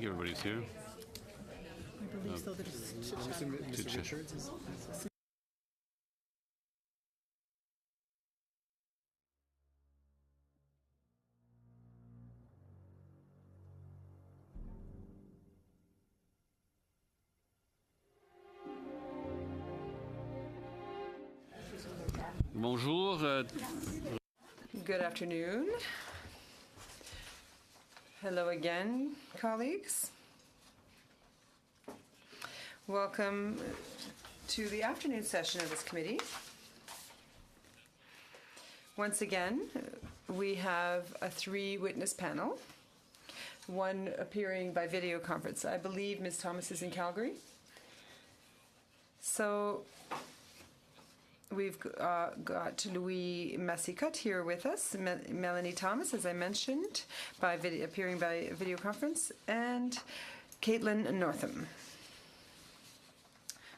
think everybody's here. I believe so. There's Chit-chat. Bonjour. Good afternoon. Hello again, colleagues. Welcome to the afternoon session of this committee. Once again, we have a three-witness panel, one appearing by video conference. I believe Ms. Thomas is in Calgary. So we've got Louis Massicotte here with us, Melanie Thomas, as I mentioned, appearing by video conference, and Caitlin Northam,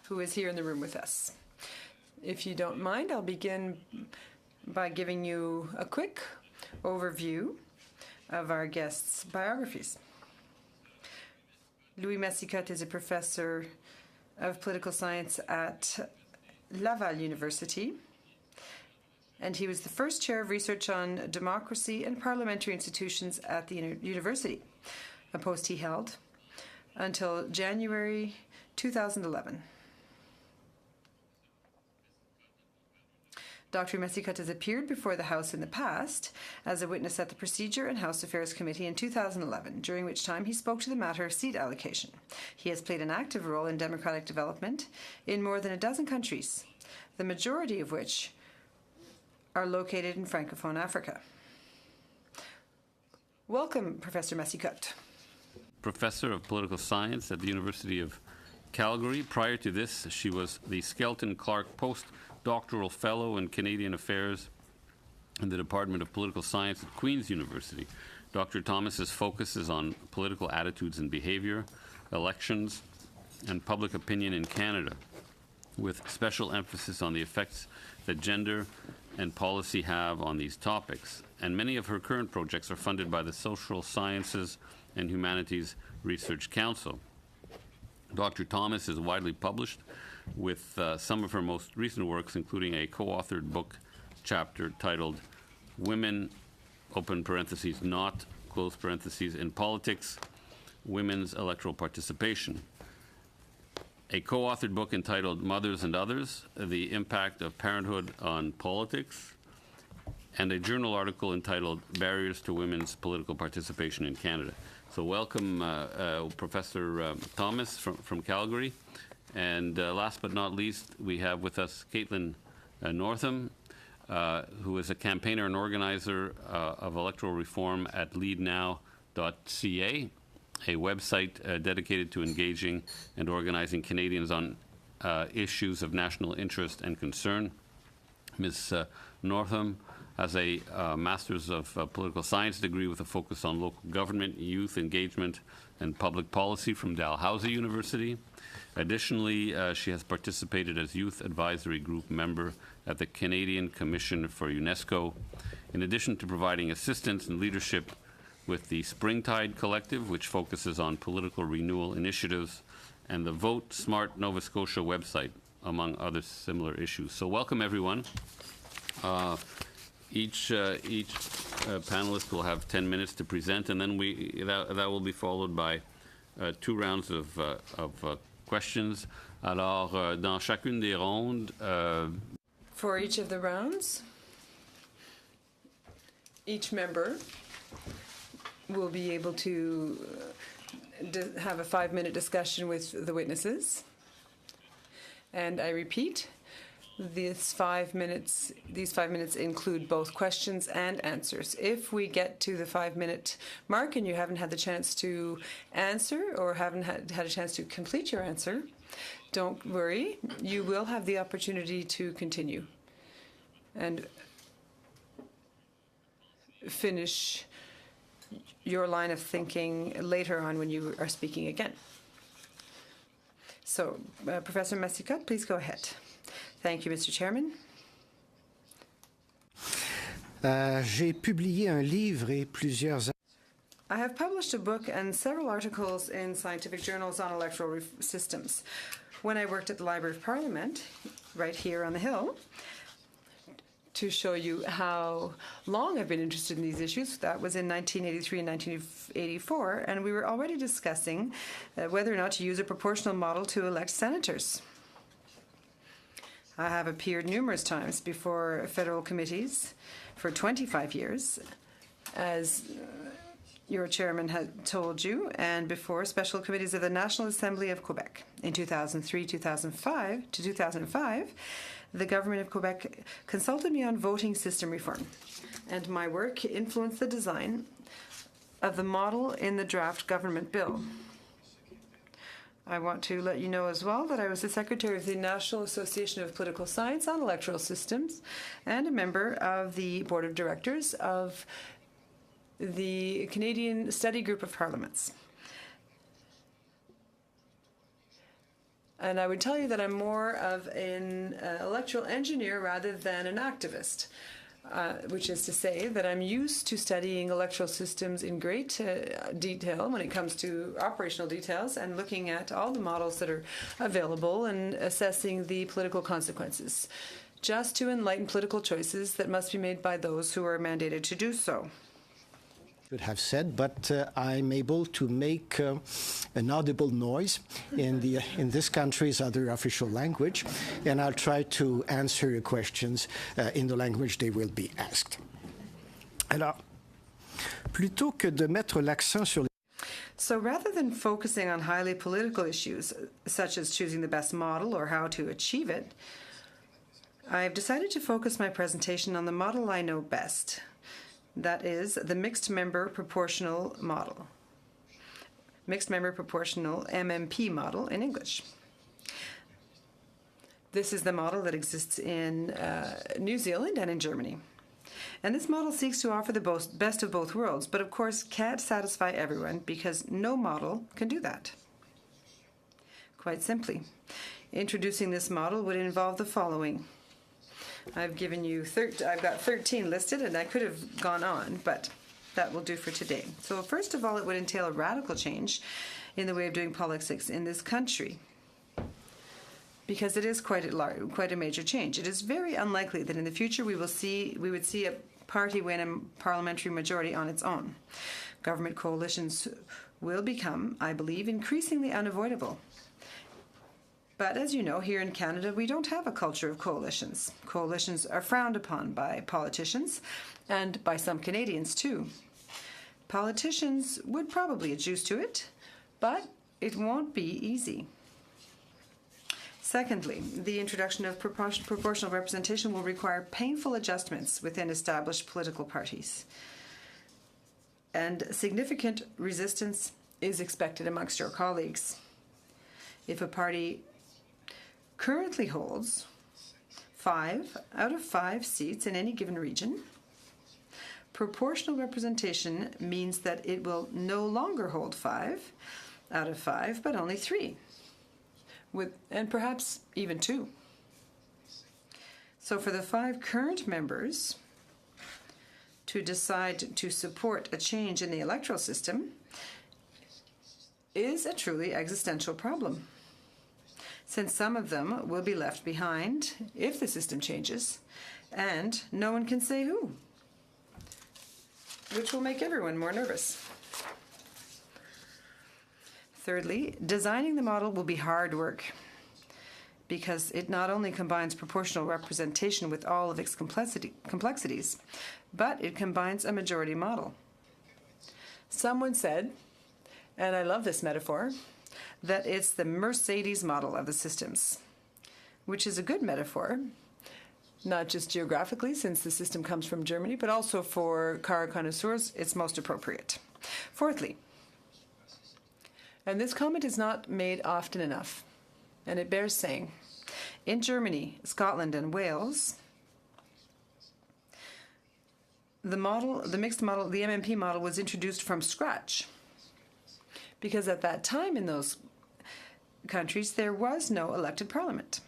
who is here in the room with us. If you don't mind, I'll begin by giving you a quick overview of our guests' biographies. Louis Massicotte is a professor of political science at Laval University, and he was the first chair of research on democracy and parliamentary institutions at the university, a post he held until January 2011. Dr. Massicotte has appeared before the House in the past as a witness at the Procedure and House Affairs Committee in 2011, during which time he spoke to the matter of seat allocation. He has played an active role in democratic development in more than a dozen countries, the majority of which are located in Francophone Africa. Welcome, Professor Massicotte. Professor of Political Science at the University of Calgary. Prior to this, she was the Skelton Clark Postdoctoral Fellow in Canadian Affairs in the Department of Political Science at Queen's University. Dr. Thomas's focus is on political attitudes and behavior, elections, and public opinion in Canada, with special emphasis on the effects that gender and policy have on these topics. And many of her current projects are funded by the Social Sciences and Humanities Research Council. Dr. Thomas is widely published, with some of her most recent works including a co-authored book chapter titled Women, open parentheses, not, close parentheses, in Politics, Women's Electoral Participation. A co-authored book entitled Mothers and Others, The Impact of Parenthood on Politics, and a journal article entitled Barriers to Women's Political Participation in Canada. So welcome, Professor Thomas from Calgary. And last but not least, we have with us Caitlin Northam, who is a campaigner and organizer of electoral reform at leadnow.ca, a website dedicated to engaging and organizing Canadians on issues of national interest and concern. Ms. Northam has a Master's of Political Science degree with a focus on local government, youth engagement, and public policy from Dalhousie University. Additionally, she has participated as Youth Advisory Group member at the Canadian Commission for UNESCO, in addition to providing assistance and leadership with the Springtide Collective, which focuses on political renewal initiatives, and the Vote Smart Nova Scotia website, among other similar issues. So welcome, everyone. Each panelist will have 10 minutes to present, and then that will be followed by 2 rounds of questions. Alors, dans chacune des rondes, for each of the rounds, each member will be able to have a 5-minute discussion with the witnesses. And I repeat, these 5 minutes include both questions and answers. If we get to the 5-minute mark and you haven't had the chance to answer or haven't had a chance to complete your answer, don't worry. You will have the opportunity to continue and finish your line of thinking later on when you are speaking again. So, Professor Massicotte, please go ahead. Thank you, Mr. Chairman. J'ai publié un livre et plusieurs... I have published a book and several articles in scientific journals on electoral systems. When I worked at the Library of Parliament, right here on the Hill, to show you how long I've been interested in these issues. That was in 1983 and 1984, and we were already discussing whether or not to use a proportional model to elect senators. I have appeared numerous times before federal committees for 25 years, as your chairman had told you, and before special committees of the National Assembly of Quebec. In 2005, the government of Quebec consulted me on voting system reform, and my work influenced the design of the model in the draft government bill. I want to let you know as well that I was the secretary of the National Association of Political Science on Electoral Systems and a member of the board of directors of the Canadian Study Group of Parliaments. And I would tell you that I'm more of an electoral engineer rather than an activist, which is to say that I'm used to studying electoral systems in great detail when it comes to operational details and looking at all the models that are available and assessing the political consequences, just to enlighten political choices that must be made by those who are mandated to do so. Should have said, but I'm able to make an audible noise in this country's other official language, and I'll try to answer your questions in the language they will be asked. Alors, plutôt que de mettre l'accent sur les So rather than focusing on highly political issues, such as choosing the best model or how to achieve it, I've decided to focus my presentation on the model I know best. That is the mixed member proportional model. Mixed member proportional MMP model in English. This is the model that exists in New Zealand and in Germany. And this model seeks to offer the best of both worlds, but of course can't satisfy everyone because no model can do that. Quite simply, introducing this model would involve the following. I've got 13 listed, and I could have gone on, but that will do for today. So first of all, it would entail a radical change in the way of doing politics in this country, because it is quite a major change. It is very unlikely that in the future we would see a party win a parliamentary majority on its own. Government coalitions will become, I believe, increasingly unavoidable. But as you know, here in Canada, we don't have a culture of coalitions. Coalitions are frowned upon by politicians and by some Canadians too. Politicians would probably adjust to it, but it won't be easy. Secondly, the introduction of proportional representation will require painful adjustments within established political parties. And significant resistance is expected amongst your colleagues. If a party currently holds 5 out of 5 seats in any given region, proportional representation means that it will no longer hold 5 out of 5, but only 3, and perhaps even 2. So for the 5 current members to decide to support a change in the electoral system is a truly existential problem, since some of them will be left behind if the system changes, and no one can say who, which will make everyone more nervous. Thirdly, designing the model will be hard work, because it not only combines proportional representation with all of its complexities, but it combines a majority model. Someone said, and I love this metaphor, that it's the Mercedes model of the systems, which is a good metaphor, not just geographically, since the system comes from Germany, but also for car connoisseurs, it's most appropriate. Fourthly, and this comment is not made often enough, and it bears saying, in Germany, Scotland, and Wales, the mixed model, the MMP model, was introduced from scratch, because at that time in those countries, there was no elected parliament.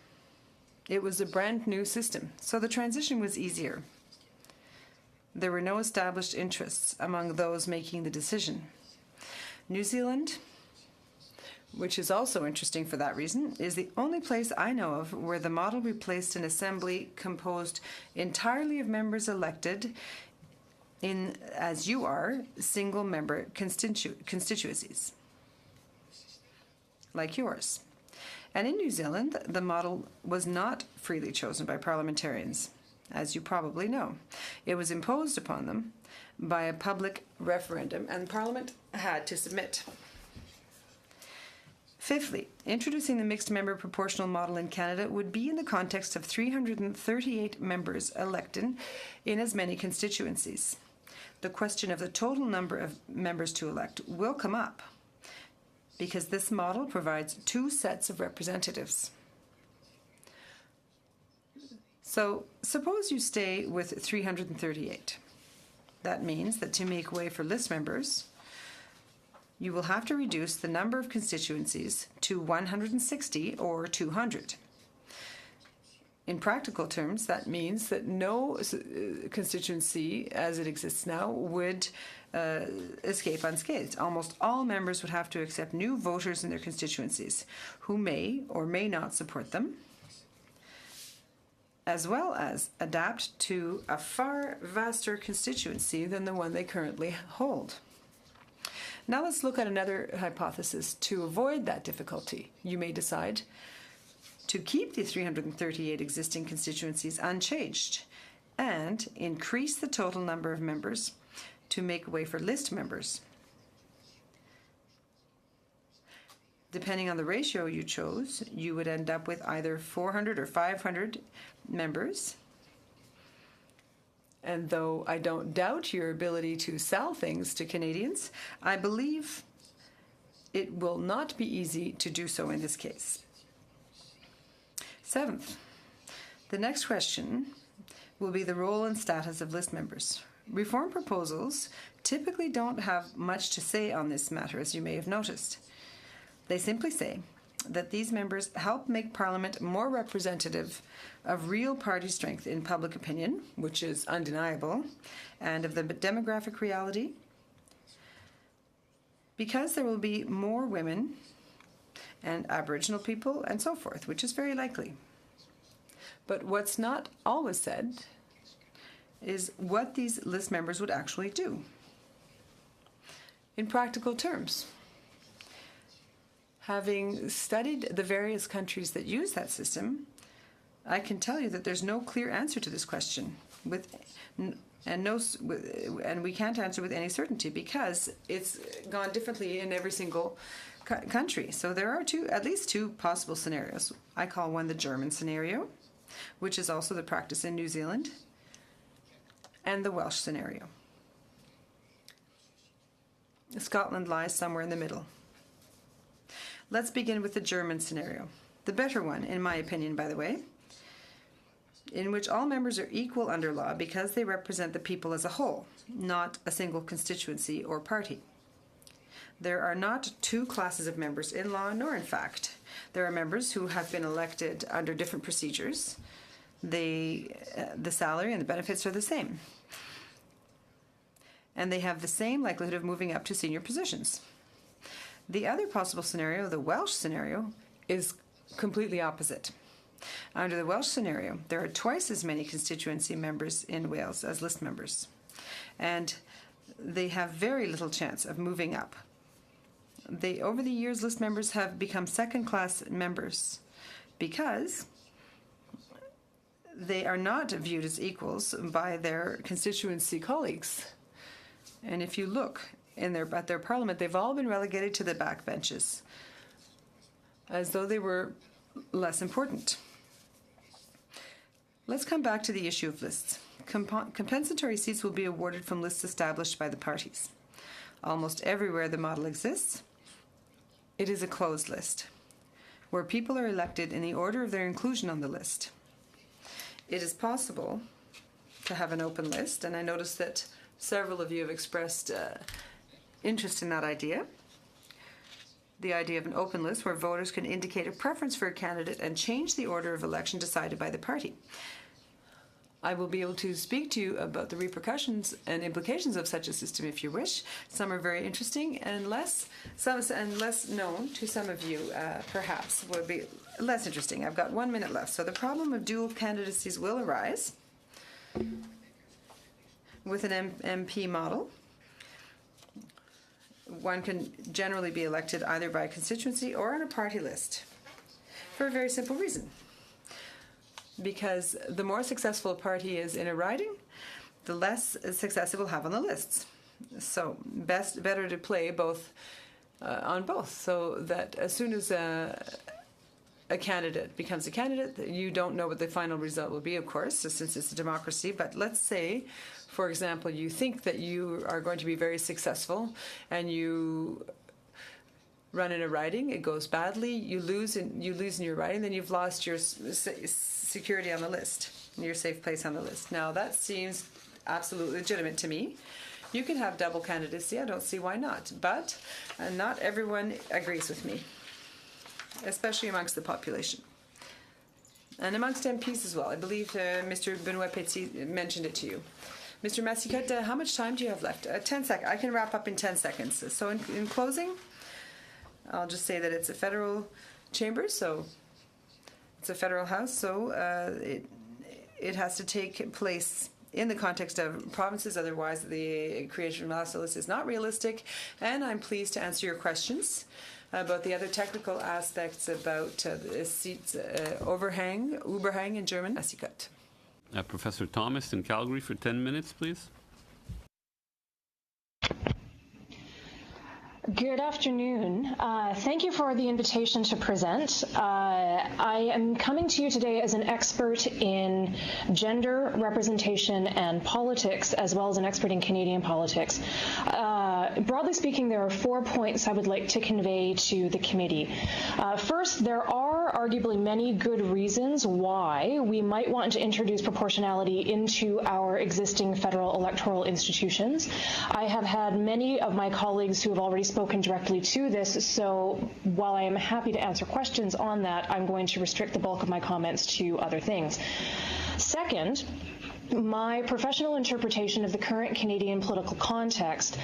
It was a brand new system, so the transition was easier. there were no established interests among those making the decision. New Zealand, which is also interesting for that reason, is the only place I know of where the model replaced an assembly composed entirely of members elected in, as you are, single-member constituencies, like yours. And in New Zealand, the model was not freely chosen by parliamentarians, as you probably know. It was imposed upon them by a public referendum, and Parliament had to submit. Fifthly, introducing the mixed member proportional model in Canada would be in the context of 338 members elected in as many constituencies. The question of the total number of members to elect will come up because this model provides two sets of representatives. So suppose you stay with 338. That means that to make way for list members, you will have to reduce the number of constituencies to 160 or 200. In practical terms, that means that no constituency as it exists now would escape unscathed. Almost all members would have to accept new voters in their constituencies who may or may not support them, as well as adapt to a far vaster constituency than the one they currently hold. Now let's look at another hypothesis. To avoid that difficulty, you may decide to keep the 338 existing constituencies unchanged and increase the total number of members to make way for list members. Depending on the ratio you chose, you would end up with either 400 or 500 members. And though I don't doubt your ability to sell things to Canadians, I believe it will not be easy to do so in this case. Seventh, the next question will be the role and status of list members. Reform proposals typically don't have much to say on this matter, as you may have noticed. They simply say that these members help make Parliament more representative of real party strength in public opinion, which is undeniable, and of the demographic reality, because there will be more women and Aboriginal people and so forth, which is very likely. But what's not always said is what these list members would actually do. In practical terms, having studied the various countries that use that system, I can tell you that there's no clear answer to this question, and we can't answer with any certainty because it's gone differently in every single country. So there are at least two possible scenarios. I call one the German scenario, which is also the practice in New Zealand, and the Welsh scenario. Scotland lies somewhere in the middle. Let's begin with the German scenario, the better one, in my opinion, by the way, in which all members are equal under law because they represent the people as a whole, not a single constituency or party. There are not two classes of members in law nor in fact. There are members who have been elected under different procedures. The salary and the benefits are the same. And they have the same likelihood of moving up to senior positions. The other possible scenario, the Welsh scenario, is completely opposite. Under the Welsh scenario, there are twice as many constituency members in Wales as list members, and they have very little chance of moving up. Over the years, list members have become second-class members because they are not viewed as equals by their constituency colleagues. And if you look at their parliament, they've all been relegated to the backbenches as though they were less important. Let's come back to the issue of lists. Compensatory seats will be awarded from lists established by the parties. Almost everywhere the model exists, it is a closed list, where people are elected in the order of their inclusion on the list. It is possible to have an open list, and I noticed that several of you have expressed interest in that idea. The idea of an open list where voters can indicate a preference for a candidate and change the order of election decided by the party. I will be able to speak to you about the repercussions and implications of such a system if you wish. Some are very interesting and less known to some of you, perhaps, would be less interesting. I've got 1 minute left. So the problem of dual candidacies will arise with an MP model. One can generally be elected either by constituency or on a party list for a very simple reason. Because the more successful a party is in a riding, the less success it will have on the lists. So better to play both on both, so that as soon as a candidate becomes a candidate, you don't know what the final result will be, of course, since it's a democracy. But let's say, for example, you think that you are going to be very successful and you run in a riding, it goes badly, you lose in your riding, then you've lost your security on the list, your safe place on the list. Now that seems absolutely legitimate to me. You can have double candidacy, I don't see why not, but not everyone agrees with me, especially amongst the population. And amongst MPs as well. I believe Mr. Benoit Petit mentioned it to you. Mr. Massicotte, how much time do you have left? 10 seconds. I can wrap up in 10 seconds. So in closing, I'll just say that it's a federal chamber, so it's a federal house, so it has to take place in the context of provinces, otherwise the creation of an list is not realistic. And I'm pleased to answer your questions about the other technical aspects about the seats Überhang in German. Massicotte. Professor Thomas in Calgary for 10 minutes, please. Good afternoon. Thank you for the invitation to present. I am coming to you today as an expert in gender representation and politics, as well as an expert in Canadian politics. Broadly speaking, there are 4 points I would like to convey to the committee. First, there are arguably many good reasons why we might want to introduce proportionality into our existing federal electoral institutions. I have had many of my colleagues who have already spoken directly to this, so while I am happy to answer questions on that, I'm going to restrict the bulk of my comments to other things. Second, my professional interpretation of the current Canadian political context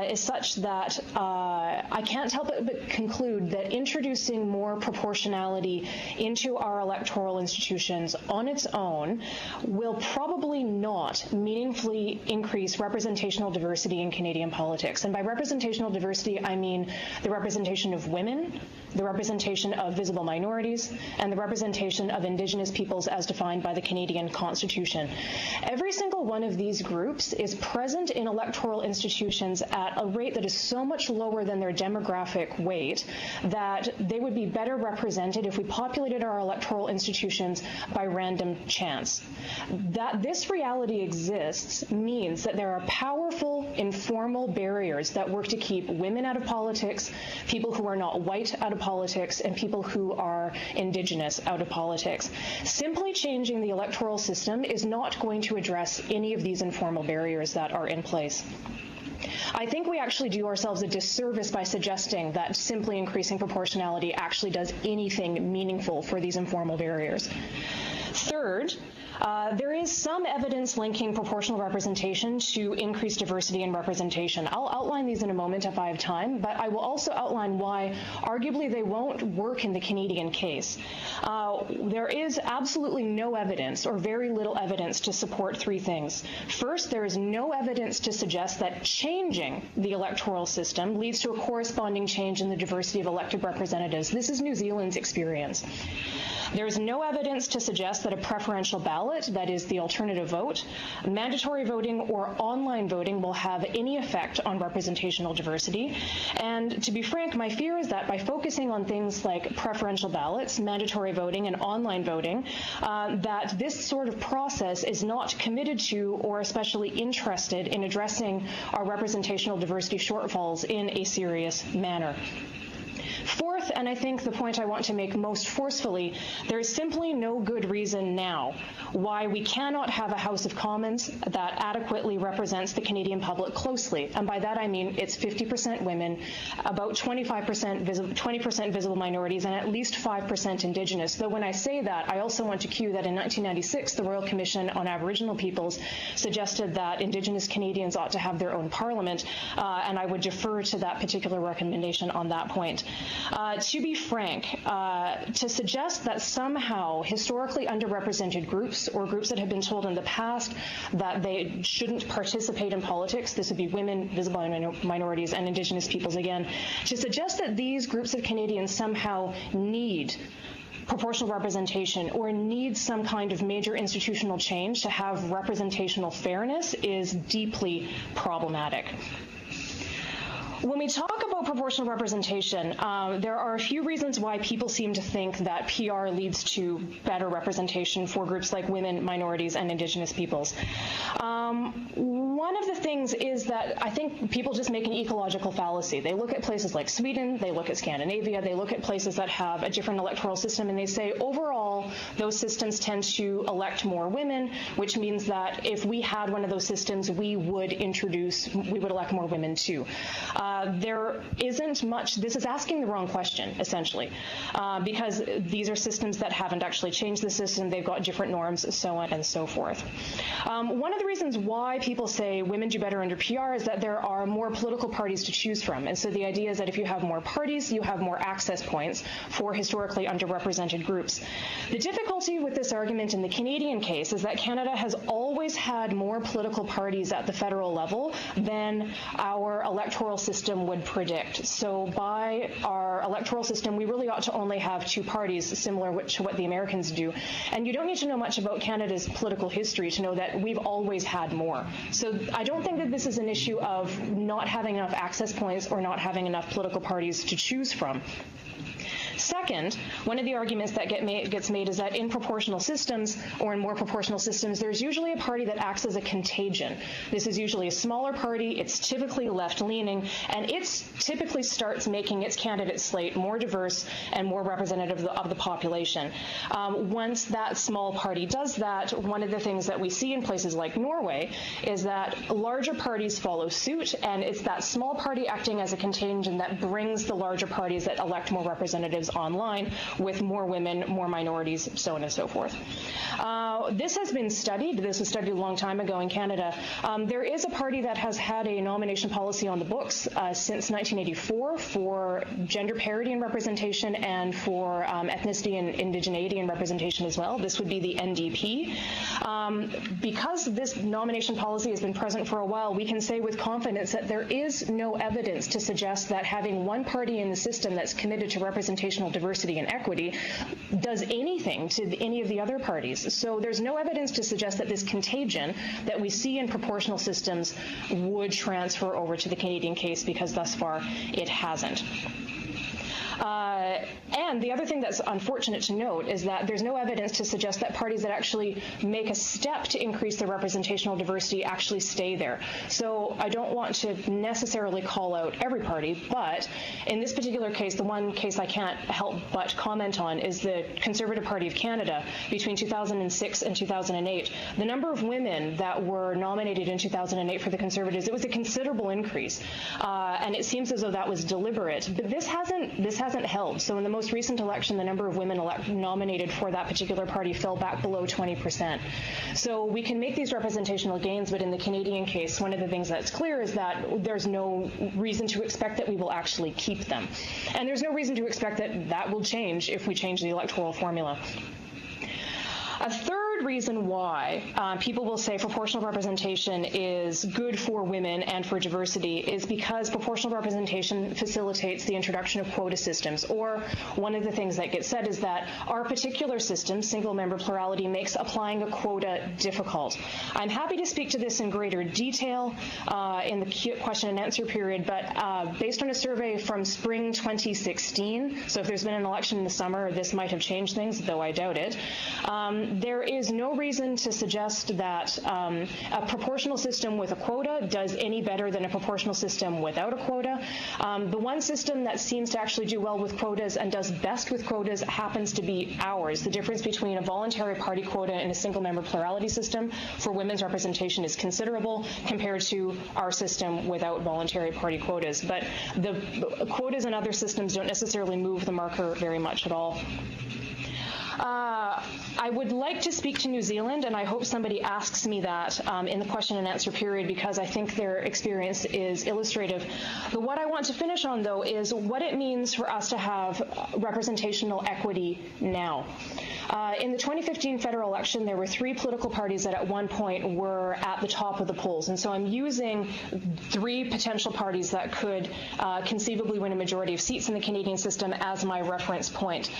is such that I can't help but conclude that introducing more proportionality into our electoral institutions on its own will probably not meaningfully increase representational diversity in Canadian politics. And by representational diversity, I mean the representation of women, the representation of visible minorities, and the representation of Indigenous peoples as defined by the Canadian Constitution. Every single one of these groups is present in electoral institutions at a rate that is so much lower than their demographic weight that they would be better represented if we populated our electoral institutions by random chance. That this reality exists means that there are powerful informal barriers that work to keep women out of politics, people who are not white out of politics, and people who are Indigenous out of politics. Simply changing the electoral system is not going to address any of these informal barriers that are in place. I think we actually do ourselves a disservice by suggesting that simply increasing proportionality actually does anything meaningful for these informal barriers. Third, there is some evidence linking proportional representation to increased diversity and representation. I'll outline these in a moment if I have time, but I will also outline why arguably they won't work in the Canadian case. There is absolutely no evidence or very little evidence to support three things. First, there is no evidence to suggest that changing the electoral system leads to a corresponding change in the diversity of elected representatives. This is New Zealand's experience. There is no evidence to suggest that a preferential ballot, that is the alternative vote, mandatory voting, or online voting will have any effect on representational diversity. And to be frank, my fear is that by focusing on things like preferential ballots, mandatory voting, and online voting, that this sort of process is not committed to or especially interested in addressing our representational diversity shortfalls in a serious manner. Fourth, fourth, and I think the point I want to make most forcefully, there is simply no good reason now why we cannot have a House of Commons that adequately represents the Canadian public closely. And by that I mean it's 50% women, about 20% visible minorities, and at least 5% Indigenous. Though when I say that, I also want to cue that in 1996, the Royal Commission on Aboriginal Peoples suggested that Indigenous Canadians ought to have their own parliament, and I would defer to that particular recommendation on that point. To be frank, to suggest that somehow historically underrepresented groups or groups that have been told in the past that they shouldn't participate in politics, this would be women, visible minorities, and Indigenous peoples again, to suggest that these groups of Canadians somehow need proportional representation or need some kind of major institutional change to have representational fairness is deeply problematic. When we talk about proportional representation, there are a few reasons why people seem to think that PR leads to better representation for groups like women, minorities, and Indigenous peoples. One of the things is that I think people just make an ecological fallacy. They look at places like Sweden, they look at Scandinavia, they look at places that have a different electoral system, and they say overall those systems tend to elect more women, which means that if we had one of those systems, we would elect more women too. There isn't much, this is asking the wrong question, essentially, because these are systems that haven't actually changed the system, they've got different norms, so on and so forth. One of the reasons why people say women do better under PR is that there are more political parties to choose from, and so the idea is that if you have more parties, you have more access points for historically underrepresented groups. The difficulty with this argument in the Canadian case is that Canada has always had more political parties at the federal level than our electoral system would predict. So by our electoral system, we really ought to only have two parties, similar to what the Americans do. And you don't need to know much about Canada's political history to know that we've always had more. So I don't think that this is an issue of not having enough access points or not having enough political parties to choose from. Second, one of the arguments that gets made is that in proportional systems, or in more proportional systems, there's usually a party that acts as a contagion. This is usually a smaller party, it's typically left-leaning, and it typically starts making its candidate slate more diverse and more representative of the population. Once that small party does that, one of the things that we see in places like Norway is that larger parties follow suit, and it's that small party acting as a contagion that brings the larger parties that elect more representatives online with more women, more minorities, so on and so forth. This has been studied. This was studied a long time ago in Canada. There is a party that has had a nomination policy on the books since 1984 for gender parity and representation and for ethnicity and indigeneity and representation as well. This would be the NDP. Because this nomination policy has been present for a while, we can say with confidence that there is no evidence to suggest that having one party in the system that's committed to representational diversity and equity does anything to any of the other parties. So there's no evidence to suggest that this contagion that we see in proportional systems would transfer over to the Canadian case, because thus far it hasn't. And the other thing that's unfortunate to note is that there's no evidence to suggest that parties that actually make a step to increase their representational diversity actually stay there. So I don't want to necessarily call out every party, but in this particular case, the one case I can't help but comment on is the Conservative Party of Canada. Between 2006 and 2008, the number of women that were nominated in 2008 for the Conservatives, it was a considerable increase, and it seems as though that was deliberate. But this hasn't held. So in the most recent election, the number of women nominated for that particular party fell back below 20%. So we can make these representational gains, but in the Canadian case, one of the things that's clear is that there's no reason to expect that we will actually keep them. And there's no reason to expect that that will change if we change the electoral formula. A third reason why people will say proportional representation is good for women and for diversity is because proportional representation facilitates the introduction of quota systems. Or one of the things that gets said is that our particular system, single-member plurality, makes applying a quota difficult. I'm happy to speak to this in greater detail in the question and answer period, but based on a survey from spring 2016, so if there's been an election in the summer, this might have changed things, though I doubt it, there is is no reason to suggest that a proportional system with a quota does any better than a proportional system without a quota. The one system that seems to actually do well with quotas and does best with quotas happens to be ours. The difference between a voluntary party quota and a single-member plurality system for women's representation is considerable compared to our system without voluntary party quotas. But the quotas in other systems don't necessarily move the marker very much at all. I would like to speak to New Zealand, and I hope somebody asks me that in the question and answer period, because I think their experience is illustrative. But what I want to finish on, though, is what it means for us to have representational equity now. In the 2015 federal election, there were 3 political parties that at one point were at the top of the polls. And so I'm using 3 potential parties that could conceivably win a majority of seats in the Canadian system as my reference point.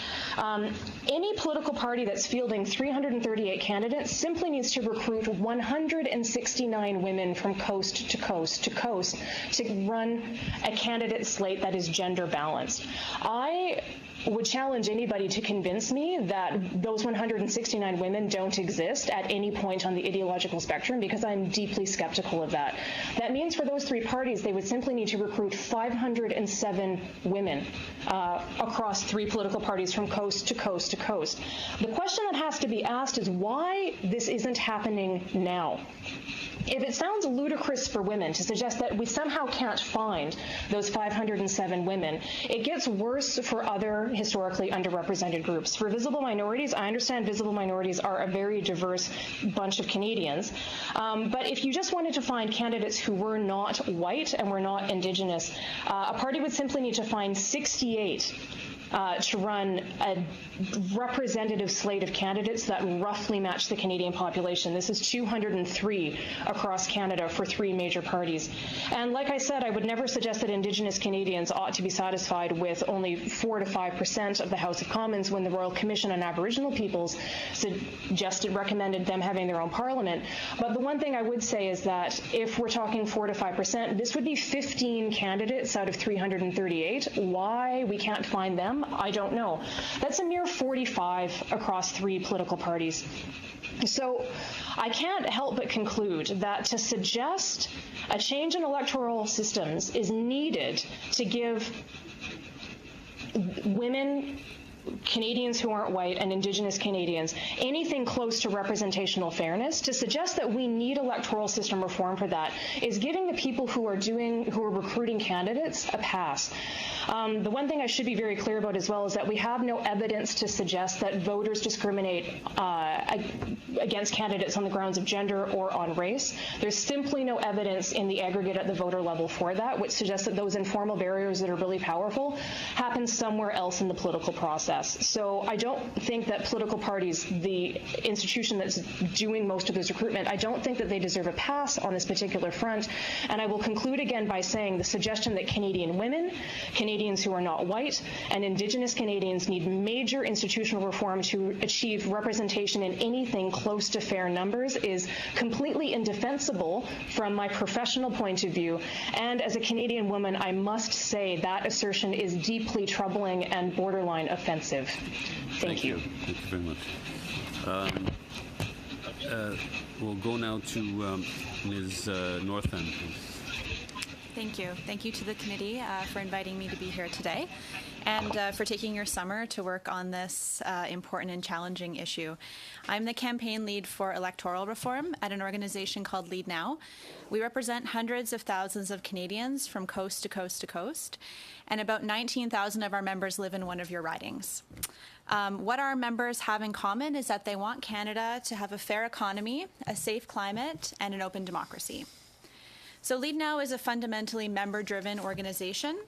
Any political party that's fielding 338 candidates simply needs to recruit 169 women from coast to coast to coast to run a candidate slate that is gender balanced. I would challenge anybody to convince me that those 169 women don't exist at any point on the ideological spectrum, because I'm deeply skeptical of that. That means for those 3 parties, they would simply need to recruit 507 women across 3 political parties from coast to coast to coast. The question that has to be asked is why this isn't happening now. If it sounds ludicrous for women to suggest that we somehow can't find those 507 women, it gets worse for other historically underrepresented groups. For visible minorities, I understand visible minorities are a very diverse bunch of Canadians, but if you just wanted to find candidates who were not white and were not Indigenous, a party would simply need to find 68 to run a representative slate of candidates that roughly match the Canadian population. This is 203 across Canada for 3 major parties. And like I said, I would never suggest that Indigenous Canadians ought to be satisfied with only 4 to 5% of the House of Commons when the Royal Commission on Aboriginal Peoples recommended them having their own parliament. But the one thing I would say is that if we're talking 4 to 5%, this would be 15 candidates out of 338. Why we can't find them, I don't know. That's a mere 45 across 3 political parties. So I can't help but conclude that to suggest a change in electoral systems is needed to give women, Canadians who aren't white, and Indigenous Canadians anything close to representational fairness, to suggest that we need electoral system reform for that is giving the people who are recruiting candidates a pass. The one thing I should be very clear about as well is that we have no evidence to suggest that voters discriminate against candidates on the grounds of gender or on race. There's simply no evidence in the aggregate at the voter level for that, which suggests that those informal barriers that are really powerful happen somewhere else in the political process. So I don't think that political parties, the institution that's doing most of this recruitment, I don't think that they deserve a pass on this particular front. And I will conclude again by saying the suggestion that Canadian women, Canadians who are not white, and Indigenous Canadians need major institutional reform to achieve representation in anything close to fair numbers is completely indefensible from my professional point of view. And as a Canadian woman, I must say that assertion is deeply troubling and borderline offensive. Thank you. Thank you very much. We'll go now to Ms. Northend, please. Thank you. Thank you to the committee for inviting me to be here today and for taking your summer to work on this important and challenging issue. I'm the campaign lead for electoral reform at an organization called Lead Now. We represent hundreds of thousands of Canadians from coast to coast to coast, and about 19,000 of our members live in one of your ridings. What our members have in common is that they want Canada to have a fair economy, a safe climate, and an open democracy. So Lead Now is a fundamentally member-driven organization,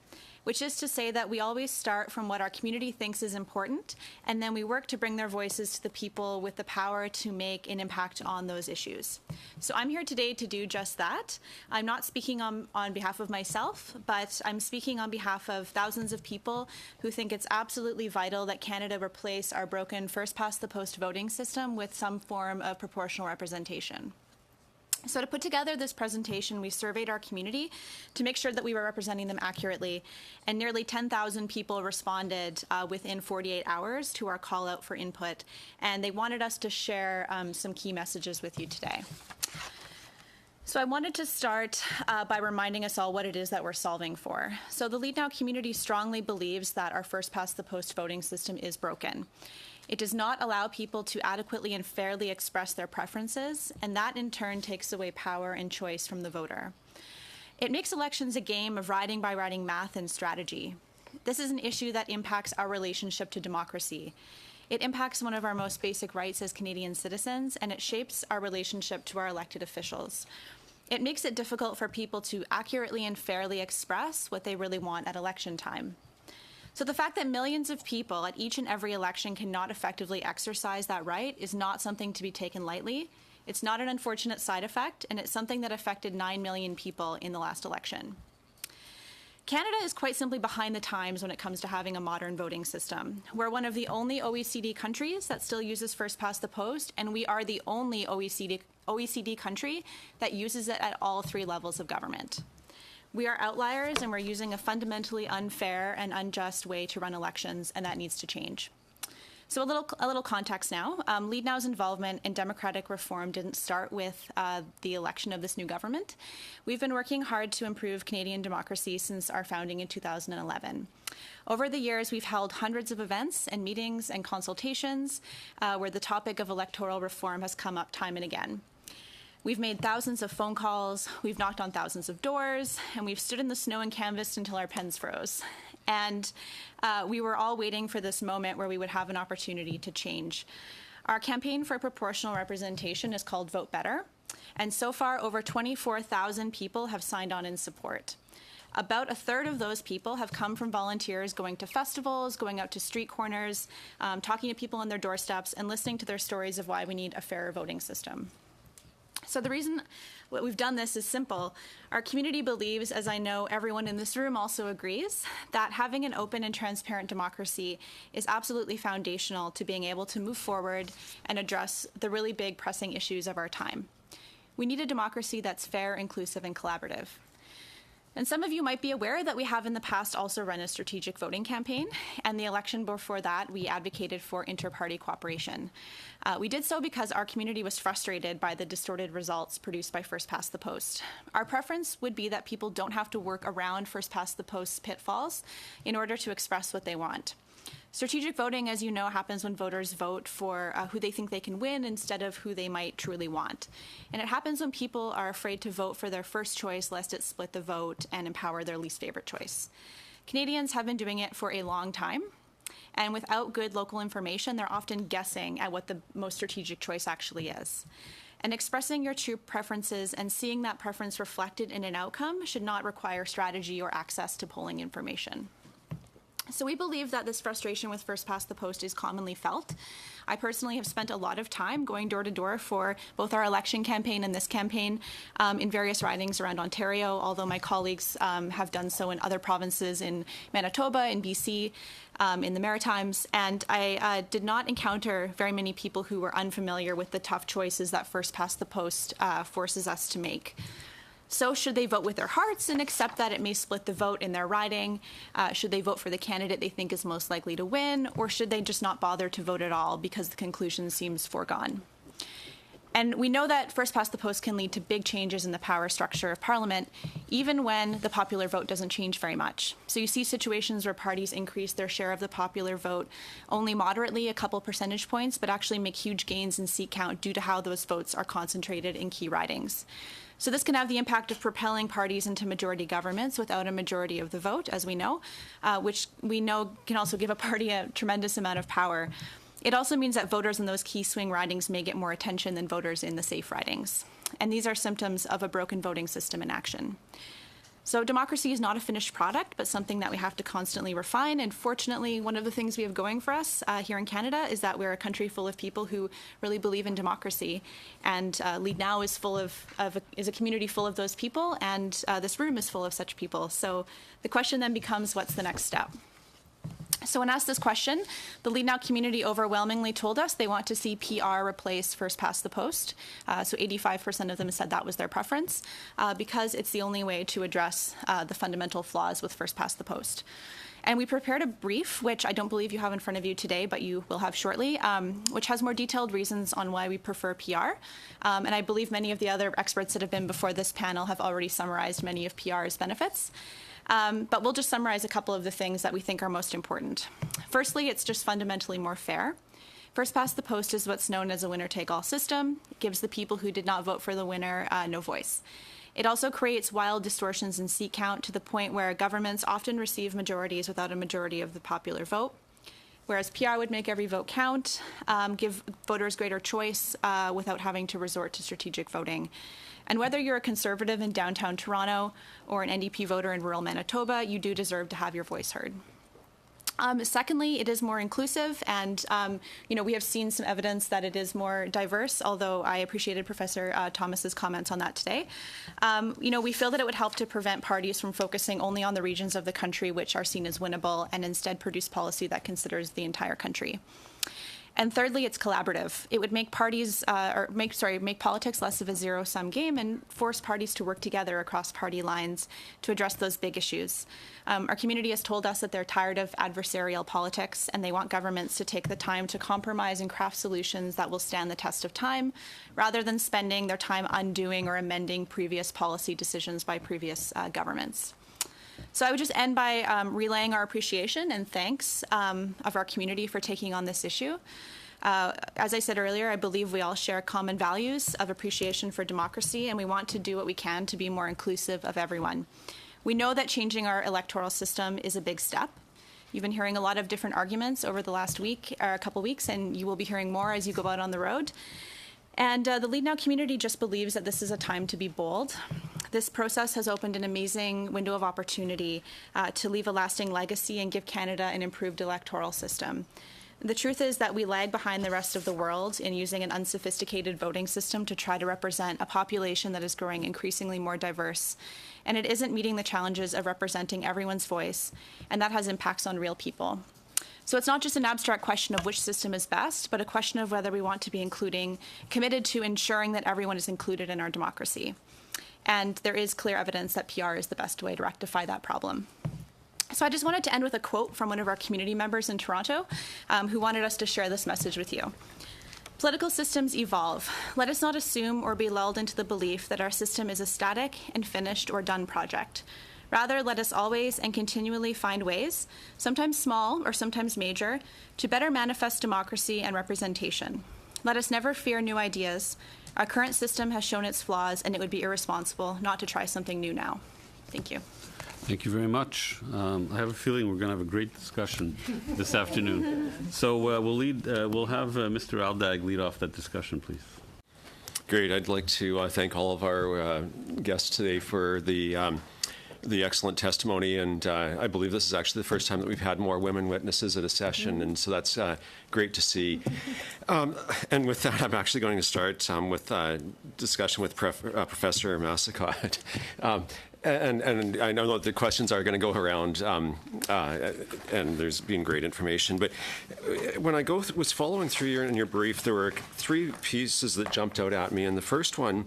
which is to say that we always start from what our community thinks is important, and then we work to bring their voices to the people with the power to make an impact on those issues. So I'm here today to do just that. I'm not speaking on behalf of myself, but I'm speaking on behalf of thousands of people who think it's absolutely vital that Canada replace our broken first-past-the-post voting system with some form of proportional representation. So to put together this presentation, we surveyed our community to make sure that we were representing them accurately, and nearly 10,000 people responded within 48 hours to our call out for input, and they wanted us to share some key messages with you today. So I wanted to start by reminding us all what it is that we're solving for. So the Lead Now community strongly believes that our first-past-the-post voting system is broken. It does not allow people to adequately and fairly express their preferences, and that in turn takes away power and choice from the voter. It makes elections a game of riding by riding math and strategy. This is an issue that impacts our relationship to democracy. It impacts one of our most basic rights as Canadian citizens, and it shapes our relationship to our elected officials. It makes it difficult for people to accurately and fairly express what they really want at election time. So the fact that millions of people at each and every election cannot effectively exercise that right is not something to be taken lightly. It's not an unfortunate side effect, and it's something that affected 9 million people in the last election. Canada is quite simply behind the times when it comes to having a modern voting system. We're one of the only OECD countries that still uses first-past-the-post, and we are the only OECD country that uses it at all 3 levels of government. We are outliers, and we're using a fundamentally unfair and unjust way to run elections, and that needs to change. So a little context now. Lead Now's involvement in democratic reform didn't start with the election of this new government. We've been working hard to improve Canadian democracy since our founding in 2011. Over the years, we've held hundreds of events and meetings and consultations where the topic of electoral reform has come up time and again. We've made thousands of phone calls, we've knocked on thousands of doors, and we've stood in the snow and canvassed until our pens froze. And we were all waiting for this moment where we would have an opportunity to change. Our campaign for proportional representation is called Vote Better, and so far over 24,000 people have signed on in support. About a third of those people have come from volunteers going to festivals, going out to street corners, talking to people on their doorsteps, and listening to their stories of why we need a fairer voting system. So the reason that we've done this is simple. Our community believes, as I know everyone in this room also agrees, that having an open and transparent democracy is absolutely foundational to being able to move forward and address the really big pressing issues of our time. We need a democracy that's fair, inclusive, and collaborative. And some of you might be aware that we have in the past also run a strategic voting campaign, and the election before that, we advocated for inter-party cooperation. We did so because our community was frustrated by the distorted results produced by first-past-the-post. Our preference would be that people don't have to work around first-past-the-post pitfalls in order to express what they want. Strategic voting, as you know, happens when voters vote for who they think they can win instead of who they might truly want. And it happens when people are afraid to vote for their first choice lest it split the vote and empower their least favorite choice. Canadians have been doing it for a long time, and without good local information, they're often guessing at what the most strategic choice actually is. And expressing your true preferences and seeing that preference reflected in an outcome should not require strategy or access to polling information. So we believe that this frustration with first-past-the-post is commonly felt. I personally have spent a lot of time going door to door for both our election campaign and this campaign in various ridings around Ontario, although my colleagues have done so in other provinces in Manitoba, in BC, in the Maritimes, and I did not encounter very many people who were unfamiliar with the tough choices that first-past-the-post forces us to make. So should they vote with their hearts and accept that it may split the vote in their riding? Should they vote for the candidate they think is most likely to win? Or should they just not bother to vote at all because the conclusion seems foregone? And we know that first-past-the-post can lead to big changes in the power structure of Parliament, even when the popular vote doesn't change very much. So you see situations where parties increase their share of the popular vote only moderately, a couple percentage points, but actually make huge gains in seat count due to how those votes are concentrated in key ridings. So this can have the impact of propelling parties into majority governments without a majority of the vote, as we know, which we know can also give a party a tremendous amount of power. It also means that voters in those key swing ridings may get more attention than voters in the safe ridings. And these are symptoms of a broken voting system in action. So democracy is not a finished product, but something that we have to constantly refine. And fortunately, one of the things we have going for us here in Canada is that we're a country full of people who really believe in democracy. And Lead Now is is a community full of those people, and this room is full of such people. So the question then becomes, what's the next step? So when asked this question, the Lead Now community overwhelmingly told us they want to see PR replace first past the post. So 85% of them said that was their preference because it's the only way to address the fundamental flaws with first past the post. And we prepared a brief, which I don't believe you have in front of you today, but you will have shortly, which has more detailed reasons on why we prefer PR. And I believe many of the other experts that have been before this panel have already summarized many of PR's benefits. But we'll just summarize a couple of the things that we think are most important. Firstly, it's just fundamentally more fair. First past the post is what's known as a winner-take-all system. It gives the people who did not vote for the winner no voice. It also creates wild distortions in seat count to the point where governments often receive majorities without a majority of the popular vote, whereas PR would make every vote count, give voters greater choice without having to resort to strategic voting. And whether you're a Conservative in downtown Toronto or an NDP voter in rural Manitoba, you do deserve to have your voice heard. Secondly, it is more inclusive, and we have seen some evidence that it is more diverse, although I appreciated Professor Thomas's comments on that today. We feel that it would help to prevent parties from focusing only on the regions of the country which are seen as winnable and instead produce policy that considers the entire country. And thirdly, it's collaborative. It would make make politics less of a zero-sum game and force parties to work together across party lines to address those big issues. Our community has told us that they're tired of adversarial politics and they want governments to take the time to compromise and craft solutions that will stand the test of time, rather than spending their time undoing or amending previous policy decisions by previous governments. So I would just end by relaying our appreciation and thanks of our community for taking on this issue. As I said earlier, I believe we all share common values of appreciation for democracy, and we want to do what we can to be more inclusive of everyone. We know that changing our electoral system is a big step. You've been hearing a lot of different arguments over the last week or a couple weeks, and you will be hearing more as you go out on the road. And the Lead Now community just believes that this is a time to be bold. This process has opened an amazing window of opportunity to leave a lasting legacy and give Canada an improved electoral system. The truth is that we lag behind the rest of the world in using an unsophisticated voting system to try to represent a population that is growing increasingly more diverse. And it isn't meeting the challenges of representing everyone's voice, and that has impacts on real people. So it's not just an abstract question of which system is best, but a question of whether we want to be committed to ensuring that everyone is included in our democracy. And there is clear evidence that PR is the best way to rectify that problem. So I just wanted to end with a quote from one of our community members in Toronto who wanted us to share this message with you. Political systems evolve. Let us not assume or be lulled into the belief that our system is a static and finished or done project. Rather, let us always and continually find ways, sometimes small or sometimes major, to better manifest democracy and representation. Let us never fear new ideas. Our current system has shown its flaws, and it would be irresponsible not to try something new now. Thank you. Thank you very much. I have a feeling we're going to have a great discussion this afternoon. So we'll have Mr. Aldag lead off that discussion, please. Great. I'd like to thank all of our guests today for the excellent testimony, and I believe this is actually the first time that we've had more women witnesses at a session, and so that's great to see. And with that, I'm actually going to start with discussion with Professor Massicott. And I know that the questions are going to go around, and there's been great information. But when I was following through in your brief, there were three pieces that jumped out at me. And the first one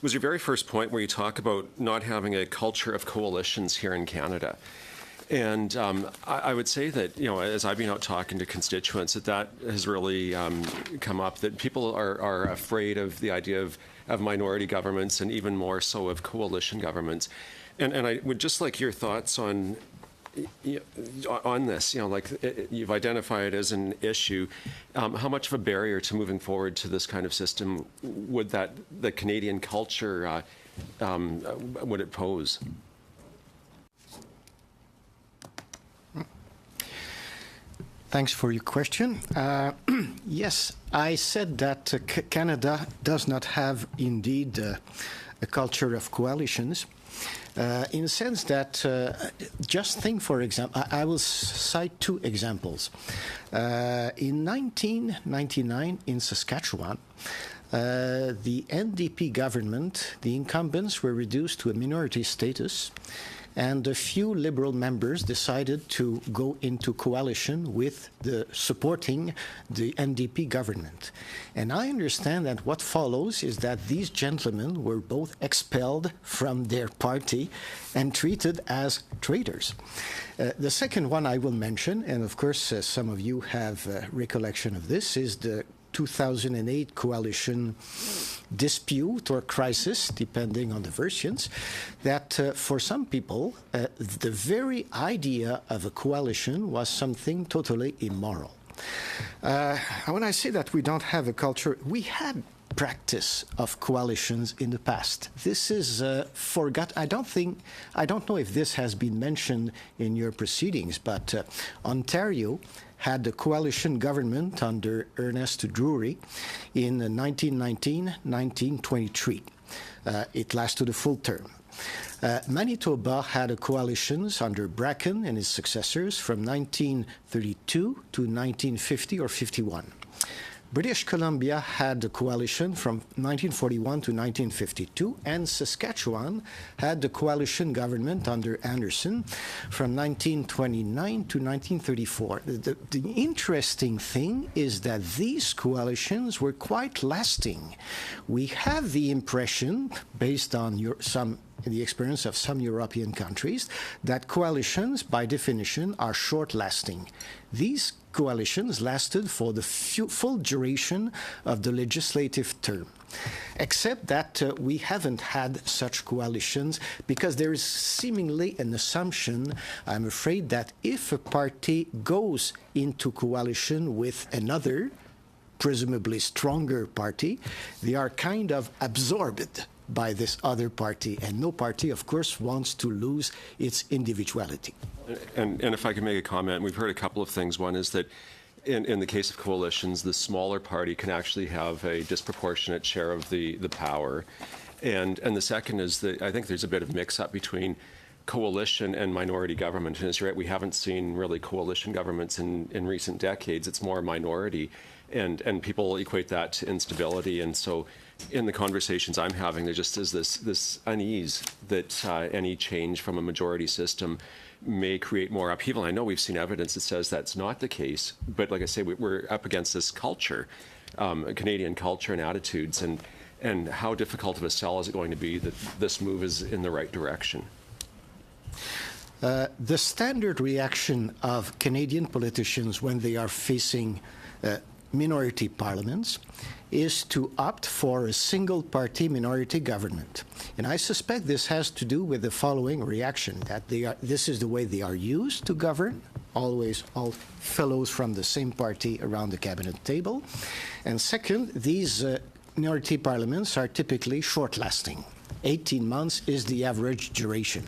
was your very first point where you talk about not having a culture of coalitions here in Canada. And I would say that, as I've been out talking to constituents, that has really come up, that people are afraid of the idea of minority governments and even more so of coalition governments. And I would just like your thoughts on this, you've identified as an issue. How much of a barrier to moving forward to this kind of system would the Canadian culture, would it pose? Thanks for your question. Yes, I said that Canada does not have indeed a culture of coalitions, in the sense that just think, for example, I will cite two examples. In 1999 in Saskatchewan, the NDP government, the incumbents were reduced to a minority status, and a few Liberal members decided to go into coalition with supporting the NDP government. And I understand that what follows is that these gentlemen were both expelled from their party and treated as traitors. The second one I will mention, and of course some of you have recollection of this, is the 2008 coalition dispute or crisis, depending on the versions, that for some people, the very idea of a coalition was something totally immoral. When I say that we don't have a culture, we had practice of coalitions in the past. This is forgot. I don't know if this has been mentioned in your proceedings, but Ontario had a coalition government under Ernest Drury in 1919-1923. It lasted a full term. Manitoba had a coalitions under Bracken and his successors from 1932 to 1950 or 51. British Columbia had a coalition from 1941 to 1952, and Saskatchewan had the coalition government under Anderson from 1929 to 1934. The interesting thing is that these coalitions were quite lasting. We have the impression, based on the experience of some European countries, that coalitions, by definition, are short-lasting. These coalitions lasted for the full duration of the legislative term, except that we haven't had such coalitions because there is seemingly an assumption, I'm afraid, that if a party goes into coalition with another, presumably stronger party, they are kind of absorbed by this other party, and no party, of course, wants to lose its individuality. And if I can make a comment, we've heard a couple of things. One is that in the case of coalitions, the smaller party can actually have a disproportionate share of the power. And the second is that I think there's a bit of mix-up between coalition and minority government. And as you're right, we haven't seen really coalition governments in recent decades. It's more minority. And people equate that to instability. And so in the conversations I'm having, there just is this unease that any change from a majority system may create more upheaval. I know we've seen evidence that says that's not the case, but like I say, we're up against this culture, Canadian culture and attitudes, and how difficult of a sell is it going to be that this move is in the right direction? The standard reaction of Canadian politicians when they are facing minority parliaments is to opt for a single-party minority government. And I suspect this has to do with the following reaction, that this is the way they are used to govern, always all fellows from the same party around the cabinet table. And second, these minority parliaments are typically short-lasting. 18 months is the average duration.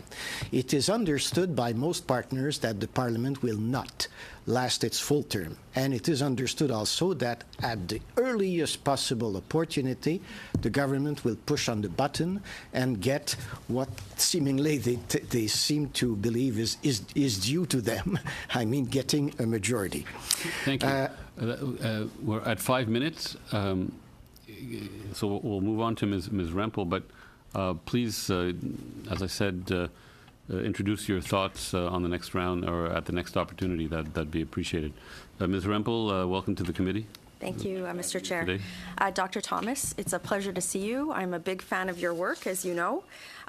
It is understood by most partners that the parliament will not last its full term. And it is understood also that at the earliest possible opportunity, the government will push on the button and get what seemingly they seem to believe is due to them. I mean, getting a majority. Thank you. We're at 5 minutes, so we'll move on to Ms. Rempel, but please, as I said, introduce your thoughts on the next round or at the next opportunity. That'd be appreciated. Ms. Rempel, welcome to the committee. Thank you, Mr. Chair. Today. Dr. Thomas, it's a pleasure to see you. I'm a big fan of your work, as you know.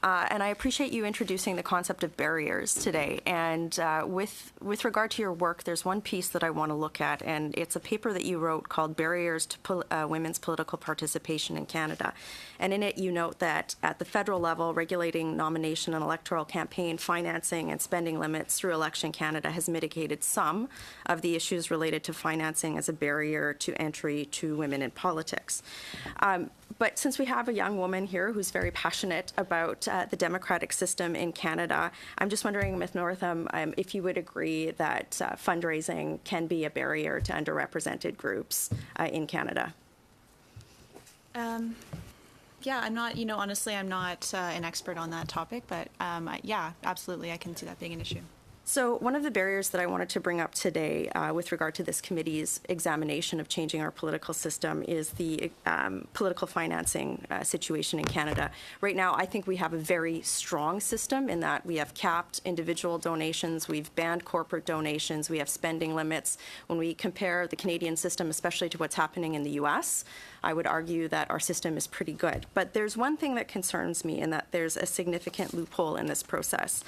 And I appreciate you introducing the concept of barriers today. And with regard to your work, there's one piece that I want to look at, and it's a paper that you wrote called Barriers to Women's Political Participation in Canada. And in it, you note that at the federal level, regulating nomination and electoral campaign financing and spending limits through Election Canada has mitigated some of the issues related to financing as a barrier to entry to women in politics. But since we have a young woman here who's very passionate about the democratic system in Canada, I'm just wondering, Ms. Northam, if you would agree that fundraising can be a barrier to underrepresented groups in Canada. Yeah, I'm not, honestly, I'm not an expert on that topic, but yeah, absolutely, I can see that being an issue. So one of the barriers that I wanted to bring up today with regard to this committee's examination of changing our political system is the political financing situation in Canada. Right now, I think we have a very strong system in that we have capped individual donations, we've banned corporate donations, we have spending limits. When we compare the Canadian system, especially to what's happening in the U.S., I would argue that our system is pretty good. But there's one thing that concerns me, in that there's a significant loophole in this process.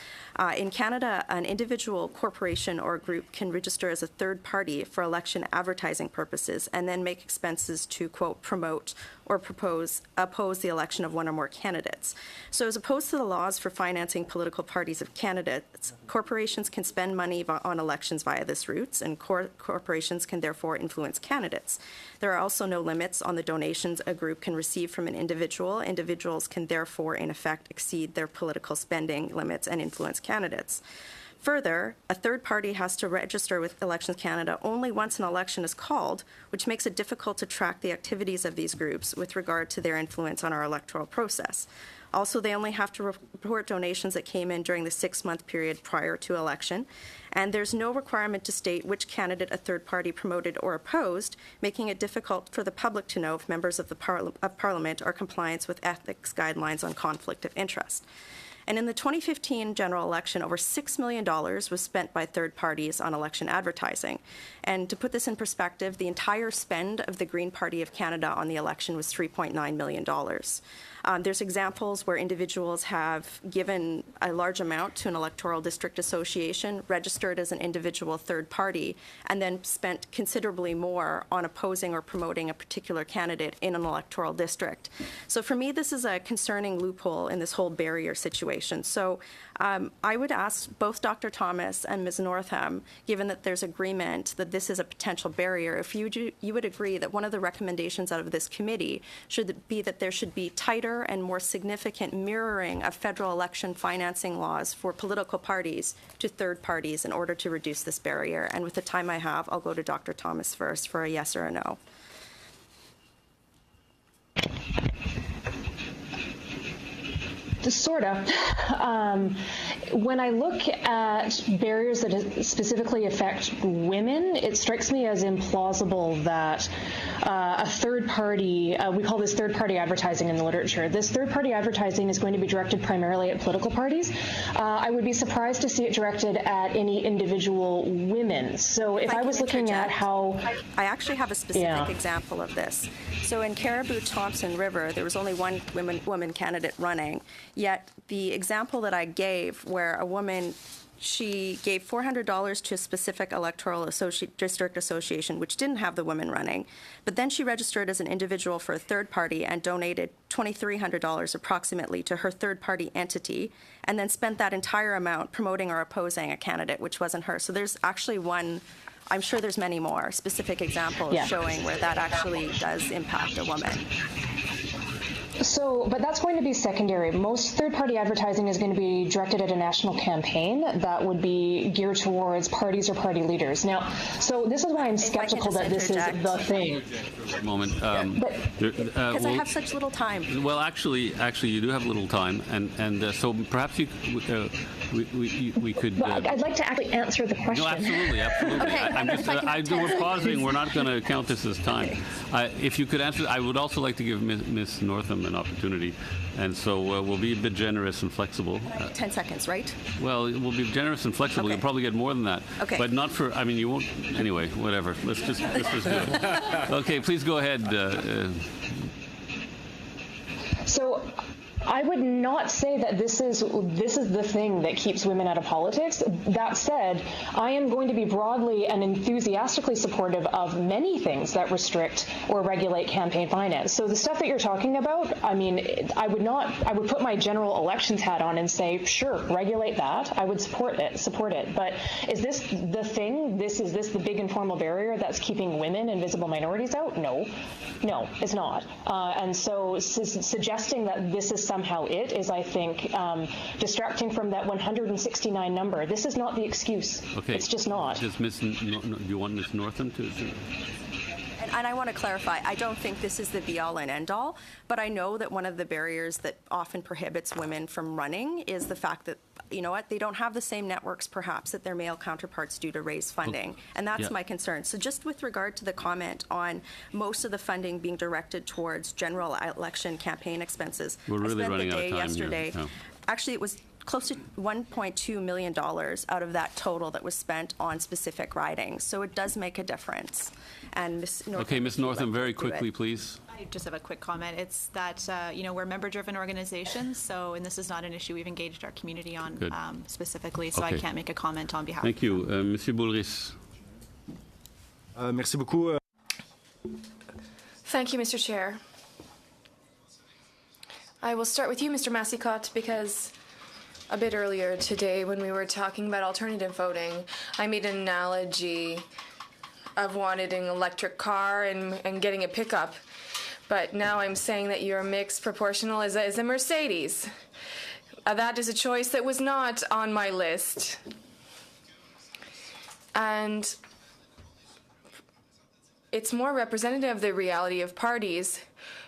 In Canada, an individual corporation or group can register as a third party for election advertising purposes and then make expenses to, quote, promote or oppose the election of one or more candidates. So as opposed to the laws for financing political parties of candidates, corporations can spend money on elections via this route, and corporations can therefore influence candidates. There are also no limits on the donations a group can receive from an individual. Individuals can therefore, in effect, exceed their political spending limits and influence candidates. Further, a third party has to register with Elections Canada only once an election is called, which makes it difficult to track the activities of these groups with regard to their influence on our electoral process. Also, they only have to report donations that came in during the 6-month period prior to election, and there's no requirement to state which candidate a third party promoted or opposed, making it difficult for the public to know if members of Parliament are compliant with ethics guidelines on conflict of interest. And in the 2015 general election, over $6 million was spent by third parties on election advertising. And to put this in perspective, the entire spend of the Green Party of Canada on the election was $3.9 million. There's examples where individuals have given a large amount to an electoral district association, registered as an individual third party, and then spent considerably more on opposing or promoting a particular candidate in an electoral district. So for me, this is a concerning loophole in this whole barrier situation. So I would ask both Dr. Thomas and Ms. Northam, given that there's agreement that this is a potential barrier, if you would agree that one of the recommendations out of this committee should be that there should be tighter and more significant mirroring of federal election financing laws for political parties to third parties in order to reduce this barrier. And with the time I have, I'll go to Dr. Thomas first for a yes or a no. Sort of. When I look at barriers that specifically affect women, it strikes me as implausible that a third party, we call this third party advertising in the literature, this third party advertising is going to be directed primarily at political parties. I would be surprised to see it directed at any individual women. So if I was looking at how... I actually have a specific example of this. So in Caribou-Thompson River, there was only one woman candidate running, yet the example that I gave where a woman, she gave $400 to a specific electoral district association, which didn't have the women running, but then she registered as an individual for a third party and donated $2,300 approximately to her third party entity, and then spent that entire amount promoting or opposing a candidate, which wasn't her. So there's actually one, I'm sure there's many more specific examples showing where that actually does impact a woman. So, but that's going to be secondary. Most third-party advertising is going to be directed at a national campaign that would be geared towards parties or party leaders. Now, so this is why I'm skeptical that this is the thing. Moment. Because I have such little time. Well, actually, you do have little time, and so perhaps we could. I'd like to actually answer the question. No, absolutely. Okay. We're pausing. We're not going to count this as time. If you could answer, I would also like to give Ms. Northam an opportunity, and so we'll be a bit generous and flexible. 10 seconds, right? Well, we'll be generous and flexible. Okay. You'll probably get more than that. Okay. But not for. I mean, you won't. Anyway, whatever. Let's just do it. Okay, please go ahead. So I would not say that this is the thing that keeps women out of politics. That said, I am going to be broadly and enthusiastically supportive of many things that restrict or regulate campaign finance. So the stuff that you're talking about, I mean, I would put my general elections hat on and say, sure, regulate that. I would support it. But is this the thing? Is this the big informal barrier that's keeping women and visible minorities out? No, it's not. And so suggesting that this is somehow it is, I think, distracting from that 169 number. This is not the excuse. Okay. It's just not. Do you want Ms. Northam to? and I want to clarify, I don't think this is the be-all and end-all, but I know that one of the barriers that often prohibits women from running is the fact that, you know what, they don't have the same networks perhaps that their male counterparts do to raise funding, and that's my concern. So just with regard to the comment on most of the funding being directed towards general election campaign expenses, we're really running out of time yesterday. here. Actually, it was close to $1.2 million out of that total that was spent on specific ridings. So it does make a difference. And Ms. Northam, Okay, Ms. Northam, very quickly, please. I just have a quick comment. It's that, we're member-driven organizations, so, and this is not an issue we've engaged our community on specifically, so Okay. I can't make a comment on behalf Thank of you. Monsieur Boulris. Merci beaucoup. Thank you, Mr. Chair. I will start with you, Mr. Massicotte, because a bit earlier today when we were talking about alternative voting, I made an analogy of wanting an electric car and getting a pickup. But now I'm saying that your mixed proportional is a Mercedes. That is a choice that was not on my list. And it's more representative of the reality of parties,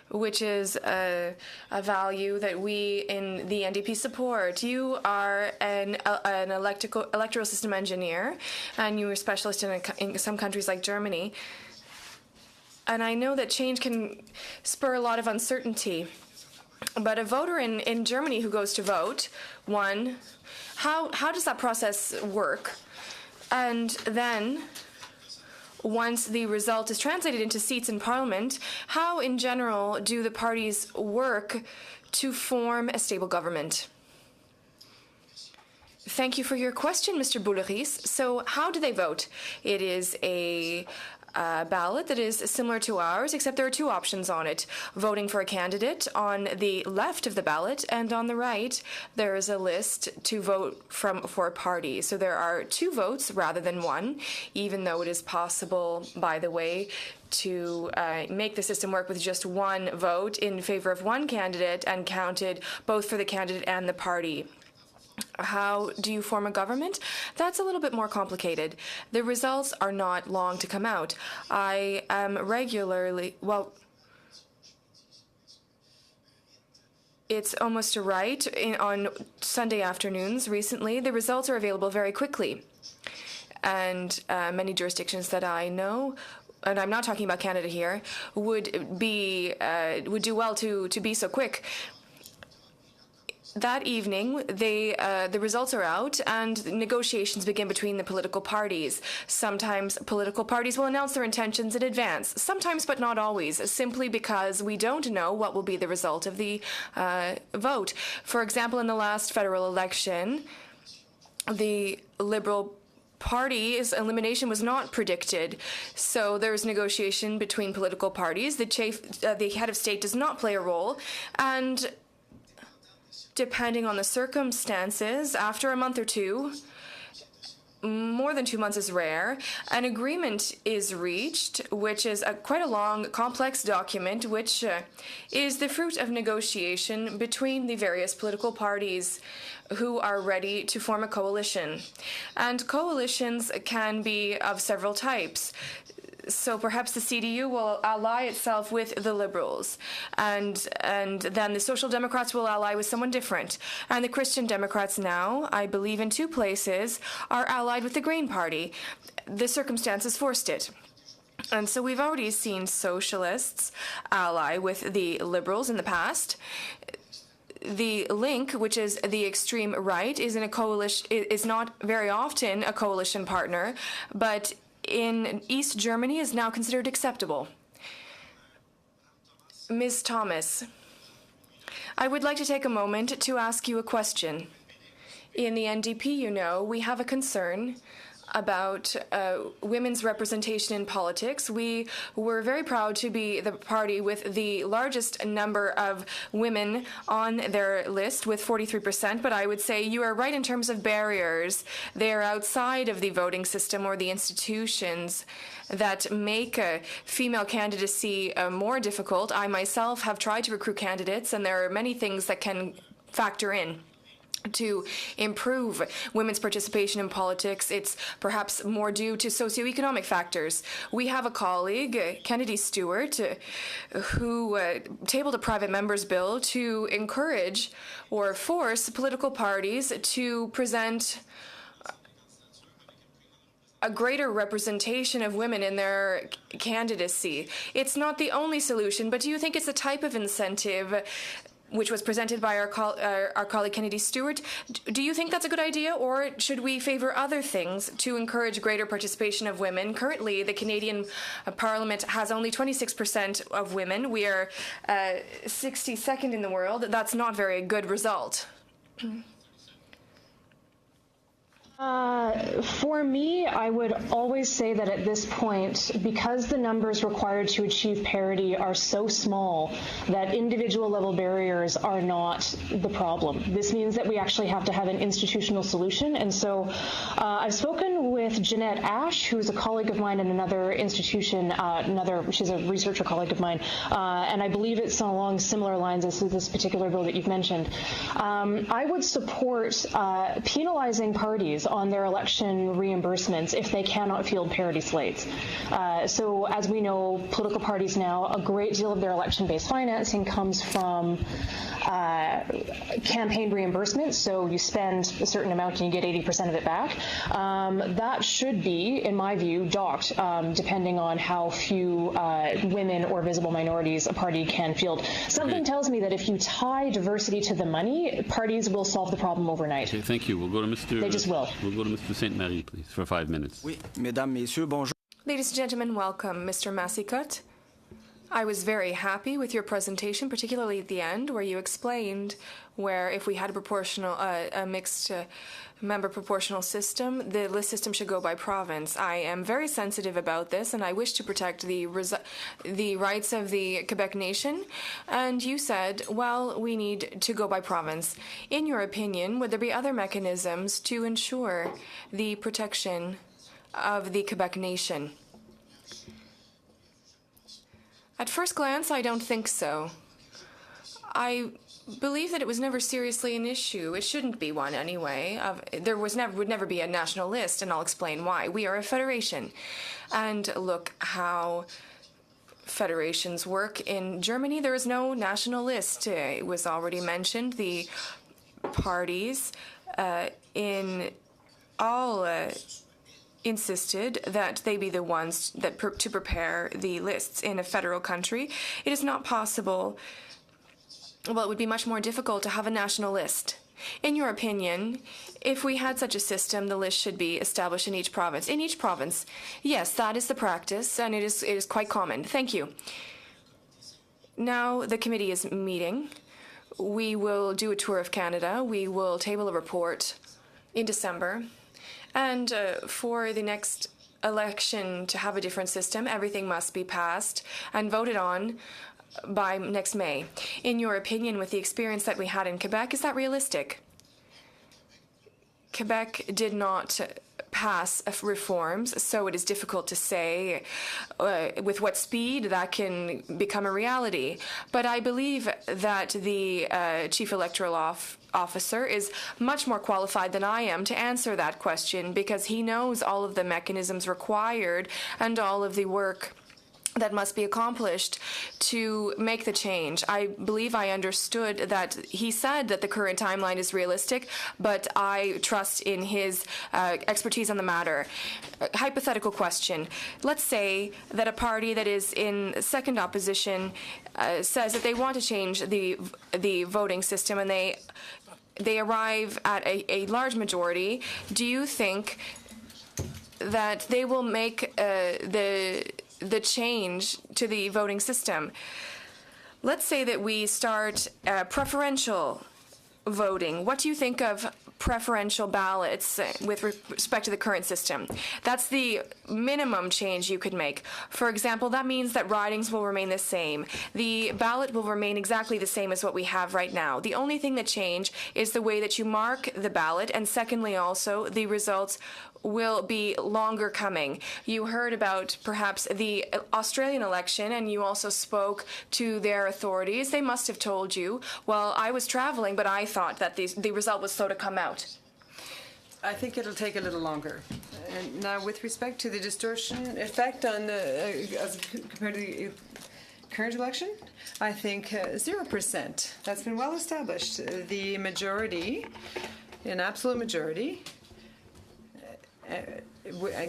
which is a value that we in the NDP support. You are an electoral system engineer, and you are a specialist in some countries like Germany. And I know that change can spur a lot of uncertainty. But a voter in Germany who goes to vote, how does that process work? And then, once the result is translated into seats in Parliament, how in general do the parties work to form a stable government? Thank you for your question, Mr. Boulris. So how do they vote? It is a ballot that is similar to ours, except there are two options on it. Voting for a candidate on the left of the ballot, and on the right, there is a list to vote for a party. So there are two votes rather than one, even though it is possible, by the way, to make the system work with just one vote in favor of one candidate and counted both for the candidate and the party. How do you form a government? That's a little bit more complicated. The results are not long to come out. I am it's almost right on Sunday afternoons recently. The results are available very quickly. And many jurisdictions that I know, and I'm not talking about Canada here, would do well to be so quick. That evening, the results are out, and negotiations begin between the political parties. Sometimes political parties will announce their intentions in advance, sometimes but not always, simply because we don't know what will be the result of the vote. For example, in the last federal election, the Liberal Party's elimination was not predicted, so there's negotiation between political parties. The head of state does not play a role, and depending on the circumstances, after a month or two, more than 2 months is rare, an agreement is reached, which is quite a long, complex document, which is the fruit of negotiation between the various political parties who are ready to form a coalition. And coalitions can be of several types. So perhaps the CDU will ally itself with the Liberals, and then the Social Democrats will ally with someone different. And the Christian Democrats now, I believe in 2 places, are allied with the Green Party. The circumstances forced it. And so we've already seen socialists ally with the Liberals in the past. The Link, which is the extreme right, is in a coalition, is not very often a coalition partner, but in East Germany is now considered acceptable. Ms. Thomas, I would like to take a moment to ask you a question. In the NDP, you know, we have a concern about women's representation in politics. We were very proud to be the party with the largest number of women on their list, with 43%, but I would say you are right in terms of barriers. They are outside of the voting system or the institutions that make female candidacy more difficult. I myself have tried to recruit candidates, and there are many things that can factor in. to improve women's participation in politics. It's perhaps more due to socioeconomic factors. We have a colleague, Kennedy Stewart, who tabled a private member's bill to encourage or force political parties to present a greater representation of women in their candidacy. It's not the only solution, but do you think it's a type of incentive which was presented by our colleague Kennedy Stewart? Do you think that's a good idea, or should we favor other things to encourage greater participation of women? Currently, the Canadian Parliament has only 26% of women. We are 62nd in the world. That's not a very good result. For me, I would always say that at this point, because the numbers required to achieve parity are so small, that individual level barriers are not the problem. This means that we actually have to have an institutional solution. And so I've spoken with Jeanette Ash, who's a colleague of mine in another institution, she's a researcher colleague of mine, and I believe it's along similar lines as this particular bill that you've mentioned. I would support penalizing parties on their election reimbursements if they cannot field parity slates. So as we know, political parties now, a great deal of their election-based financing comes from campaign reimbursements. So you spend a certain amount and you get 80% of it back. That should be, in my view, docked, depending on how few women or visible minorities a party can field. Something tells me that if you tie diversity to the money, parties will solve the problem overnight. Okay, thank you. We'll go to Mr. They just will. We'll go to Mr. St. Marie, please, for 5 minutes. Oui, mesdames, messieurs, bonjour. Ladies and gentlemen, welcome, Mr. Massicut. I was very happy with your presentation, particularly at the end, where you explained where if we had a mixed member proportional system, the list system should go by province. I am very sensitive about this, and I wish to protect the rights of the Quebec nation. And you said, well, we need to go by province. In your opinion, would there be other mechanisms to ensure the protection of the Quebec nation? At first glance, I don't think so. I believe that it was never seriously an issue. It shouldn't be one anyway. Would never be a national list, and I'll explain why. We are a federation. And look how federations work. In Germany, there is no national list. It was already mentioned. The parties in all insisted that they be the ones that to prepare the lists in a federal country. It is not possible. Well, it would be much more difficult to have a national list. In your opinion, if we had such a system, the list should be established in each province. In each province, yes, that is the practice, and it is quite common. Thank you. Now the committee is meeting. We will do a tour of Canada. We will table a report in December. And for the next election to have a different system, everything must be passed and voted on by next May. In your opinion, with the experience that we had in Quebec, is that realistic? Quebec did not pass reforms, so it is difficult to say with what speed that can become a reality. But I believe that the Chief Electoral Officer is much more qualified than I am to answer that question, because he knows all of the mechanisms required and all of the work that must be accomplished to make the change. I believe I understood that he said that the current timeline is realistic, but I trust in his expertise on the matter. Hypothetical question. Let's say that a party that is in second opposition says that they want to change the voting system, and they arrive at a large majority. Do you think that they will make the change to the voting system? Let's say that we start preferential voting. What do you think of preferential ballots with respect to the current system? That's the minimum change you could make. For example, that means that ridings will remain the same. The ballot will remain exactly the same as what we have right now. The only thing that change is the way that you mark the ballot, and secondly also the results will be longer coming. You heard about perhaps the Australian election, and you also spoke to their authorities. They must have told you, well, I was traveling, but I thought that the result was slow to come out. I think it'll take a little longer. And now, with respect to the distortion effect on as compared to the current election, I think 0%. That's been well established. The majority, an absolute majority,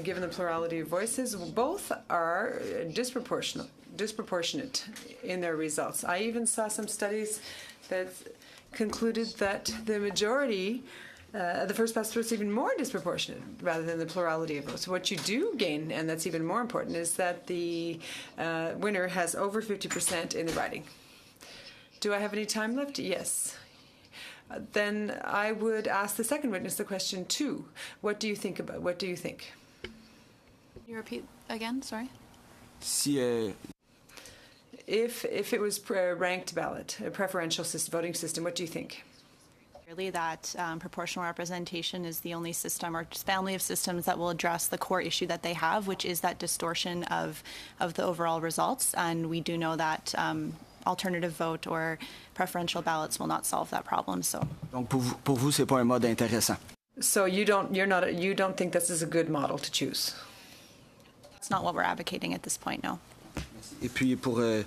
given the plurality of voices, both are disproportionate in their results. I even saw some studies that concluded that the majority, the first past vote, is even more disproportionate rather than the plurality of votes. What you do gain, and that's even more important, is that the winner has over 50% in the riding. Do I have any time left? Yes. Then I would ask the second witness the question too. What do you think about? What do you think? Can you repeat again? Sorry. If it was a ranked ballot, a preferential voting system, what do you think? Really, that proportional representation is the only system or family of systems that will address the core issue that they have, which is that distortion of the overall results. And we do know that alternative vote or preferential ballots will not solve that problem. So. Donc pour vous, c'est pas un mode intéressant. So you don't think this is a good model to choose? It's not what we're advocating at this point, no. Et puis pour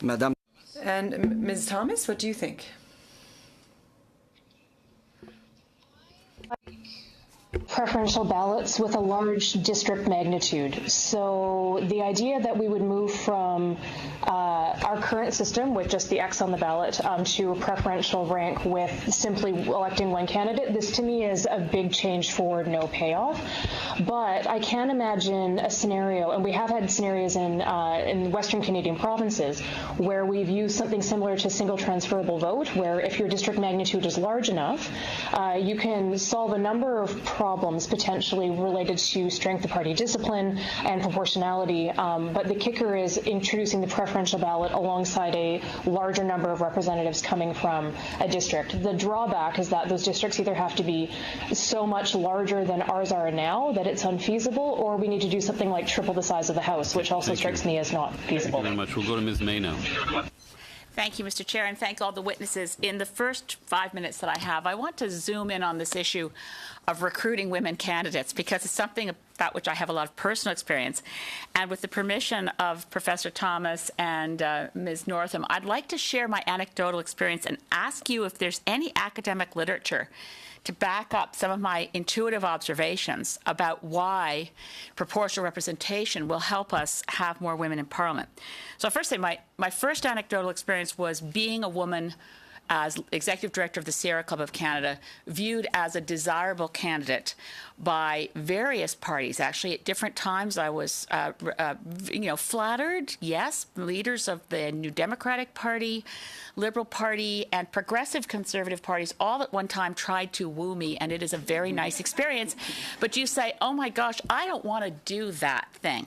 Madame. And Ms. Thomas, what do you think? Preferential ballots with a large district magnitude. So the idea that we would move from our current system with just the X on the ballot to a preferential rank with simply electing one candidate, this to me is a big change for no payoff. But I can imagine a scenario, and we have had scenarios in Western Canadian provinces where we've used something similar to single transferable vote, where if your district magnitude is large enough, you can solve a number of problems potentially related to strength of party discipline and proportionality. But the kicker is introducing the preferential ballot alongside a larger number of representatives coming from a district. The drawback is that those districts either have to be so much larger than ours are now that it's unfeasible, or we need to do something like triple the size of the House, which also strikes me as not feasible. Thank you very much. We'll go to Ms. May now. Thank you, Mr. Chair, and thank all the witnesses. In the first 5 minutes that I have, I want to zoom in on this issue of recruiting women candidates, because it's something about which I have a lot of personal experience. And with the permission of Professor Thomas and Ms. Northam, I'd like to share my anecdotal experience and ask you if there's any academic literature to back up some of my intuitive observations about why proportional representation will help us have more women in Parliament. So first thing, my first anecdotal experience was being a woman as Executive Director of the Sierra Club of Canada, viewed as a desirable candidate by various parties. Actually, at different times, I was, flattered. Yes, leaders of the New Democratic Party, Liberal Party, and Progressive Conservative parties all at one time tried to woo me, and it is a very nice experience. But you say, oh my gosh, I don't want to do that thing.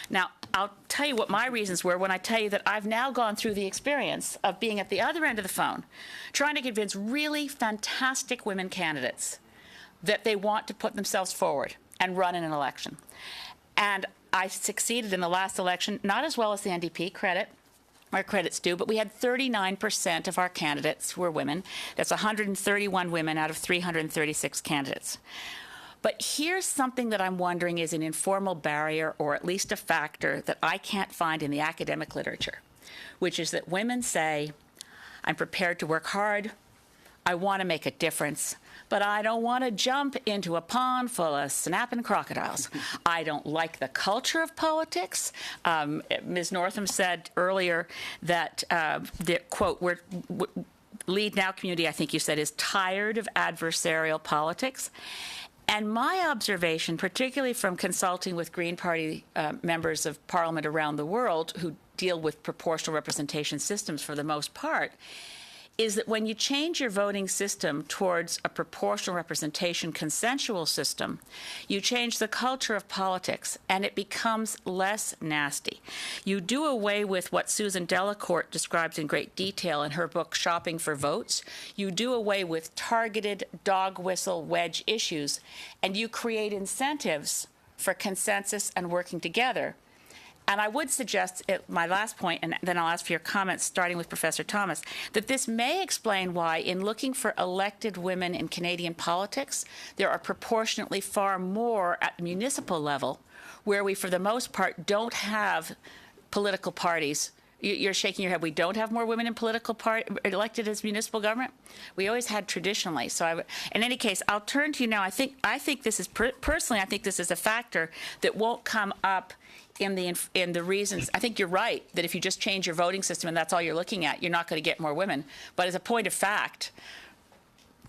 Now, I'll tell you what my reasons were when I tell you that I've now gone through the experience of being at the other end of the phone, trying to convince really fantastic women candidates that they want to put themselves forward and run in an election. And I succeeded in the last election, not as well as the NDP, where credit's due, but we had 39% of our candidates were women. That's 131 women out of 336 candidates. But here's something that I'm wondering is an informal barrier, or at least a factor that I can't find in the academic literature, which is that women say, I'm prepared to work hard, I want to make a difference, but I don't want to jump into a pond full of snapping crocodiles. I don't like the culture of politics. Ms. Northam said earlier that, quote, Lead Now community, I think you said, is tired of adversarial politics. And my observation, particularly from consulting with Green Party members of Parliament around the world who deal with proportional representation systems for the most part, is that when you change your voting system towards a proportional representation consensual system, you change the culture of politics and it becomes less nasty. You do away with what Susan Delacourt describes in great detail in her book Shopping for Votes. You do away with targeted dog whistle wedge issues, and you create incentives for consensus and working together. And I would suggest, my last point, and then I'll ask for your comments, starting with Professor Thomas, that this may explain why, in looking for elected women in Canadian politics, there are proportionately far more at the municipal level, where we, for the most part, don't have political parties. You're shaking your head. We don't have more women in political elected as municipal government. We always had traditionally. So, in any case, I'll turn to you now. I think this is personally. I think this is a factor that won't come up in the reasons. I think you're right that if you just change your voting system and that's all you're looking at, you're not going to get more women. But as a point of fact,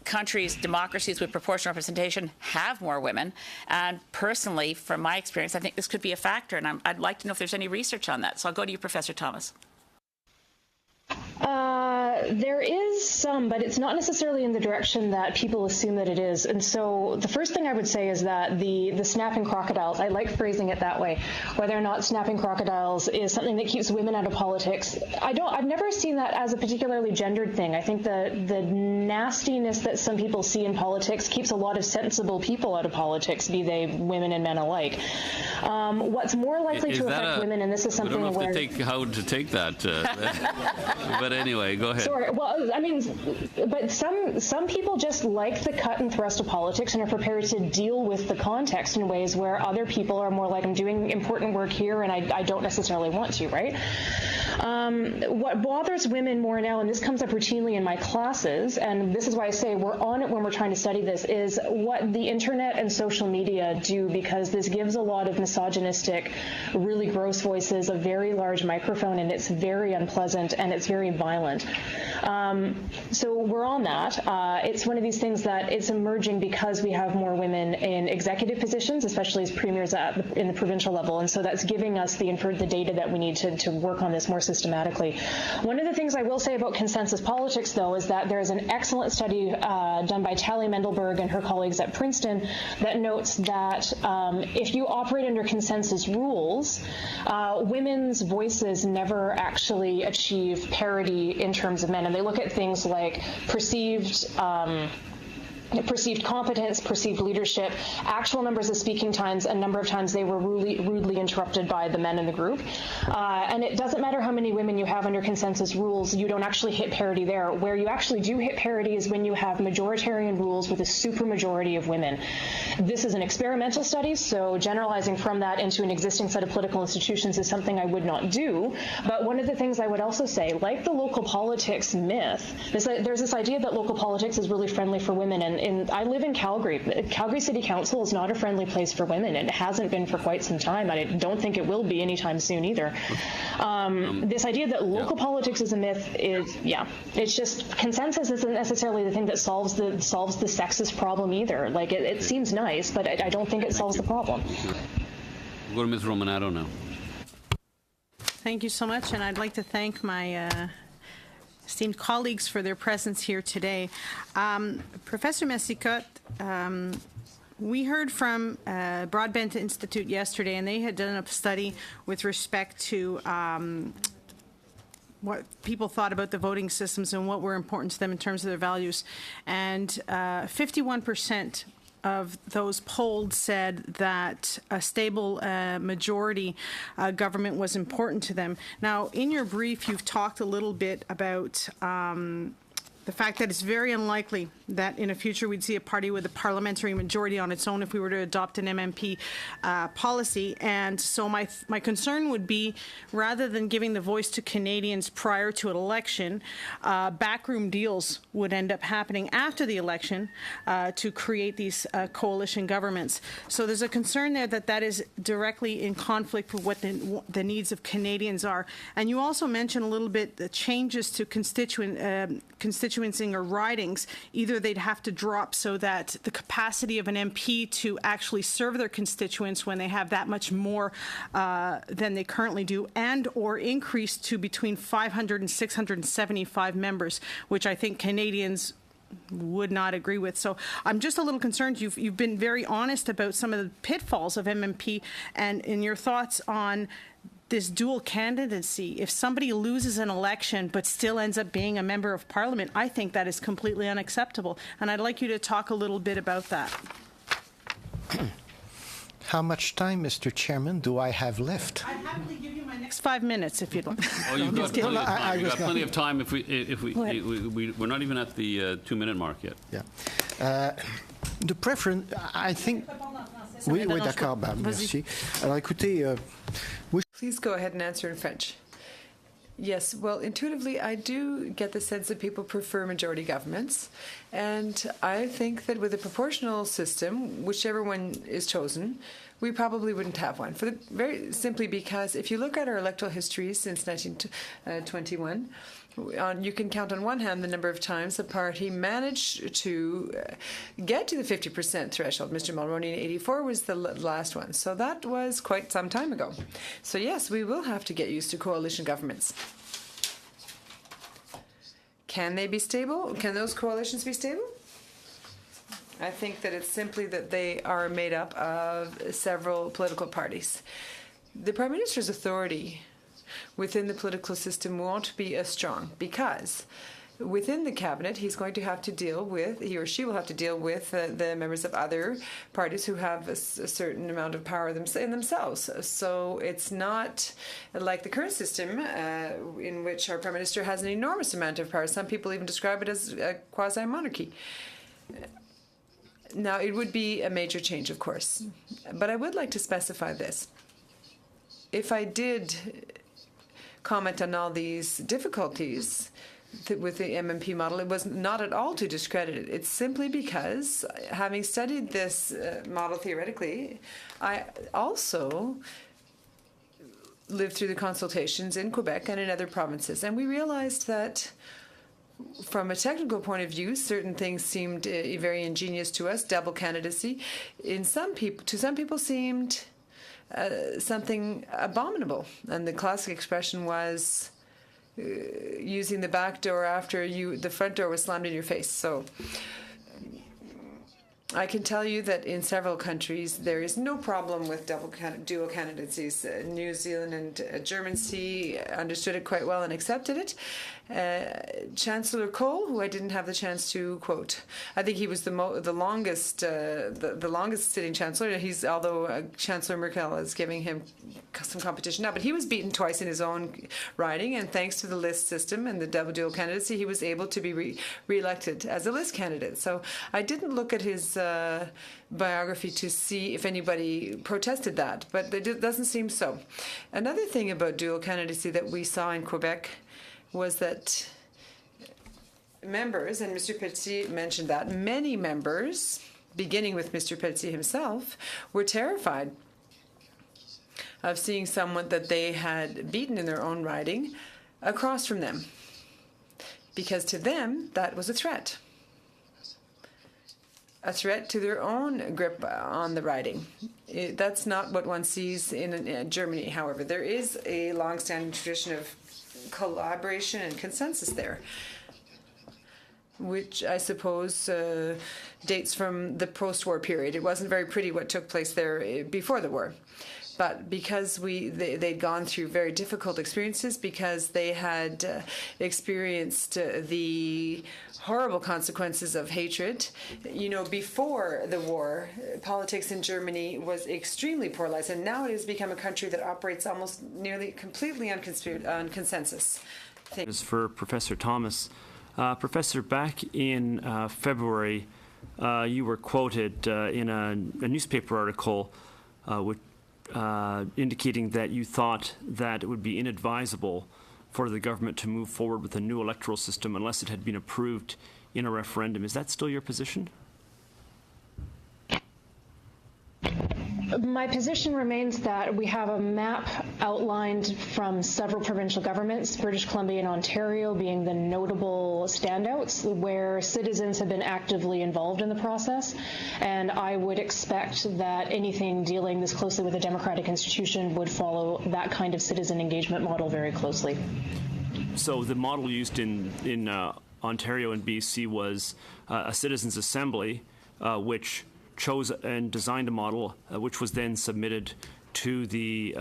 countries, democracies with proportional representation have more women. And personally, from my experience, I think this could be a factor. And I'd like to know if there's any research on that. So I'll go to you, Professor Thomas. There is some, but it's not necessarily in the direction that people assume that it is. And so the first thing I would say is that the snapping crocodiles, I like phrasing it that way, whether or not snapping crocodiles is something that keeps women out of politics. I've never seen that as a particularly gendered thing. I think the nastiness that some people see in politics keeps a lot of sensible people out of politics, be they women and men alike. What's more likely to affect women, and this is something we don't where... how to take that. But anyway, go ahead. Sorry. Well, I mean, but some people just like the cut and thrust of politics and are prepared to deal with the context in ways where other people are more like, I'm doing important work here and I don't necessarily want to, right? What bothers women more now, and this comes up routinely in my classes, and this is why I say we're on it when we're trying to study this, is what the internet and social media do, because this gives a lot of misogynistic, really gross voices a very large microphone, and it's very unpleasant and it's very violent. So we're on that. It's one of these things that it's emerging because we have more women in executive positions, especially as premiers in the provincial level, and so that's giving us the data that we need to work on this more systematically. One of the things I will say about consensus politics, though, is that there is an excellent study done by Tally Mendelberg and her colleagues at Princeton that notes that if you operate under consensus rules, women's voices never actually achieve parity in terms of men. And they look at things like perceived competence, perceived leadership, actual numbers of speaking times, and number of times they were rudely interrupted by the men in the group. And it doesn't matter how many women you have under consensus rules, you don't actually hit parity there. Where you actually do hit parity is when you have majoritarian rules with a supermajority of women. This is an experimental study, so generalizing from that into an existing set of political institutions is something I would not do. But one of the things I would also say, like the local politics myth, is that there's this idea that local politics is really friendly for women, and I live in Calgary. Calgary City Council is not a friendly place for women. It hasn't been for quite some time. I don't think it will be anytime soon either. This idea that local politics is a myth is, it's just consensus isn't necessarily the thing that solves the sexist problem either. Like it seems nice, but I don't think it solves the problem. We'll go to Ms. Romanato now. Thank you so much, and I'd like to thank my esteemed colleagues for their presence here today. Professor Messicotte, we heard from Broadbent Institute yesterday, and they had done a study with respect to what people thought about the voting systems and what were important to them in terms of their values. And 51% of those polled said that a stable majority government was important to them. Now, in your brief, you've talked a little bit about the fact that it's very unlikely that in the future we'd see a party with a parliamentary majority on its own if we were to adopt an MMP policy. And so my concern would be, rather than giving the voice to Canadians prior to an election, backroom deals would end up happening after the election to create these coalition governments. So there's a concern there that is directly in conflict with what the needs of Canadians are. And you also mentioned a little bit the changes to constituency constituency or ridings, either they'd have to drop so that the capacity of an MP to actually serve their constituents when they have that much more than they currently do, and or increase to between 500 and 675 members, which I think Canadians would not agree with. So I'm just a little concerned. You've been very honest about some of the pitfalls of MMP, and in your thoughts on this dual candidacy. If somebody loses an election but still ends up being a member of Parliament, I think that is completely unacceptable. And I'd like you to talk a little bit about that. How much time, Mr. Chairman, do I have left? I'd happily give you my next 5 minutes if you'd like. Oh, you've got plenty of time. You've got plenty of time if we're not even at the 2-minute mark yet. Yeah. The preference, I think... Oui, d'accord, merci. Alors, écoutez, Please go ahead and answer in French. Yes, well, intuitively, I do get the sense that people prefer majority governments. And I think that with a proportional system, whichever one is chosen, we probably wouldn't have one. Very simply because if you look at our electoral history since 1921, you can count on one hand the number of times the party managed to get to the 50% threshold. Mr. Mulroney in '84 was the last one. So that was quite some time ago. So yes, we will have to get used to coalition governments. Can they be stable? Can those coalitions be stable? I think that it's simply that they are made up of several political parties. The Prime Minister's authority within the political system won't be as strong because within the cabinet he's going to have to deal with, he or she will have to deal with the members of other parties who have a certain amount of power in themselves. So it's not like the current system in which our Prime Minister has an enormous amount of power. Some people even describe it as a quasi-monarchy. Now, it would be a major change, of course, but I would like to specify this. If I did comment on all these difficulties with the MMP model, it was not at all to discredit it. It's simply because, having studied this model theoretically, I also lived through the consultations in Quebec and in other provinces, and we realized that from a technical point of view, certain things seemed very ingenious to us. Double candidacy, to some people, seemed something abominable. And the classic expression was using the back door after the front door was slammed in your face. So I can tell you that in several countries there is no problem with dual candidacies. New Zealand and Germany understood it quite well and accepted it. Chancellor Kohl, who I didn't have the chance to quote, I think he was the longest sitting chancellor. Although Chancellor Merkel is giving him some competition now, but he was beaten twice in his own riding, and thanks to the list system and the double dual candidacy, he was able to be re-elected as a list candidate. So I didn't look at his biography to see if anybody protested that, but it doesn't seem so. Another thing about dual candidacy that we saw in Quebec was that members, and Mr. Petit mentioned that, many members, beginning with Mr. Petit himself, were terrified of seeing someone that they had beaten in their own riding across from them, because to them that was a threat to their own grip on the riding. That's not what one sees in Germany, however. There is a long-standing tradition of collaboration and consensus there, which I suppose dates from the post-war period. It wasn't very pretty what took place there before the war. But because they'd gone through very difficult experiences, because they had experienced the horrible consequences of hatred. Before the war, politics in Germany was extremely polarized, and now it has become a country that operates almost nearly completely on consensus. This is for Professor Thomas. Professor, back in February, you were quoted in a newspaper article indicating that you thought that it would be inadvisable for the government to move forward with a new electoral system unless it had been approved in a referendum. Is that still your position? My position remains that we have a map outlined from several provincial governments, British Columbia and Ontario being the notable standouts, where citizens have been actively involved in the process. And I would expect that anything dealing this closely with a democratic institution would follow that kind of citizen engagement model very closely. So the model used in Ontario and BC was a citizens' assembly, which chose and designed a model which was then submitted to the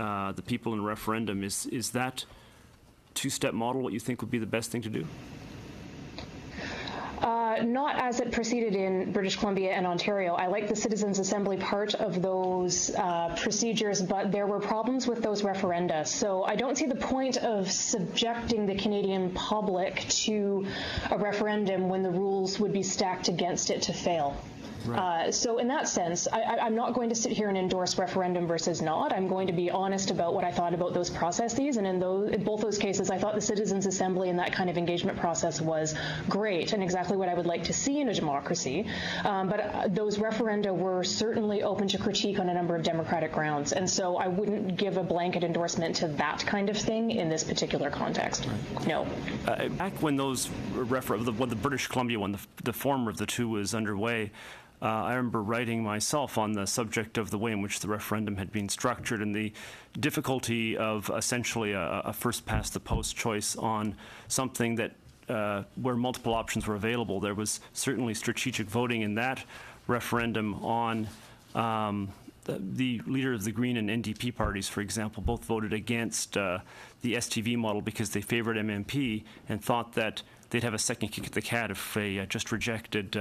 people in a referendum. Is that two-step model what you think would be the best thing to do? Not as it proceeded in British Columbia and Ontario. I like the Citizens' Assembly part of those procedures, but there were problems with those referenda. So I don't see the point of subjecting the Canadian public to a referendum when the rules would be stacked against it to fail. Right. So in that sense, I'm not going to sit here and endorse referendum versus not. I'm going to be honest about what I thought about those processes. And in both those cases, I thought the Citizens' Assembly and that kind of engagement process was great and exactly what I would like to see in a democracy. But those referenda were certainly open to critique on a number of democratic grounds. And so I wouldn't give a blanket endorsement to that kind of thing in this particular context. Right. No. Back when those when the British Columbia one, the former of the two, was underway, I remember writing myself on the subject of the way in which the referendum had been structured and the difficulty of essentially a first-past-the-post choice on something that where multiple options were available. There was certainly strategic voting in that referendum on the leader of the Green and NDP parties, for example, both voted against the STV model because they favored MMP and thought that they'd have a second kick at the cat if they just rejected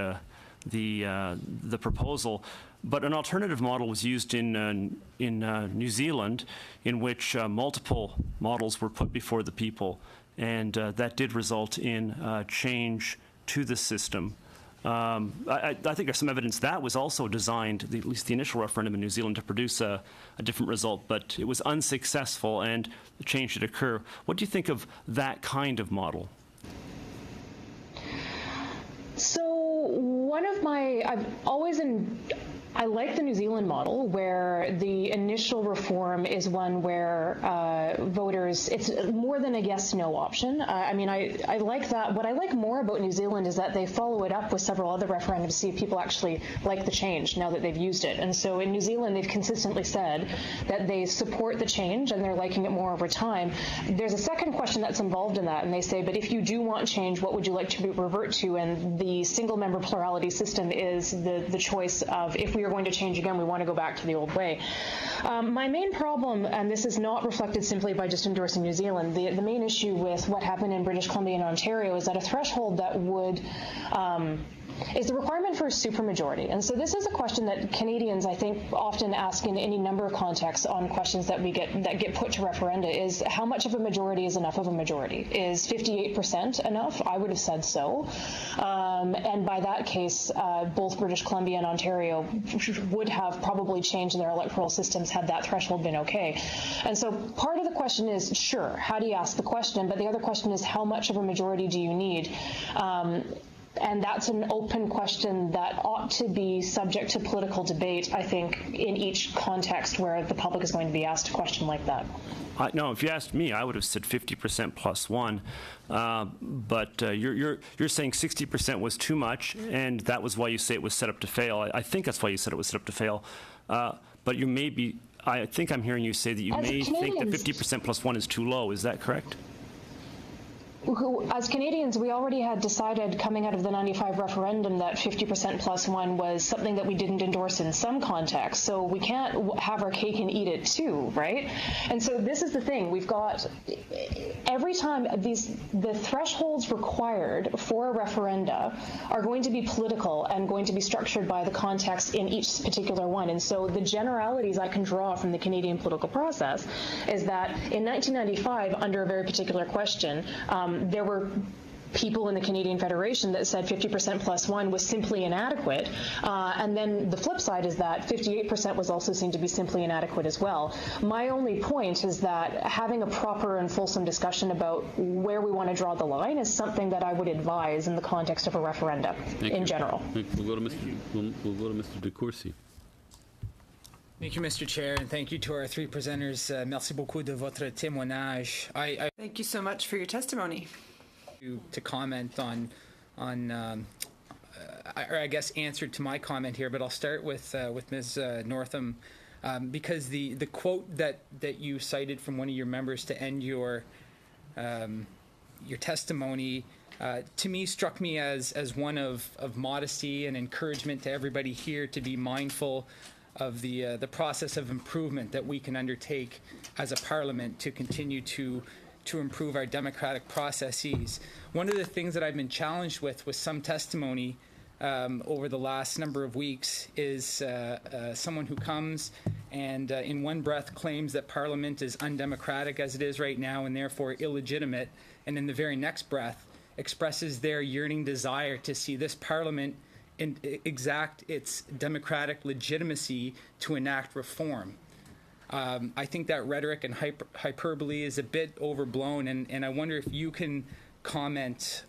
the proposal. But an alternative model was used in New Zealand, in which multiple models were put before the people, and that did result in change to the system. I think there's some evidence that was also designed, at least the initial referendum in New Zealand, to produce a different result, but it was unsuccessful and the change did occur. What do you think of that kind of model? So one of my, I like the New Zealand model where the initial reform is one where voters, it's more than a yes-no option. I like that. What I like more about New Zealand is that they follow it up with several other referendums to see if people actually like the change now that they've used it. And so in New Zealand, they've consistently said that they support the change and they're liking it more over time. There's a second question that's involved in that, and they say, but if you do want change, what would you like to revert to? And the single-member plurality system is the choice of, if we are going to change again, we want to go back to the old way. My main problem, and this is not reflected simply by just endorsing New Zealand, the main issue with what happened in British Columbia and Ontario is that a threshold that would is the requirement for a supermajority. And so this is a question that Canadians, I think, often ask in any number of contexts on questions that get put to referenda is how much of a majority is enough of a majority? Is 58% enough? I would have said so. And by that case, both British Columbia and Ontario would have probably changed their electoral systems had that threshold been okay. And so part of the question is, sure, how do you ask the question? But the other question is, how much of a majority do you need? And that's an open question that ought to be subject to political debate, I think, in each context where the public is going to be asked a question like that. No, if you asked me, I would have said 50% plus one. But you're saying 60% was too much, and that was why you say it was set up to fail. I think that's why you said it was set up to fail. But you may be, I think I'm hearing you say that you may think that 50% plus one is too low. Is that correct? As Canadians, we already had decided coming out of the 95 referendum that 50% plus one was something that we didn't endorse in some contexts. So we can't have our cake and eat it too, right? And so this is the thing. We've got, every time the thresholds required for a referenda are going to be political and going to be structured by the context in each particular one. And so the generalities I can draw from the Canadian political process is that in 1995, under a very particular question, there were people in the Canadian Federation that said 50% plus one was simply inadequate. And then the flip side is that 58% was also seen to be simply inadequate as well. My only point is that having a proper and fulsome discussion about where we want to draw the line is something that I would advise in the context of a referenda in general. We'll go to Mr. DeCourcy. Thank you, Mr. Chair, and thank you to our three presenters. Merci beaucoup de votre témoignage. Thank you so much for your testimony. To comment on or I guess answer to my comment here, but I'll start with Ms. Northam, because the quote that you cited from one of your members to end your testimony to me struck me as one of modesty and encouragement to everybody here to be mindful of the process of improvement that we can undertake as a parliament to continue to improve our democratic processes. One of the things that I've been challenged with some testimony over the last number of weeks is someone who comes and in one breath claims that Parliament is undemocratic as it is right now and therefore illegitimate, and in the very next breath expresses their yearning desire to see this Parliament exact its democratic legitimacy to enact reform. I think that rhetoric and hyperbole is a bit overblown, and I wonder if you can comment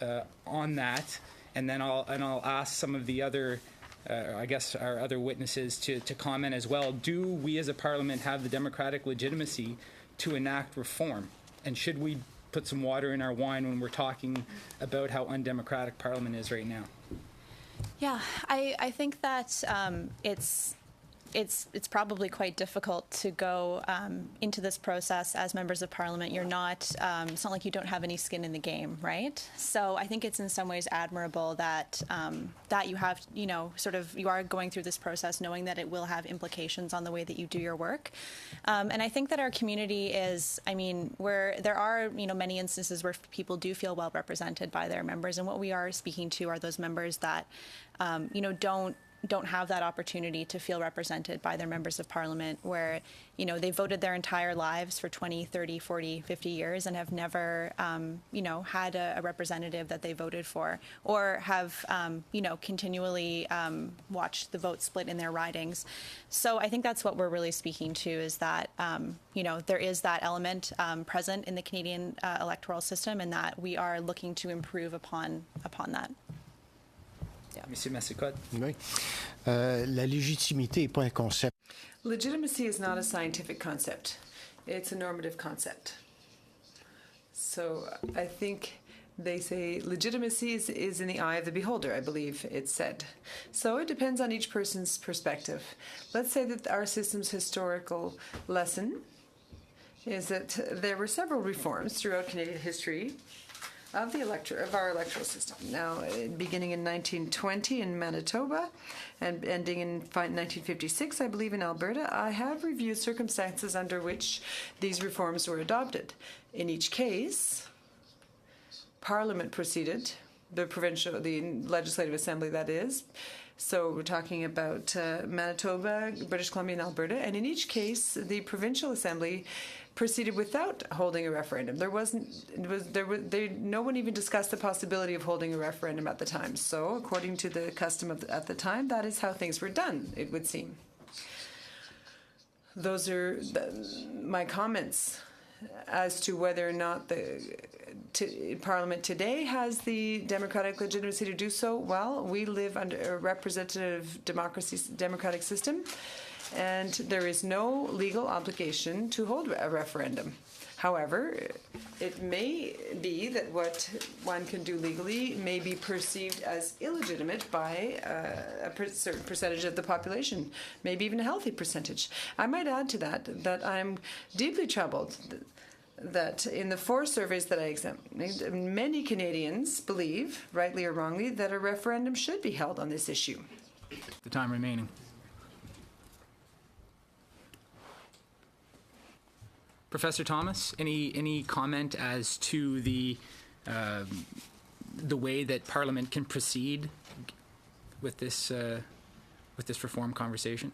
on that, and then I'll ask some of the other, I guess, our other witnesses to comment as well. Do we as a Parliament have the democratic legitimacy to enact reform, and should we put some water in our wine when we're talking about how undemocratic Parliament is right now? Yeah, I think that it's probably quite difficult to go into this process as members of Parliament. You're not, it's not like you don't have any skin in the game, right? So I think it's in some ways admirable that that you have, you know, sort of, you are going through this process knowing that it will have implications on the way that you do your work. And I think that our community is, I mean, where there are, you know, many instances where people do feel well represented by their members, and what we are speaking to are those members that, you know, don't have that opportunity to feel represented by their members of Parliament, where, you know, they voted their entire lives for 20, 30, 40, 50 years and have never, you know, had a representative that they voted for, or have, you know, continually watched the vote split in their ridings. So I think that's what we're really speaking to, is that, you know, there is that element present in the Canadian electoral system, and that we are looking to improve upon that. Monsieur Massicotte. Oui. La légitimité n'est pas un concept. Legitimacy is not a scientific concept. It's a normative concept. So I think they say legitimacy is in the eye of the beholder, I believe it's said. So it depends on each person's perspective. Let's say that our system's historical lesson is that there were several reforms throughout Canadian history of our electoral system. Now, beginning in 1920 in Manitoba and ending in 1956, I believe, in Alberta, I have reviewed circumstances under which these reforms were adopted. In each case, Parliament proceeded, the Legislative Assembly, that is. So we're talking about Manitoba, British Columbia, and Alberta, and in each case, the Provincial Assembly proceeded without holding a referendum. No one even discussed the possibility of holding a referendum at the time. So, according to the custom at the time, that is how things were done, it would seem. Those are my comments as to whether or not Parliament today has the democratic legitimacy to do so. Well, we live under a representative democratic system, and there is no legal obligation to hold a referendum. However, it may be that what one can do legally may be perceived as illegitimate by a certain percentage of the population, maybe even a healthy percentage. I might add to that I'm deeply troubled that in the 4 surveys that I examined, many Canadians believe, rightly or wrongly, that a referendum should be held on this issue. The time remaining. Professor Thomas, any comment as to the way that Parliament can proceed with this reform conversation?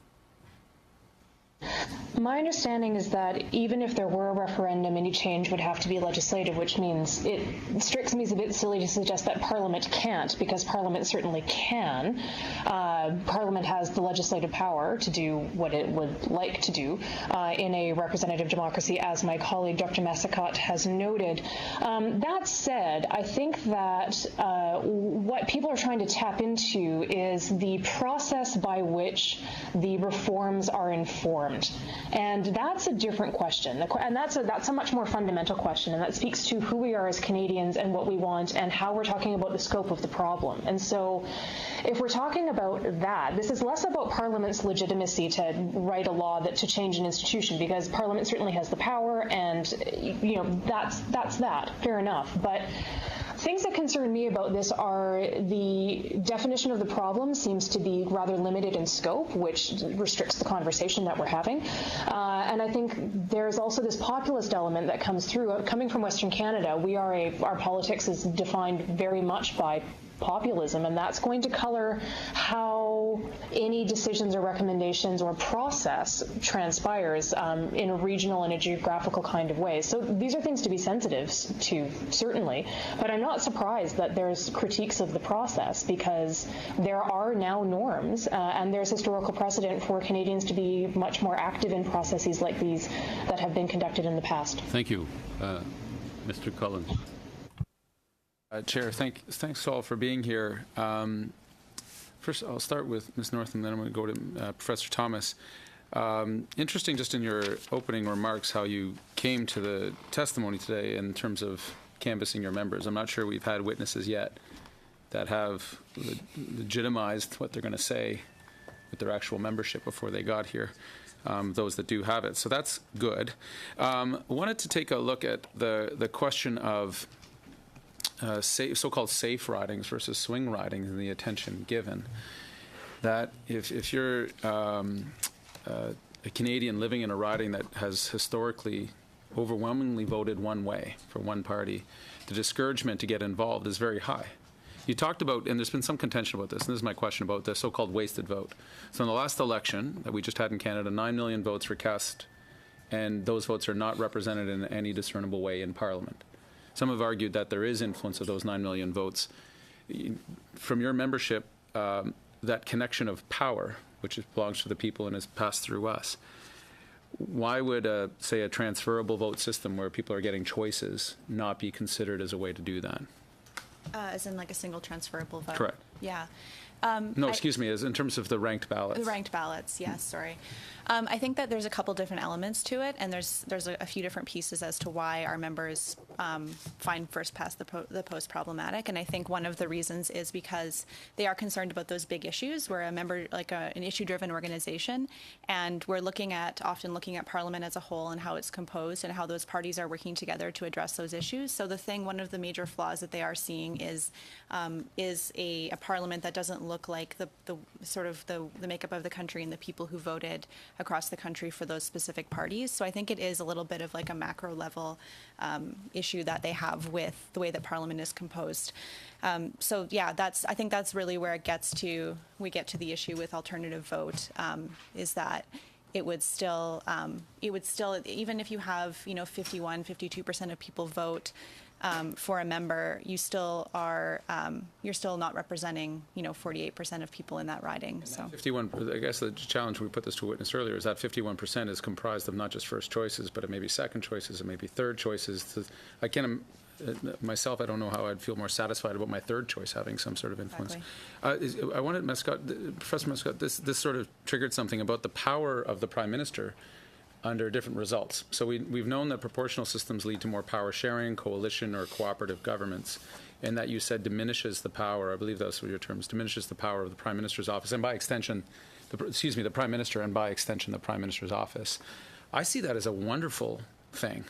My understanding is that even if there were a referendum, any change would have to be legislative, which means it strikes me as a bit silly to suggest that Parliament can't, because Parliament certainly can. Parliament has the legislative power to do what it would like to do in a representative democracy, as my colleague Dr. Massicott has noted. That said, I think that what people are trying to tap into is the process by which the reforms are informed. And that's a different question. And that's a much more fundamental question, and that speaks to who we are as Canadians and what we want and how we're talking about the scope of the problem. And so if we're talking about that, this is less about Parliament's legitimacy to write a law to change an institution, because Parliament certainly has the power, and that's that, fair enough. But things that concern me about this are the definition of the problem seems to be rather limited in scope, which restricts the conversation that we're having. And I think there's also this populist element that comes through. Coming from Western Canada, our politics is defined very much by populism, and that's going to color how any decisions or recommendations or process transpires in a regional and a geographical kind of way. So these are things to be sensitive to, certainly, but I'm not surprised that there's critiques of the process, because there are now norms and there's historical precedent for Canadians to be much more active in processes like these that have been conducted in the past. Thank you. Mr. Cullen. Chair, thanks all for being here. First, I'll start with Ms. Northam, then I'm going to go to Professor Thomas. Interesting, just in your opening remarks, how you came to the testimony today in terms of canvassing your members. I'm not sure we've had witnesses yet that have legitimized what they're going to say with their actual membership before they got here. Those that do have it, so that's good. Wanted to take a look at the question of so-called safe ridings versus swing ridings and the attention given. That if you're a Canadian living in a riding that has historically overwhelmingly voted one way for one party, the discouragement to get involved is very high. You talked about, and there's been some contention about this, and this is my question about the so-called wasted vote. So in the last election that we just had in Canada, 9 million votes were cast, and those votes are not represented in any discernible way in Parliament. Some have argued that there is influence of those 9 million votes. From your membership, that connection of power, which belongs to the people and is passed through us, why would, say, a transferable vote system where people are getting choices not be considered as a way to do that? As in like a single transferable vote? Correct. Yeah. No, excuse me, as in terms of the ranked ballots. The ranked ballots, yes, sorry. I think that there's a couple different elements to it, and there's a few different pieces as to why our members find first past the post problematic. And I think one of the reasons is because they are concerned about those big issues. We're a member, like an issue-driven organization, and we're often looking at Parliament as a whole and how it's composed and how those parties are working together to address those issues. So one of the major flaws that they are seeing is a Parliament that doesn't look like the makeup of the country and the people who voted across the country for those specific parties. So I think it is a little bit of like a macro level issue that they have with the way that Parliament is composed. So yeah, I think that's really where we get to the issue with alternative vote, is that it would still, even if you have 51-52% of people vote for a member, you still are you're still not representing 48% of people in that riding. So 51. I guess the challenge, we put this to a witness earlier, is that 51% is comprised of not just first choices, but it may be second choices, it may be third choices. I can't myself. I don't know how I'd feel more satisfied about my third choice having some sort of influence. Exactly. I wanted Professor Mascott. This sort of triggered something about the power of the Prime Minister under different results. So we've known that proportional systems lead to more power sharing, coalition, or cooperative governments, and that you said diminishes the power, I believe those were your terms, diminishes the power of the Prime Minister's office, and by extension, the Prime Minister, and by extension, the Prime Minister's office. I see that as a wonderful thing.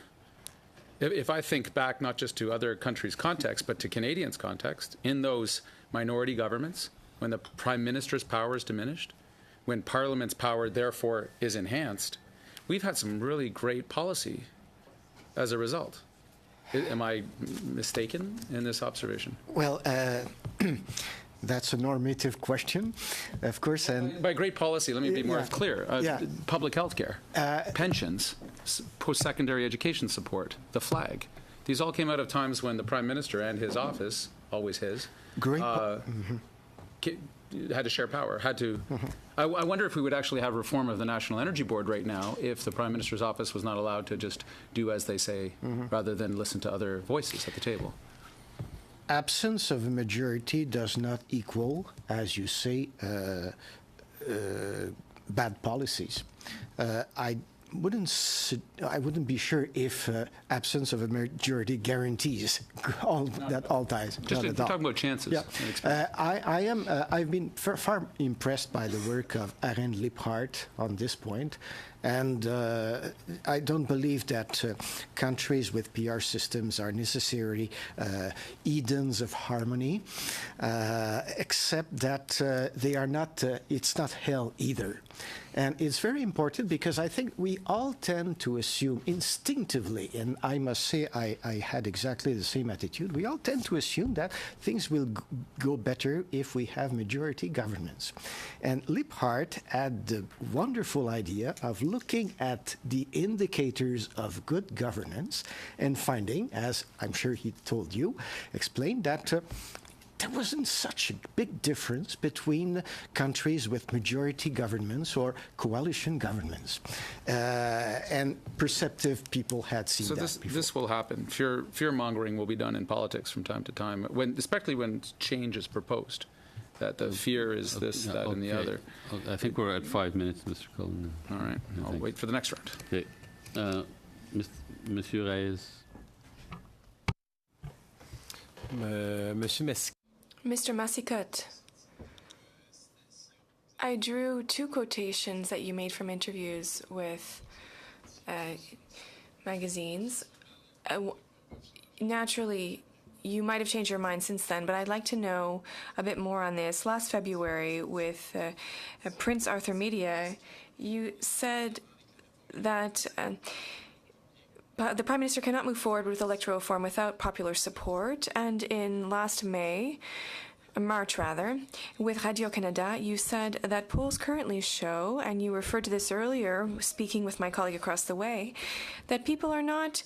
If I think back not just to other countries' context, but to Canadians' context, in those minority governments, when the Prime Minister's power is diminished, when Parliament's power, therefore, is enhanced, we've had some really great policy as a result. Am I mistaken in this observation? Well, That's a normative question, of course. And by great policy, let me be more clear. Public health care, pensions, post-secondary education support, the flag. These all came out of times when the Prime Minister and his office, always his, had to share power, had to... I wonder if we would actually have reform of the National Energy Board right now if the Prime Minister's office was not allowed to just do as they say rather than listen to other voices at the table. Absence of a majority does not equal, as you say, bad policies. I wouldn't be sure if absence of a majority guarantees all ties. Just talking about chances. Yeah. I've been far impressed by the work of ERRE and Liphart on this point. And I don't believe that countries with PR systems are necessarily Edens of harmony, except that they are not, it's not hell either. And it's very important because I think we all tend to assume instinctively, and I must say I had exactly the same attitude, we all tend to assume that things will go better if we have majority governments. And Liphart had the wonderful idea of looking at the indicators of good governance and finding, as I'm sure he told you, explained that there wasn't such a big difference between countries with majority governments or coalition governments. And perceptive people had seen that before. So this will happen. Fear-mongering will be done in politics from time to time, especially when change is proposed. That the fear is this, that, and the other. I think we're at 5 minutes, Mr. Cullen. All right. I'll wait for the next round. Okay. Monsieur Reyes. Mr. Massicotte, I drew two quotations that you made from interviews with magazines. Naturally, you might have changed your mind since then, but I'd like to know a bit more on this. Last February, with Prince Arthur Media, you said that the Prime Minister cannot move forward with electoral reform without popular support. And in March, with Radio-Canada, you said that polls currently show, and you referred to this earlier, speaking with my colleague across the way, that people are not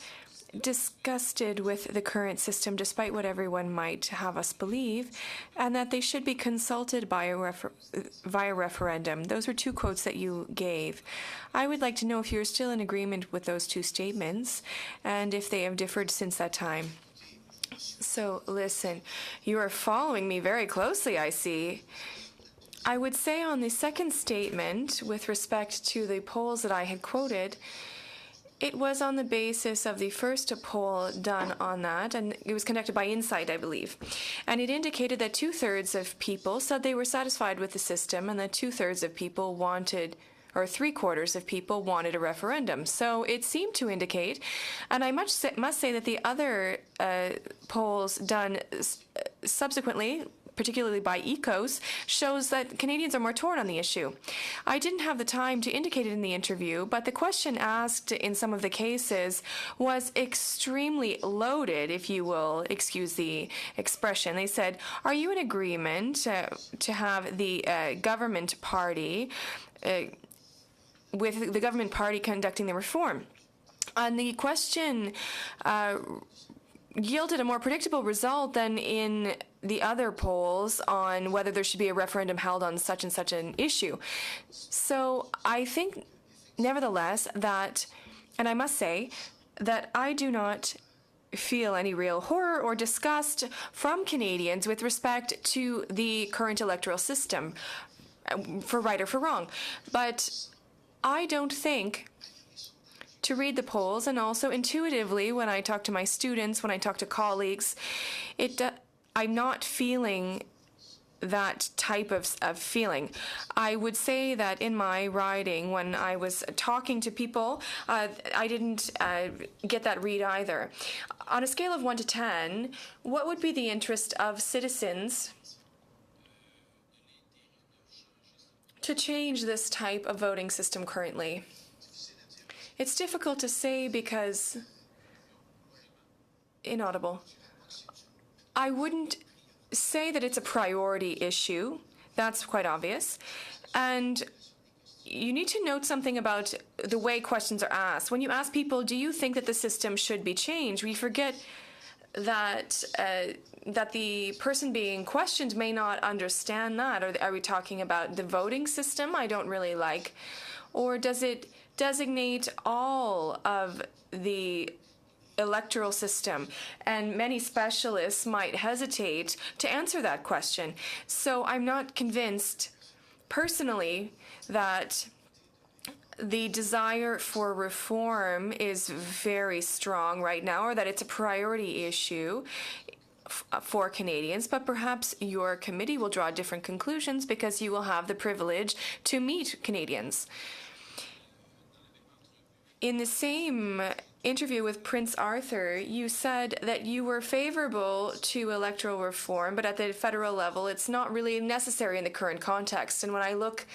disgusted with the current system, despite what everyone might have us believe, and that they should be consulted via referendum. Those were two quotes that you gave. I would like to know if you're still in agreement with those two statements, and if they have differed since that time. So, listen, you are following me very closely, I see. I would say on the second statement, with respect to the polls that I had quoted, it was on the basis of the first poll done on that, and it was conducted by Insight, I believe. And it indicated that 2/3 of people said they were satisfied with the system, and that 2/3 of people wanted, or 3/4 of people wanted a referendum. So it seemed to indicate, and I must say that the other polls done subsequently, particularly by ECOS, shows that Canadians are more torn on the issue. I didn't have the time to indicate it in the interview, but the question asked in some of the cases was extremely loaded, if you will excuse the expression. They said, are you in agreement to have the government party, with the government party conducting the reform? And the question yielded a more predictable result than in the other polls on whether there should be a referendum held on such and such an issue. So I think, nevertheless, that, and I must say, that I do not feel any real horror or disgust from Canadians with respect to the current electoral system, for right or for wrong. But I don't think, to read the polls, and also intuitively when I talk to my students, when I talk to colleagues, I'm not feeling that type of feeling. I would say that in my riding, when I was talking to people, I didn't get that read either. On a scale of 1 to 10, what would be the interest of citizens to change this type of voting system currently? It's difficult to say because... Inaudible. I wouldn't say that it's a priority issue. That's quite obvious. And you need to note something about the way questions are asked. When you ask people, do you think that the system should be changed, we forget that that the person being questioned may not understand that. Or are we talking about the voting system? I don't really like. Or does it designate all of the electoral system? And many specialists might hesitate to answer that question. So I'm not convinced personally that the desire for reform is very strong right now, or that it's a priority issue for Canadians, but perhaps your committee will draw different conclusions because you will have the privilege to meet Canadians. In the same interview with Prince Arthur, you said that you were favorable to electoral reform, but at the federal level, it's not really necessary in the current context. And when I look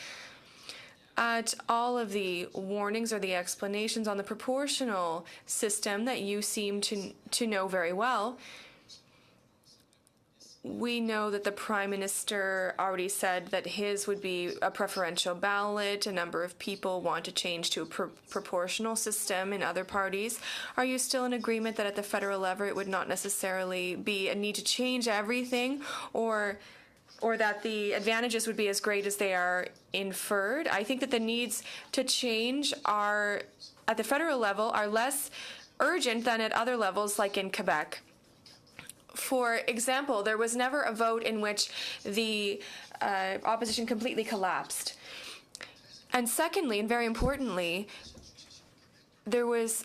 at all of the warnings or the explanations on the proportional system that you seem to know very well, we know that the Prime Minister already said that his would be a preferential ballot. A number of people want to change to a proportional system in other parties. Are you still in agreement that at the federal level it would not necessarily be a need to change everything, or that the advantages would be as great as they are inferred? I think that the needs to change are at the federal level are less urgent than at other levels, like in Quebec. For example, there was never a vote in which the opposition completely collapsed. And secondly, and very importantly, there was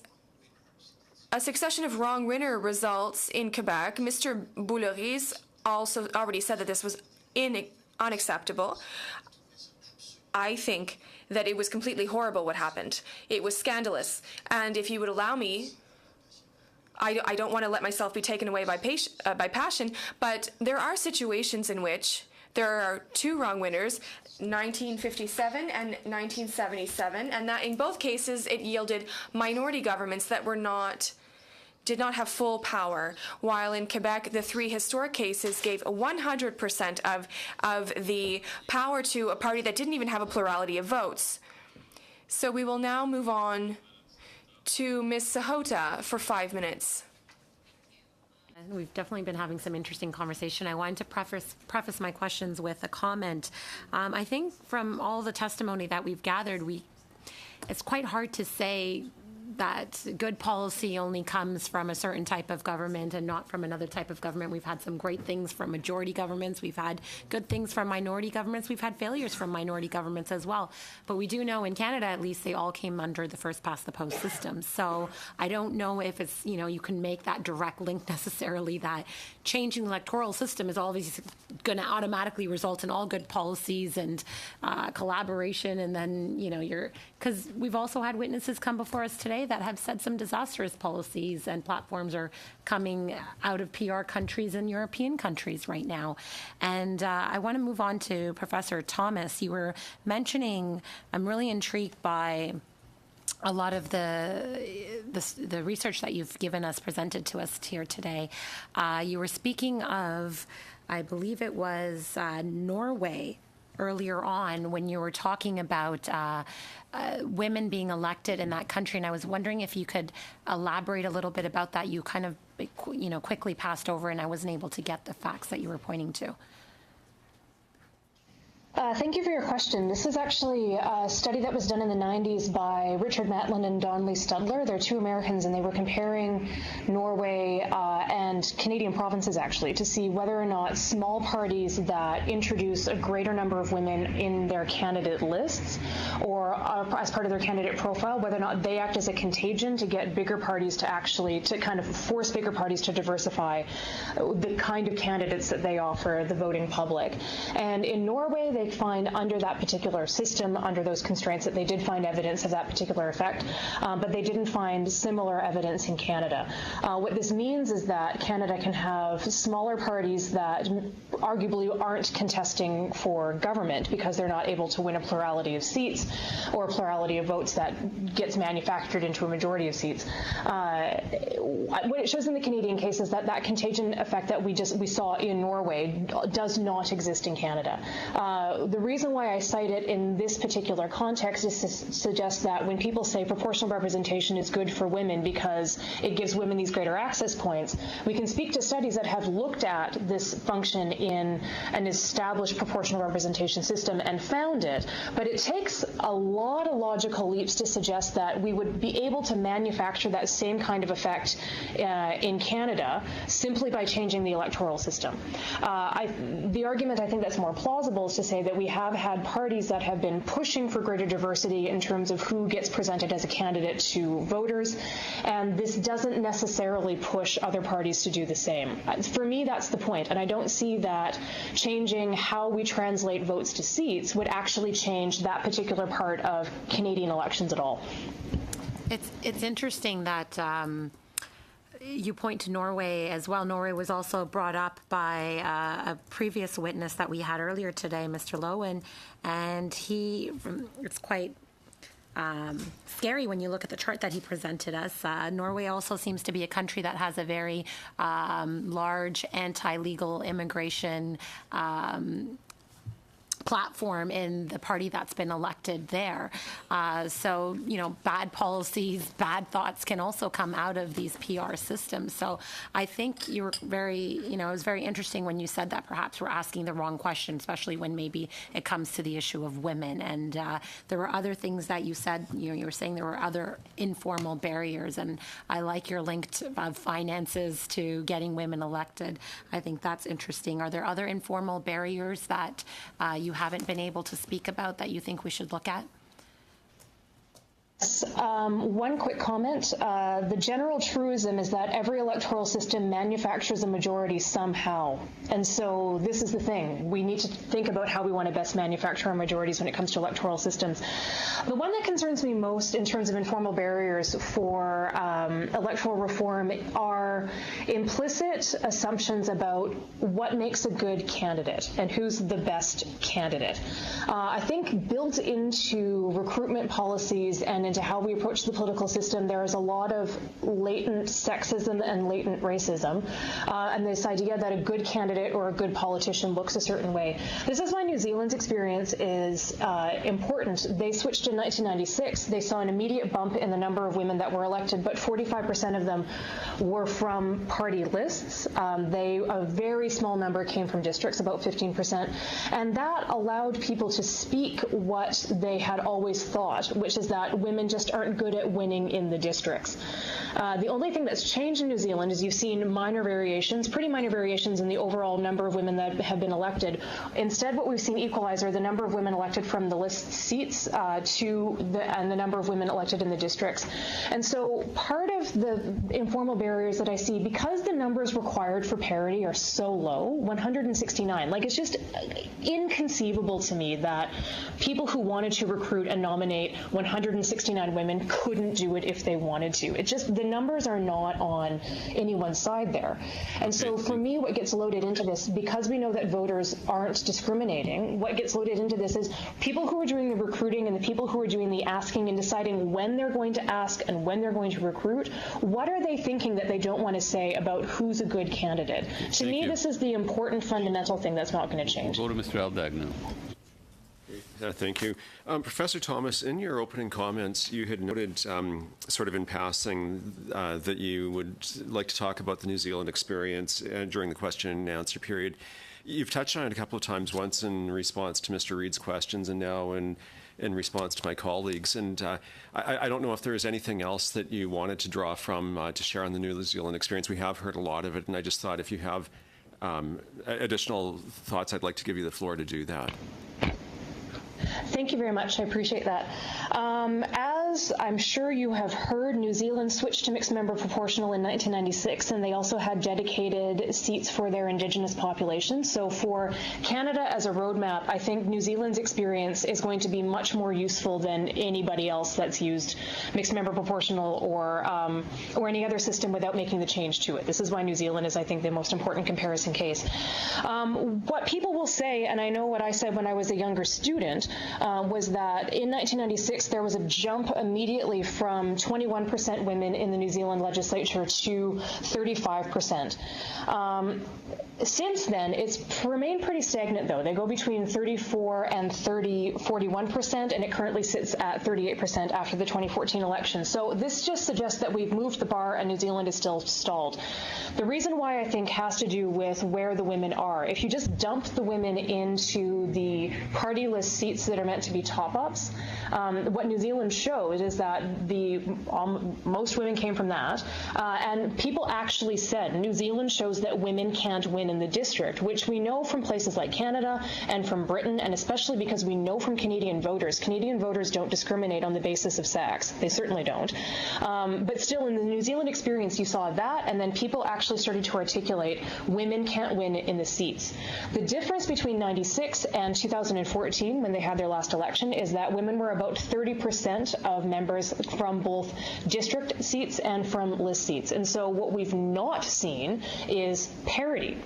a succession of wrong winner results in Quebec. Mr. Bouleris also already said that this was unacceptable. I think that it was completely horrible what happened. It was scandalous. And if you would allow me, I don't want to let myself be taken away by passion, but there are situations in which there are two wrong winners, 1957 and 1977, and that in both cases it yielded minority governments that did not have full power, while in Quebec the three historic cases gave 100% of the power to a party that didn't even have a plurality of votes. So we will now move on to Ms. Sahota for 5 minutes. We've definitely been having some interesting conversation. I wanted to preface my questions with a comment. I think from all the testimony that we've gathered, it's quite hard to say that good policy only comes from a certain type of government and not from another type of government. We've had some great things from majority governments. We've had good things from minority governments. We've had failures from minority governments as well. But we do know in Canada, at least, they all came under the first past the post system. So I don't know if it's, you can make that direct link necessarily that changing the electoral system is always going to automatically result in all good policies and collaboration. And then, because we've also had witnesses come before us today that have said some disastrous policies and platforms are coming out of PR countries and European countries right now. And I want to move on to Professor Thomas. You were mentioning, I'm really intrigued by a lot of the research that you've presented to us here today. You were speaking of, I believe it was Norway, earlier on when you were talking about women being elected in that country, and I was wondering if you could elaborate a little bit about that. You kind of, quickly passed over, and I wasn't able to get the facts that you were pointing to. Thank you for your question. This is actually a study that was done in the 90s by Richard Matlin and Don Lee Studler. They're two Americans, and they were comparing Norway and Canadian provinces, actually, to see whether or not small parties that introduce a greater number of women in their candidate lists or as part of their candidate profile, whether or not they act as a contagion to get bigger parties to kind of force bigger parties to diversify the kind of candidates that they offer the voting public. And in Norway, they they find under that particular system, under those constraints, that they did find evidence of that particular effect, but they didn't find similar evidence in Canada. What this means is that Canada can have smaller parties that arguably aren't contesting for government because they're not able to win a plurality of seats or a plurality of votes that gets manufactured into a majority of seats. What it shows in the Canadian case is that that contagion effect that we saw in Norway does not exist in Canada. The reason why I cite it in this particular context is to suggest that when people say proportional representation is good for women because it gives women these greater access points, we can speak to studies that have looked at this function in an established proportional representation system and found it, but it takes a lot of logical leaps to suggest that we would be able to manufacture that same kind of effect in Canada simply by changing the electoral system. The argument I think that's more plausible is to say that we have had parties that have been pushing for greater diversity in terms of who gets presented as a candidate to voters, and this doesn't necessarily push other parties to do the same. For me, that's the point, and I don't see that changing how we translate votes to seats would actually change that particular part of Canadian elections at all. It's interesting that you point to Norway as well. Norway was also brought up by a previous witness that we had earlier today, Mr. Lowen, and it's quite scary when you look at the chart that he presented us. Norway also seems to be a country that has a very large anti-legal immigration platform in the party that's been elected there. So, bad policies, bad thoughts can also come out of these PR systems. So I think you were it was very interesting when you said that perhaps we're asking the wrong question, especially when maybe it comes to the issue of women. And there were other things that you said, you were saying there were other informal barriers, and I like your link of finances to getting women elected. I think that's interesting. Are there other informal barriers that you haven't been able to speak about that you think we should look at? One quick comment. The general truism is that every electoral system manufactures a majority somehow. And so this is the thing. We need to think about how we want to best manufacture our majorities when it comes to electoral systems. The one that concerns me most in terms of informal barriers for electoral reform are implicit assumptions about what makes a good candidate and who's the best candidate. I think built into recruitment policies and into how we approach the political system, there is a lot of latent sexism and latent racism, and this idea that a good candidate or a good politician looks a certain way. This is why New Zealand's experience is important. They switched in 1996. They saw an immediate bump in the number of women that were elected, but 45% of them were from party lists. A very small number came from districts, about 15%, and that allowed people to speak what they had always thought, which is that women just aren't good at winning in the districts. The only thing that's changed in New Zealand is you've seen minor variations, pretty minor variations in the overall number of women that have been elected. Instead, what we've seen equalize are the number of women elected from the list seats and the number of women elected in the districts. And so part of the informal barriers that I see, because the numbers required for parity are so low, 169, it's just inconceivable to me that people who wanted to recruit and nominate 169 women couldn't do it if they wanted to. It just, the numbers are not on anyone's side there. And so for me, what gets loaded into this, because we know that voters aren't discriminating, what gets loaded into this is people who are doing the recruiting and the people who are doing the asking and deciding when they're going to ask and when they're going to recruit, what are they thinking that they don't want to say about who's a good candidate? To me, this is the important fundamental thing that's not going to change. We'll go to Mr. Aldag now. Thank you. Professor Thomas, in your opening comments, you had noted sort of in passing that you would like to talk about the New Zealand experience during the question and answer period. You've touched on it a couple of times, once in response to Mr. Reid's questions and now in response to my colleagues. And I don't know if there is anything else that you wanted to draw from to share on the New Zealand experience. We have heard a lot of it, and I just thought if you have additional thoughts, I'd like to give you the floor to do that. Thank you very much. I appreciate that. As I'm sure you have heard, New Zealand switched to mixed member proportional in 1996, and they also had dedicated seats for their Indigenous population. So for Canada as a roadmap, I think New Zealand's experience is going to be much more useful than anybody else that's used mixed member proportional or any other system without making the change to it. This is why New Zealand is, I think, the most important comparison case. What people will say, and I know what I said when I was a younger student, was that in 1996 there was a jump immediately from 21% women in the New Zealand legislature to 35%. Since then, it's remained pretty stagnant, though. They go between 34 and 41%, and it currently sits at 38% after the 2014 election. So this just suggests that we've moved the bar and New Zealand is still stalled. The reason why I think has to do with where the women are. If you just dump the women into the party list seats that are meant to be top-ups, what New Zealand showed is that most women came from that, and people actually said New Zealand shows that women can't win in the district, which we know from places like Canada and from Britain, and especially because we know from Canadian voters. Canadian voters don't discriminate on the basis of sex. They certainly don't. But still, in the New Zealand experience, you saw that, and then people actually started to articulate women can't win in the seats. The difference between 96 and 2014, when they had their last election, is that women were about 30% of members from both district seats and from list seats. And so what we've not seen is parity.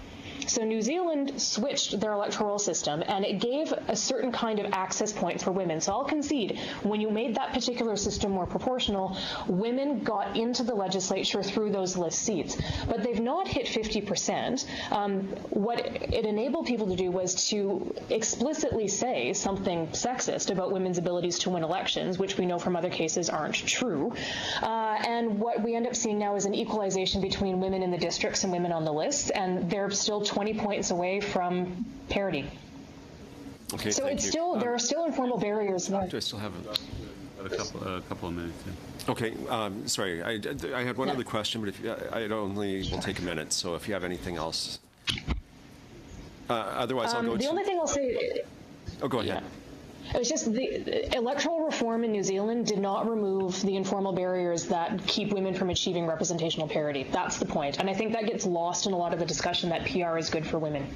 So New Zealand switched their electoral system, and it gave a certain kind of access point for women. So I'll concede, when you made that particular system more proportional, women got into the legislature through those list seats. But they've not hit 50%. What it enabled people to do was to explicitly say something sexist about women's abilities to win elections, which we know from other cases aren't true. And what we end up seeing now is an equalization between women in the districts and women on the lists, and they're still 20 points away from parity. Okay, so it's still there are still informal barriers there. Do I still have a couple of minutes? Yeah. Okay, sorry, I had one other question, but it only will take a minute. So if you have anything else, otherwise I'll go. The only thing I'll say. Oh, go ahead. Yeah. It was just the electoral reform in New Zealand did not remove the informal barriers that keep women from achieving representational parity. That's the point. And I think that gets lost in a lot of the discussion that PR is good for women.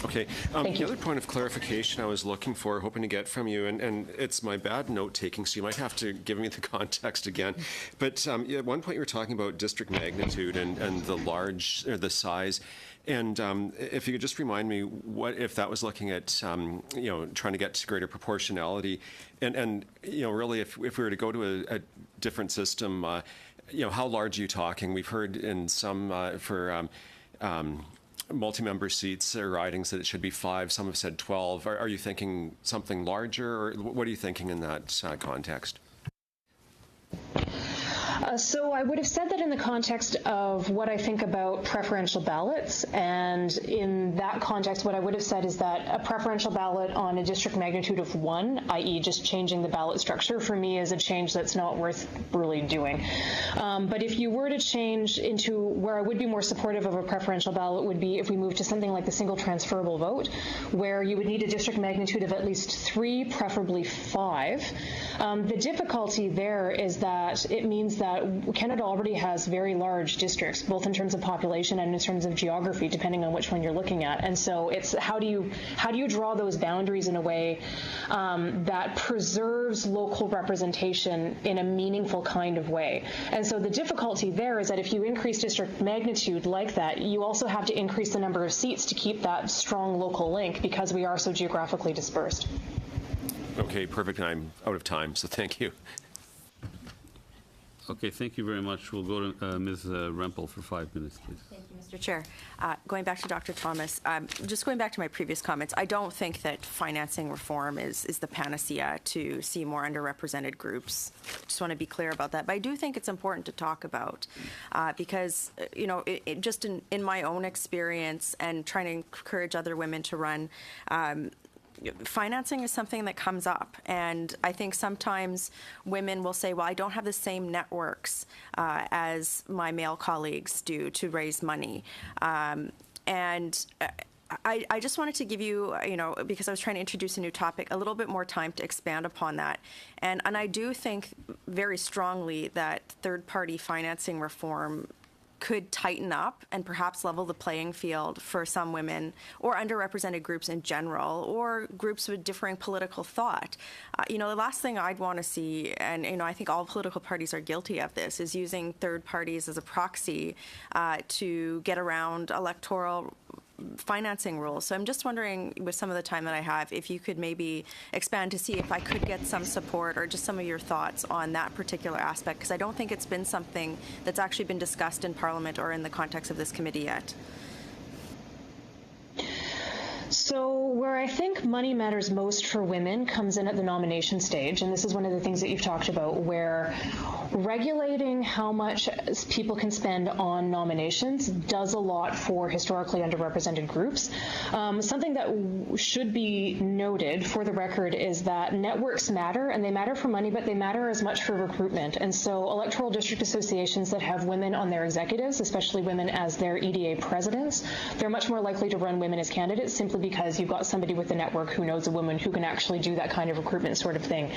Okay. The other point of clarification I was looking for, hoping to get from you, and it's my bad note-taking, so you might have to give me the context again. But at one point you were talking about district magnitude and the size. And if you could just remind me, what if that was looking at, trying to get to greater proportionality, and really, if we were to go to a different system, how large are you talking? We've heard in some for multi-member seats or ridings that it should be 5. Some have said 12. Are you thinking something larger, or what are you thinking in that context? So I would have said that in the context of what I think about preferential ballots, and in that context what I would have said is that a preferential ballot on a district magnitude of 1, i.e. just changing the ballot structure, for me is a change that's not worth really doing. But if you were to change into where I would be more supportive of a preferential ballot would be if we move to something like the single transferable vote, where you would need a district magnitude of at least 3, preferably 5. The difficulty there is that it means that Canada already has very large districts, both in terms of population and in terms of geography, depending on which one you're looking at. And so it's how do you draw those boundaries in a way that preserves local representation in a meaningful kind of way. And so the difficulty there is that if you increase district magnitude like that, you also have to increase the number of seats to keep that strong local link, because we are so geographically dispersed. Okay, perfect. I'm out of time, so thank you. Okay, thank you very much. We'll go to Ms. Rempel for 5 minutes, please. Thank you, Mr. Chair. Going back to Dr. Thomas, just going back to my previous comments, I don't think that financing reform is the panacea to see more underrepresented groups. Just want to be clear about that. But I do think it's important to talk about because, just in my own experience and trying to encourage other women to run, financing is something that comes up, and I think sometimes women will say, well, I don't have the same networks as my male colleagues do to raise money. And I just wanted to give you, because I was trying to introduce a new topic, a little bit more time to expand upon that. And I do think very strongly that third-party financing reform could tighten up and perhaps level the playing field for some women or underrepresented groups in general, or groups with differing political thought. The last thing I'd want to see, and I think all political parties are guilty of this, is using third parties as a proxy to get around electoral financing rules. So I'm just wondering, with some of the time that I have, if you could maybe expand to see if I could get some support or just some of your thoughts on that particular aspect, because I don't think it's been something that's actually been discussed in Parliament or in the context of this committee yet. So where I think money matters most for women comes in at the nomination stage, and this is one of the things that you've talked about, where regulating how much people can spend on nominations does a lot for historically underrepresented groups. Something that should be noted for the record is that networks matter, and they matter for money, but they matter as much for recruitment. And so electoral district associations that have women on their executives, especially women as their EDA presidents, they're much more likely to run women as candidates simply because you've got somebody with the network who knows a woman who can actually do that kind of recruitment sort of thing.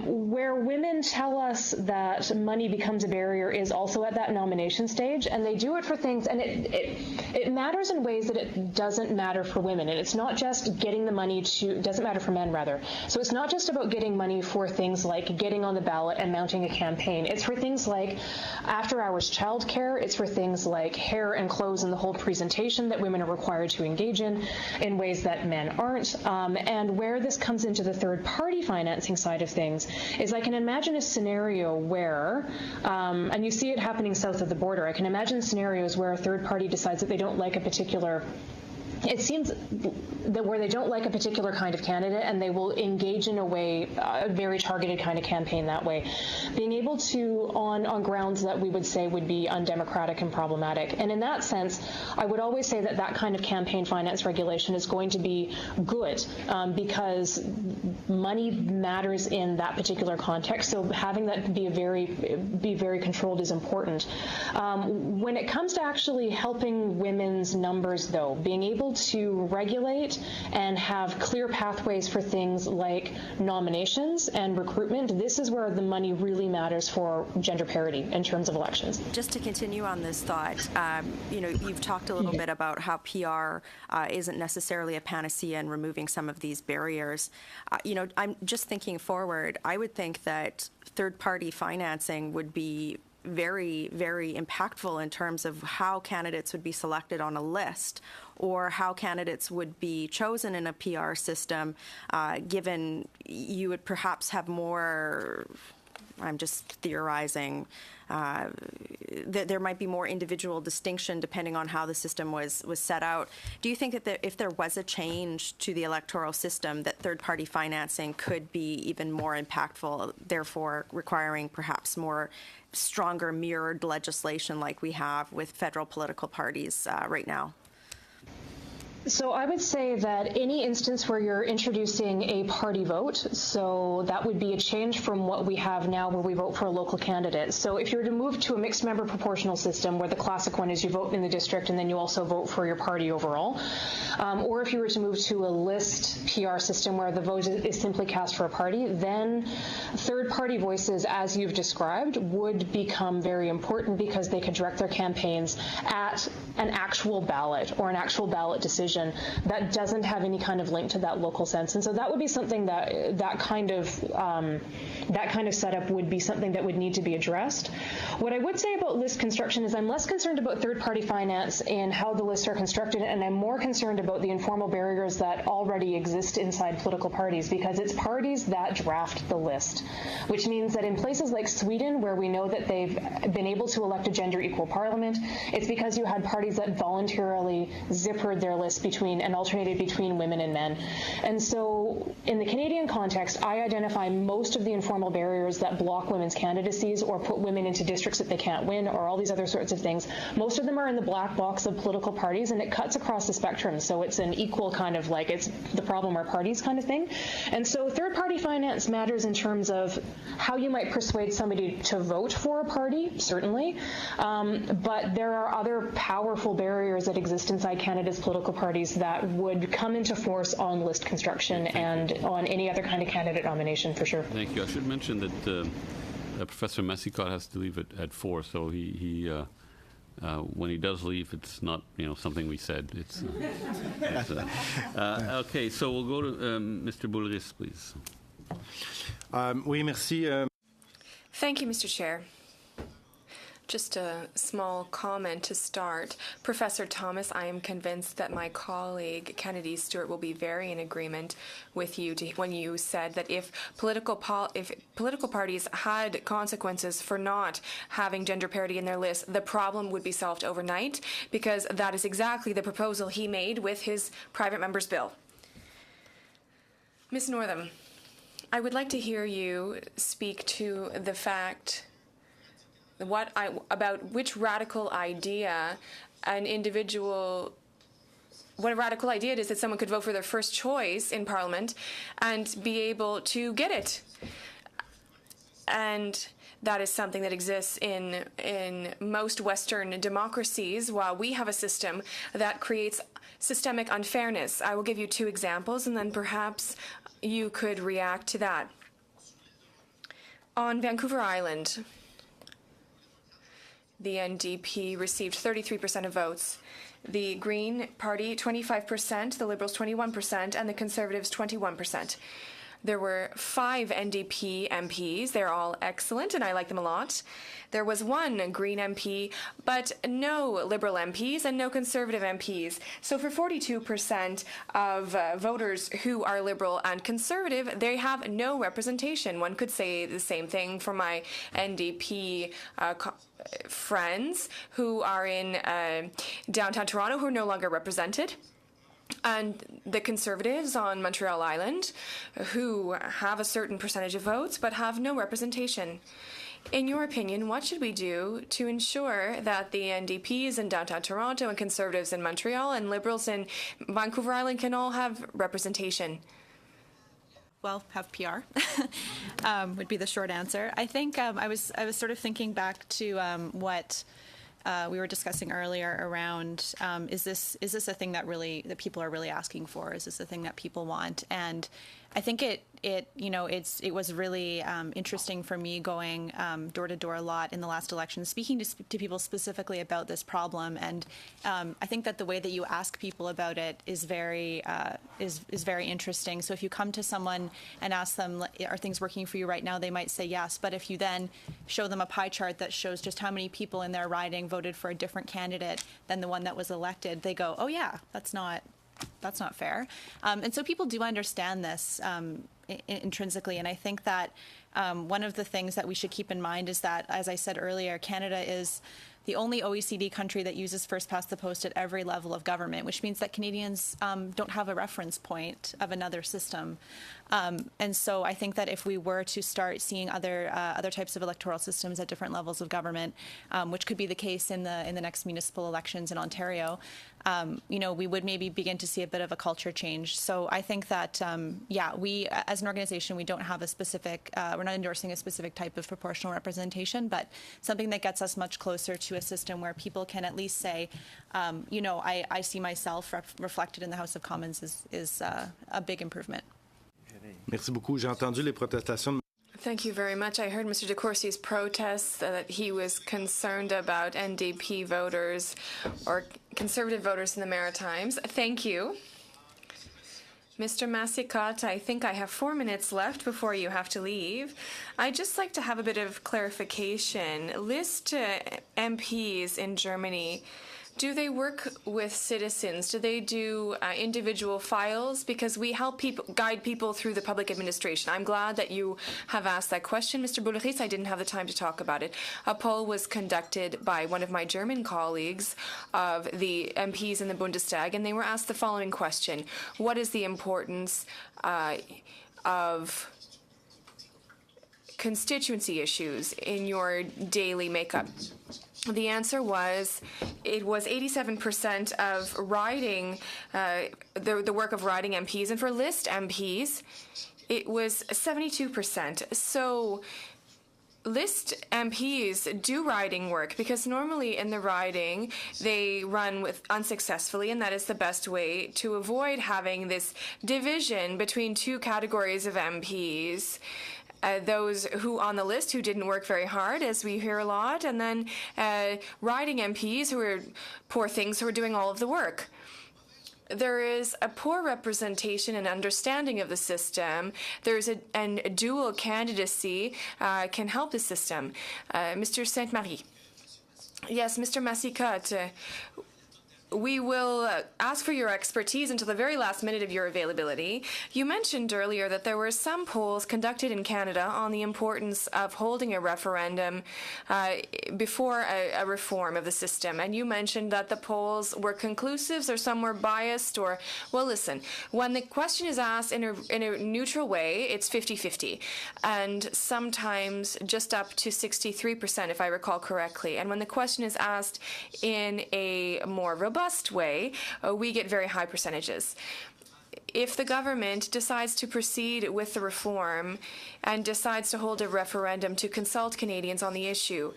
Where women tell us that money becomes a barrier is also at that nomination stage, and they do it for things, and it matters in ways that it doesn't matter for women. And it's not just getting the money doesn't matter for men, rather. So it's not just about getting money for things like getting on the ballot and mounting a campaign. It's for things like after-hours childcare. It's for things like hair and clothes and the whole presentation that women are required to engage in ways that men aren't. And where this comes into the third-party financing side of things is I can imagine a scenario where, and you see it happening south of the border, I can imagine scenarios where a third party decides that they don't like a particular it seems that where they don't like a particular kind of candidate and they will engage in a very targeted kind of campaign that way, being able to, on grounds that we would say would be undemocratic and problematic. And in that sense, I would always say that that kind of campaign finance regulation is going to be good because money matters in that particular context. So having that be very controlled is important. When it comes to actually helping women's numbers, though, being able to regulate and have clear pathways for things like nominations and recruitment, this is where the money really matters for gender parity in terms of elections. Just to continue on this thought, you've talked a little bit about how PR isn't necessarily a panacea in removing some of these barriers. I'm just thinking forward. I would think that third-party financing would be very, very impactful in terms of how candidates would be selected on a list or how candidates would be chosen in a PR system, given you would perhaps have more, I'm just theorizing, there might be more individual distinction depending on how the system was set out. Do you think that if there was a change to the electoral system, that third-party financing could be even more impactful, therefore requiring perhaps more stronger mirrored legislation like we have with federal political parties right now? So I would say that any instance where you're introducing a party vote, so that would be a change from what we have now where we vote for a local candidate. So if you were to move to a mixed member proportional system where the classic one is you vote in the district and then you also vote for your party overall, or if you were to move to a list PR system where the vote is simply cast for a party, then third-party voices, as you've described, would become very important because they could direct their campaigns at an actual ballot or an actual ballot decision that doesn't have any kind of link to that local sense. And so that would be something that kind of setup would be something that would need to be addressed. What I would say about list construction is I'm less concerned about third-party finance and how the lists are constructed, and I'm more concerned about the informal barriers that already exist inside political parties, because it's parties that draft the list, which means that in places like Sweden, where we know that they've been able to elect a gender-equal parliament, it's because you had parties that voluntarily zippered their list and alternated between women and men. And so so in the Canadian context, I identify most of the informal barriers that block women's candidacies or put women into districts that they can't win or all these other sorts of things. Most of them are in the black box of political parties, and it cuts across the spectrum. So it's an equal kind of like it's the problem are parties kind of thing. And so third-party finance matters in terms of how you might persuade somebody to vote for a party, certainly. But there are other powerful barriers that exist inside Canada's political parties that would come into force on list construction and on any other kind of candidate nomination, for sure. Thank you. I should mention that Professor Messicott has to leave at 4, so he when he does leave, it's not something we said. It's okay. So we'll go to Mr. Boulris, please. Oui, merci. Thank you, Mr. Chair. Just a small comment to start. Professor Thomas, I am convinced that my colleague Kennedy Stewart will be very in agreement with you when you said that if political parties had consequences for not having gender parity in their list, the problem would be solved overnight, because that is exactly the proposal he made with his private member's bill. Ms. Northam, I would like to hear you speak to the fact about which radical idea what a radical idea it is that someone could vote for their first choice in Parliament and be able to get it. And that is something that exists in most Western democracies, while we have a system that creates systemic unfairness. I will give you 2 examples, and then perhaps you could react to that. On Vancouver Island, the NDP received 33% of votes. The Green Party, 25%, the Liberals, 21%, and the Conservatives, 21%. There were 5 NDP MPs. They're all excellent, and I like them a lot. There was 1 Green MP, but no Liberal MPs and no Conservative MPs. So for 42% of voters who are Liberal and Conservative, they have no representation. One could say the same thing for my NDP friends who are in downtown Toronto who are no longer represented. And the Conservatives on Montreal Island, who have a certain percentage of votes but have no representation. In your opinion, what should we do to ensure that the NDPs in downtown Toronto and Conservatives in Montreal and Liberals in Vancouver Island can all have representation? Well, have PR would be the short answer. I think I was sort of thinking back to what we were discussing earlier around is this a thing that people are really asking for? Is this a thing that people want? And I think it was really interesting for me going door to door a lot in the last election, speaking to people specifically about this problem. And I think that the way that you ask people about it is very interesting. So if you come to someone and ask them, are things working for you right now? They might say yes. But if you then show them a pie chart that shows just how many people in their riding voted for a different candidate than the one that was elected, they go, oh yeah, that's not fair. And so people do understand this intrinsically. And I think that one of the things that we should keep in mind is that, as I said earlier, Canada is the only OECD country that uses first past the post at every level of government, which means that Canadians don't have a reference point of another system. And so I think that if we were to start seeing other types of electoral systems at different levels of government, which could be the case in the next municipal elections in Ontario, we would maybe begin to see a bit of a culture change. So I think that, we as an organization, we don't have a specific, we're not endorsing a specific type of proportional representation, but something that gets us much closer to a system where people can at least say, I see myself reflected in the House of Commons is a big improvement. Merci beaucoup. J'ai entendu les protestations. Thank you very much. I heard Mr. De Courcy's protests that he was concerned about NDP voters or Conservative voters in the Maritimes. Thank you. Mr. Messicott, I think I have 4 minutes left before you have to leave. I'd just like to have a bit of clarification. List MPs in Germany do they work with citizens? Do they do individual files? Because we help guide people through the public administration. I'm glad that you have asked that question, Mr. Boulris. I didn't have the time to talk about it. A poll was conducted by one of my German colleagues of the MPs in the Bundestag, and they were asked the following question: what is the importance of constituency issues in your daily makeup? The answer was, it was 87% of riding, the work of riding MPs, and for list MPs, it was 72%. So list MPs do riding work, because normally in the riding they run unsuccessfully, and that is the best way to avoid having this division between two categories of MPs. Those who on the list who didn't work very hard, as we hear a lot, and then riding MPs who are poor things who are doing all of the work. There is a poor representation and understanding of the system. There's a dual candidacy can help the system. Mr. Sainte-Marie. Yes, Mr. Massicotte. We will ask for your expertise until the very last minute of your availability. You mentioned earlier that there were some polls conducted in Canada on the importance of holding a referendum before a reform of the system. And you mentioned that the polls were conclusive, or some were biased, or, well, listen, when the question is asked in a neutral way, it's 50-50. And sometimes just up to 63%, if I recall correctly. And when the question is asked in a more robust way, we get very high percentages. If the government decides to proceed with the reform and decides to hold a referendum to consult Canadians on the issue,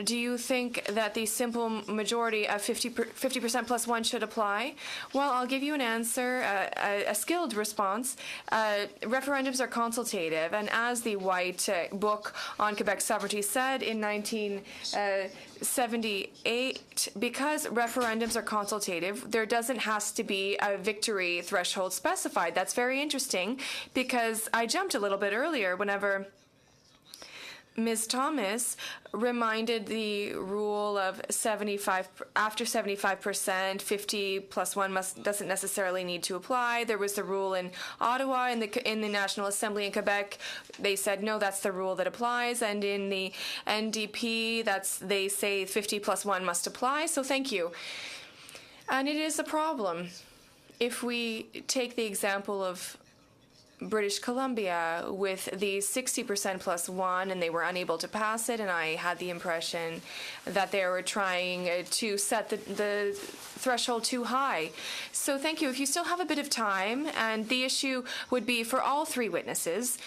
do you think that the simple majority of 50% plus one should apply? Well, I'll give you an answer, a skilled response. Referendums are consultative, and as the White Book on Quebec Sovereignty said in 1978, because referendums are consultative, there doesn't have to be a victory threshold specified. That's very interesting, because I jumped a little bit earlier whenever Ms. Thomas reminded the rule of 75, after 75%, 50 plus one doesn't necessarily need to apply. There was the rule in Ottawa, in the National Assembly in Quebec. They said, no, that's the rule that applies. And in the NDP, they say 50 plus one must apply. So thank you. And it is a problem. If we take the example of British Columbia with the 60% plus one, and they were unable to pass it, and I had the impression that they were trying to set the threshold too high. So thank you. If you still have a bit of time, and the issue would be for all three witnesses,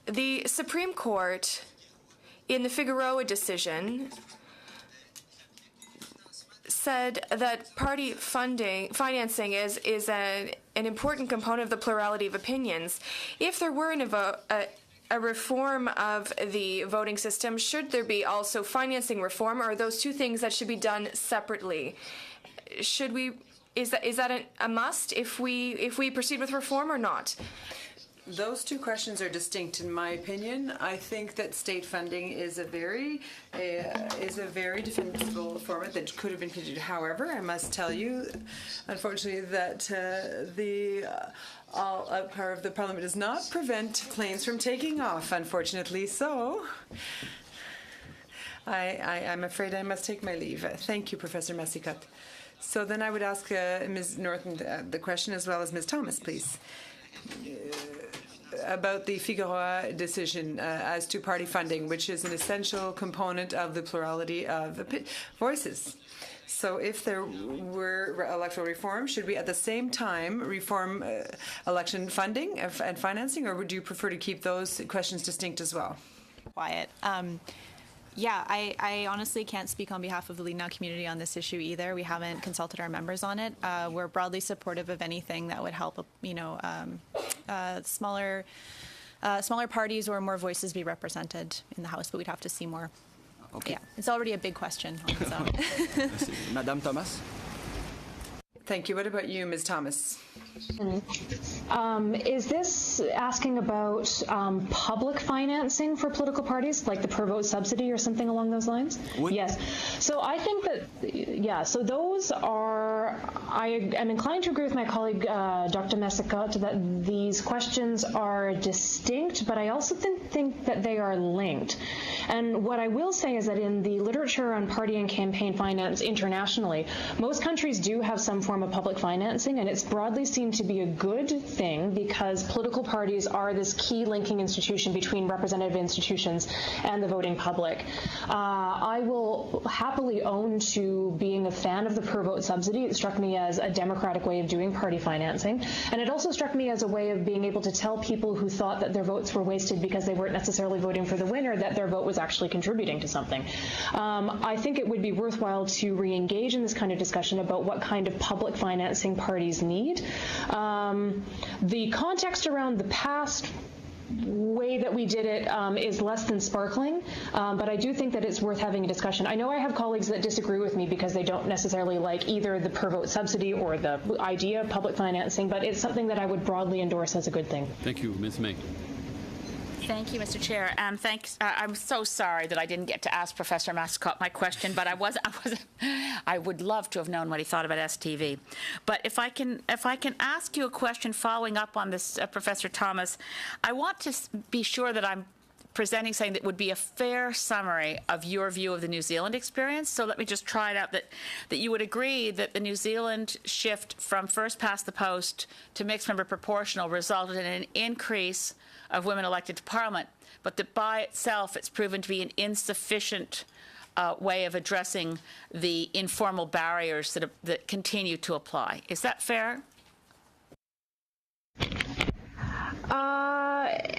the Supreme Court, in the Figueroa decision, said that party financing is an important component of the plurality of opinions. If there were a reform of the voting system, should there be also financing reform, or are those two things that should be done separately? Is that a must if we proceed with reform or not? Those two questions are distinct, in my opinion. I think that state funding is a very defensible format that could have been continued. However, I must tell you, unfortunately, that the all-out power of the Parliament does not prevent planes from taking off, unfortunately. So I'm afraid I must take my leave. Thank you, Professor Massicotte. So then I would ask Ms. Norton the question, as well as Ms. Thomas, please. About the Figueroa decision as to party funding, which is an essential component of the plurality of voices. So if there were electoral reform, should we at the same time reform election funding and financing, or would you prefer to keep those questions distinct as well? Quiet. Yeah, I honestly can't speak on behalf of the Lead Now community on this issue either. We haven't consulted our members on it. We're broadly supportive of anything that would help, smaller parties or more voices be represented in the House, but we'd have to see more. Okay. Yeah, it's already a big question on its own. Madame Thomas? Thank you. What about you, Ms. Thomas? Is this asking about public financing for political parties, like the per vote subsidy or something along those lines? Oui. Yes. So I think that, so those are, I am inclined to agree with my colleague, Dr. Messicotte, that these questions are distinct, but I also think that they are linked. And what I will say is that in the literature on party and campaign finance internationally, most countries do have some form of public financing, and it's broadly seen to be a good thing because political parties are this key linking institution between representative institutions and the voting public. I will happily own to being a fan of the per vote subsidy. It struck me as a democratic way of doing party financing, and it also struck me as a way of being able to tell people who thought that their votes were wasted because they weren't necessarily voting for the winner that their vote was actually contributing to something. I think it would be worthwhile to re-engage in this kind of discussion about what kind of public financing parties need. The context around the past way that we did it is less than sparkling, but I do think that it's worth having a discussion. I know I have colleagues that disagree with me because they don't necessarily like either the per vote subsidy or the idea of public financing, but it's something that I would broadly endorse as a good thing. Thank you, Ms. May. Thank you, Mr. Chair, and thanks. I'm so sorry that I didn't get to ask Professor Messicotte my question, but I would love to have known what he thought about STV. But if I can ask you a question following up on this, Professor Thomas, I want to be sure that I'm presenting something that would be a fair summary of your view of the New Zealand experience. So let me just try it out, that you would agree that the New Zealand shift from first past the post to mixed member proportional resulted in an increase of women elected to Parliament, but that by itself it's proven to be an insufficient way of addressing the informal barriers that continue to apply. Is that fair?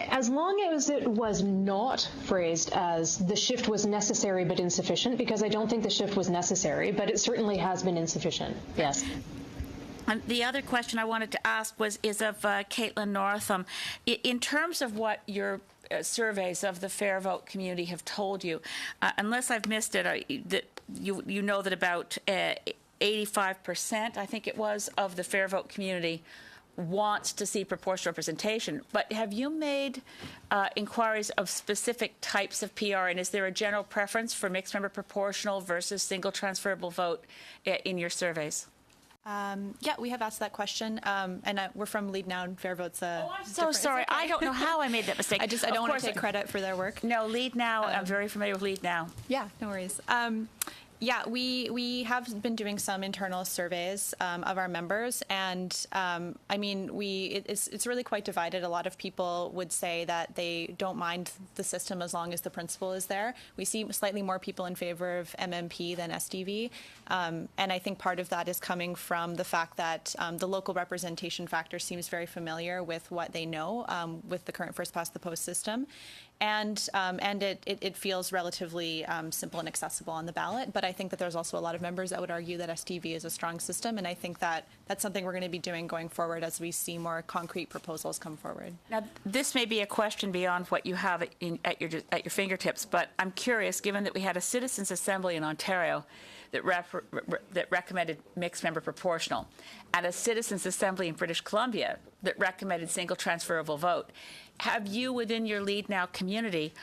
As long as it was not phrased as the shift was necessary but insufficient, because I don't think the shift was necessary, but it certainly has been insufficient, yes. And the other question I wanted to ask is of Caitlin Northam. In terms of what your surveys of the fair vote community have told you, unless I've missed it, that you know that about 85%, I think it was, of the fair vote community wants to see proportional representation. But have you made inquiries of specific types of PR, and is there a general preference for mixed member proportional versus single transferable vote in your surveys? Yeah, we have asked that question, and we're from Lead Now, and Fair Vote's I'm so sorry. Okay. I don't know how I made that mistake. I don't want to take credit for their work. No, Lead Now, I'm very familiar with Lead Now. Yeah, no worries. Yeah, we have been doing some internal surveys of our members, and I mean, it's really quite divided. A lot of people would say that they don't mind the system as long as the principle is there. We see slightly more people in favor of MMP than SDV, and I think part of that is coming from the fact that the local representation factor seems very familiar with what they know with the current first past the post system. And it feels relatively simple and accessible on the ballot. But I think that there's also a lot of members that would argue that STV is a strong system, and I think that that's something we're going to be doing going forward as we see more concrete proposals come forward. Now, this may be a question beyond what you have at your fingertips, but I'm curious, given that we had a citizens' assembly in Ontario that recommended mixed member proportional, and a citizens' assembly in British Columbia that recommended single transferable vote. Have you, within your Lead Now community,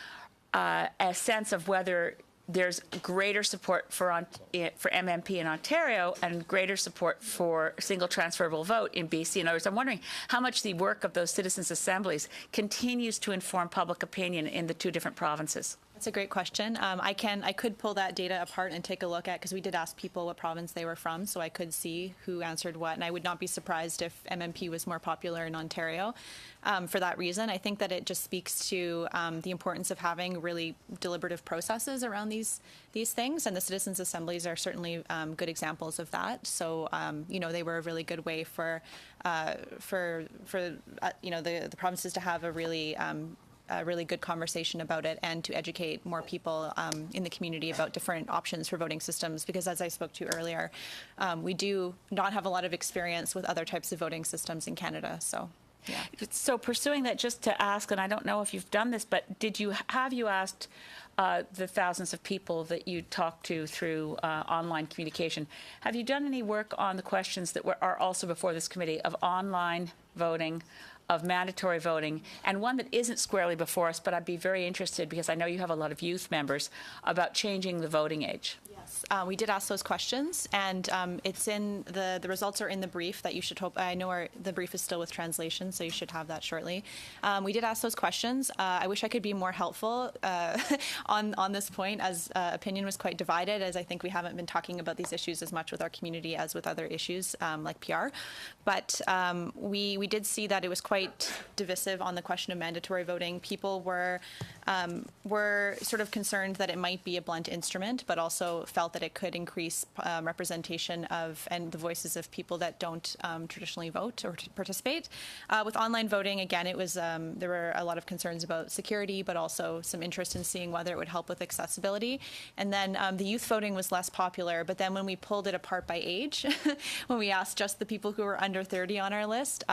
a sense of whether there's greater support for MMP in Ontario and greater support for single transferable vote in BC? In other words, I'm wondering how much the work of those citizens' assemblies continues to inform public opinion in the two different provinces. That's a great question. I could pull that data apart and take a look at, because we did ask people what province they were from, so I could see who answered what, and I would not be surprised if MMP was more popular in Ontario. For that reason, I think that it just speaks to the importance of having really deliberative processes around these things, and the citizens' assemblies are certainly good examples of that. So, you know, they were a really good way for you know, the provinces to have a really good conversation about it and to educate more people in the community about different options for voting systems, because as I spoke to earlier, we do not have a lot of experience with other types of voting systems in Canada. So. So pursuing that, just to ask, and I don't know if you've done this, but have you asked the thousands of people that you talk to through online communication, have you done any work on the questions that are also before this committee of online voting, of mandatory voting, and one that isn't squarely before us, but I'd be very interested, because I know you have a lot of youth members, about changing the voting age? Yes, we did ask those questions, and it's in the results are in the brief that you should hope. I know the brief is still with translation, so you should have that shortly. We did ask those questions. I wish I could be more helpful on this point, as opinion was quite divided, as I think we haven't been talking about these issues as much with our community as with other issues like PR. But we did see that it was quite divisive on the question of mandatory voting. People were sort of concerned that it might be a blunt instrument, but also felt that it could increase representation of and the voices of people that don't traditionally vote or participate. With online voting, again, it was there were a lot of concerns about security, but also some interest in seeing whether it would help with accessibility. And then the youth voting was less popular, but then when we pulled it apart by age, when we asked just the people who were under 30 on our list,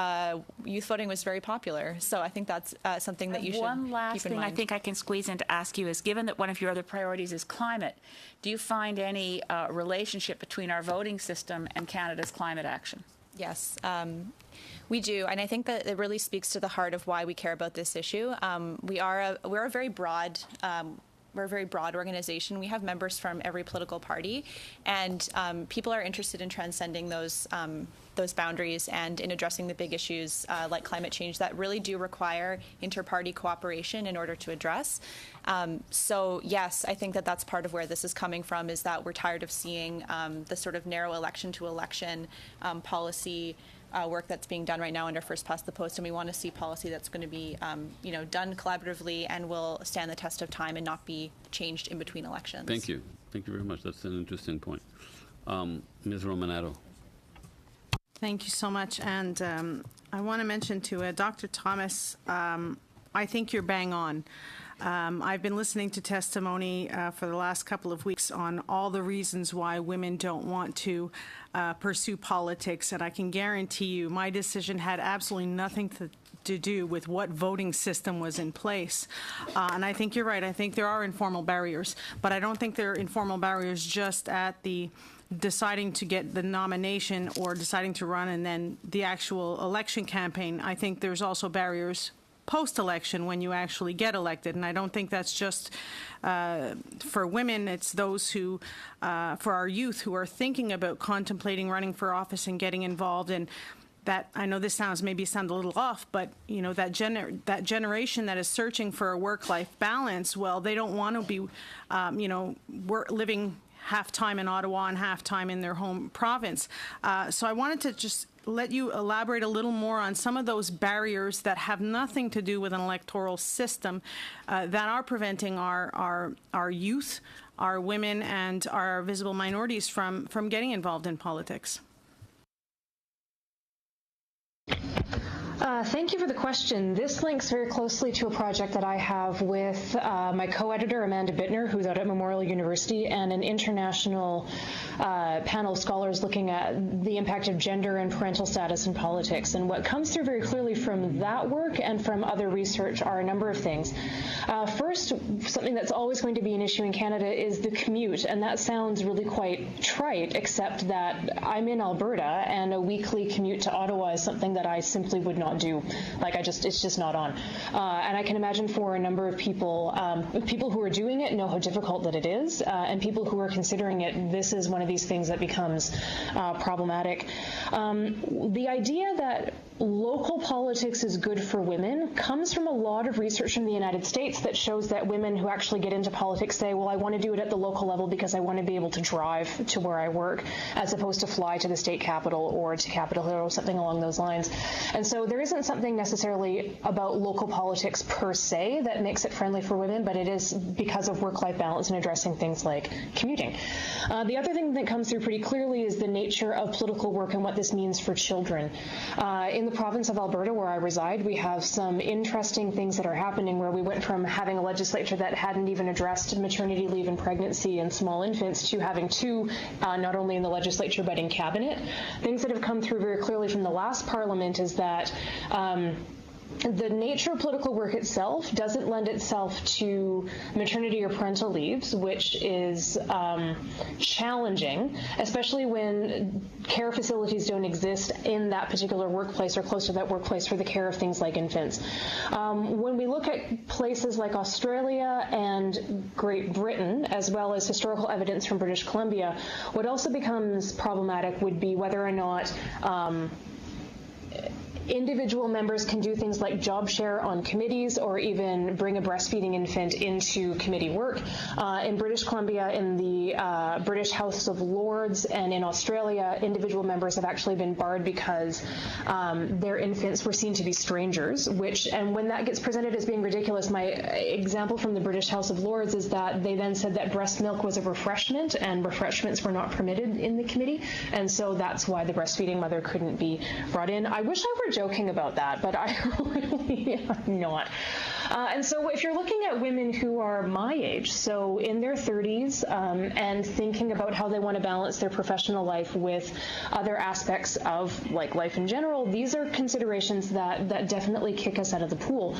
youth voting was very popular. So I think that's something that you should keep in mind. One last thing I think I can squeeze in to ask you is, given that one of your other priorities is climate, do you find any relationship between our voting system and Canada's climate action? Yes, we do, and I think that it really speaks to the heart of why we care about this issue. We're a very broad. We're a very broad organization. We have members from every political party, and people are interested in transcending those boundaries and in addressing the big issues like climate change that really do require inter-party cooperation in order to address. So yes, I think that that's part of where this is coming from, is that we're tired of seeing the sort of narrow election to election policy work that's being done right now under First Past the Post, and we want to see policy that's going to be, done collaboratively and will stand the test of time and not be changed in between elections. Thank you. Thank you very much. That's an interesting point. Ms. Romanato. Thank you so much. And I want to mention to Dr. Thomas, I think you're bang on. I've been listening to testimony for the last couple of weeks on all the reasons why women don't want to pursue politics, and I can guarantee you my decision had absolutely nothing to do with what voting system was in place. And I think you're right. I think there are informal barriers, but I don't think there are informal barriers just at the deciding to get the nomination or deciding to run and then the actual election campaign. I think there's also barriers post-election when you actually get elected. And I don't think that's just for women. It's those who, for our youth who are thinking about contemplating running for office and getting involved in that. I know this sound a little off, but that generation that is searching for a work-life balance, well, they don't want to be, living half-time in Ottawa and half-time in their home province. So I wanted to just let you elaborate a little more on some of those barriers that have nothing to do with an electoral system that are preventing our youth, our women, and our visible minorities from getting involved in politics. Thank you for the question. This links very closely to a project that I have with my co-editor, Amanda Bittner, who's out at Memorial University, and an international panel of scholars looking at the impact of gender and parental status in politics. And what comes through very clearly from that work and from other research are a number of things. First, something that's always going to be an issue in Canada is the commute. And that sounds really quite trite, except that I'm in Alberta, and a weekly commute to Ottawa is something that I simply would not do. It's just not on. And I can imagine for a number of people, people who are doing it know how difficult that it is, and people who are considering it, this is one of these things that becomes problematic. The idea that local politics is good for women comes from a lot of research in the United States that shows that women who actually get into politics say, well, I want to do it at the local level because I want to be able to drive to where I work, as opposed to fly to the state capital or to Capitol Hill or something along those lines. And so there isn't something necessarily about local politics per se that makes it friendly for women, but it is because of work-life balance and addressing things like commuting. The other thing that comes through pretty clearly is the nature of political work and what this means for children. In the province of Alberta, where I reside, we have some interesting things that are happening where we went from having a legislature that hadn't even addressed maternity leave and pregnancy and small infants to having two, not only in the legislature but in cabinet. Things that have come through very clearly from the last parliament is that the nature of political work itself doesn't lend itself to maternity or parental leaves, which is challenging, especially when care facilities don't exist in that particular workplace or close to that workplace for the care of things like infants. When we look at places like Australia and Great Britain, as well as historical evidence from British Columbia, what also becomes problematic would be whether or not individual members can do things like job share on committees or even bring a breastfeeding infant into committee work. In British Columbia, in the British House of Lords, and in Australia, individual members have actually been barred because their infants were seen to be strangers, and when that gets presented as being ridiculous, my example from the British House of Lords is that they then said that breast milk was a refreshment and refreshments were not permitted in the committee, and so that's why the breastfeeding mother couldn't be brought in. I wish I were joking about that, but I really am not. And so if you're looking at women who are my age, so in their 30s, and thinking about how they want to balance their professional life with other aspects of like life in general, these are considerations that definitely kick us out of the pool.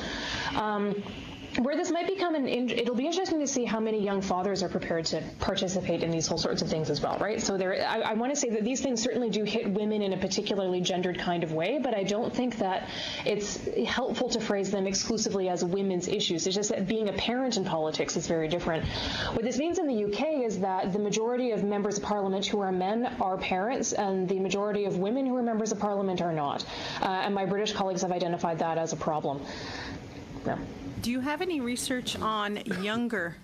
Where this might become it'll be interesting to see how many young fathers are prepared to participate in these whole sorts of things as well, right? So I want to say that these things certainly do hit women in a particularly gendered kind of way, but I don't think that it's helpful to phrase them exclusively as women's issues. It's just that being a parent in politics is very different. What this means in the UK is that the majority of members of parliament who are men are parents, and the majority of women who are members of parliament are not. And my British colleagues have identified that as a problem. Yeah. Do you have any research on younger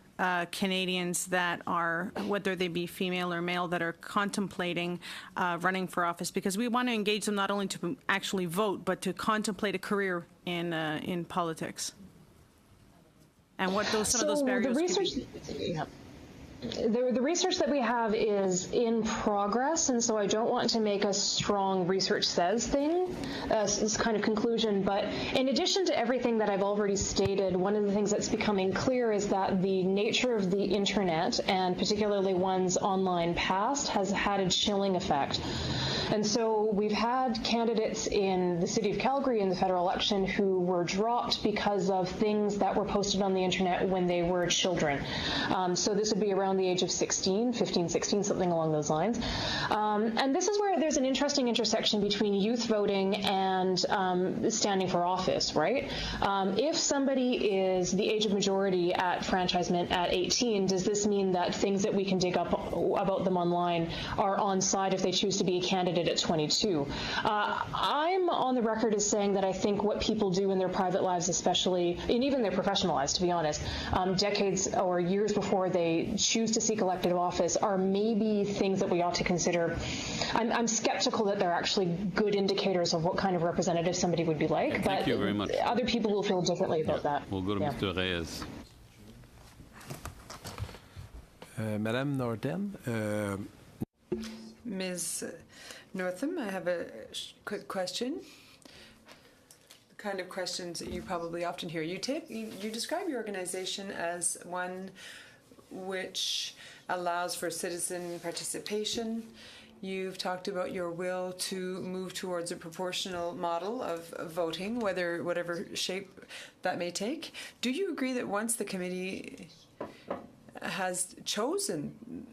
Canadians that are, whether they be female or male, that are contemplating running for office? Because we want to engage them not only to actually vote, but to contemplate a career in politics. And what some of those barriers could be. Yeah. The research that we have is in progress, and so I don't want to make a strong research says thing, this kind of conclusion, but in addition to everything that I've already stated, one of the things that's becoming clear is that the nature of the internet, and particularly one's online past, has had a chilling effect. And so we've had candidates in the city of Calgary in the federal election who were dropped because of things that were posted on the internet when they were children. So this would be around the age of 15, 16, something along those lines. And this is where there's an interesting intersection between youth voting and standing for office, right? If somebody is the age of majority at franchisement at 18, does this mean that things that we can dig up about them online are on side if they choose to be a candidate at 22? I'm on the record as saying that I think what people do in their private lives, especially, and even their professional lives, to be honest, decades or years before they choose to seek elected office, are maybe things that we ought to consider. I'm skeptical that they're actually good indicators of what kind of representative somebody would be like. Thank you very much. Other people will feel differently about that. We'll go to Mr. Reyes. Madame Norton. Ms. Northam, I have a quick question. The kind of questions that you probably often hear. You describe your organization as one which allows for citizen participation. You've talked about your will to move towards a proportional model of voting, whatever shape that may take. Do you agree that once the committee has chosen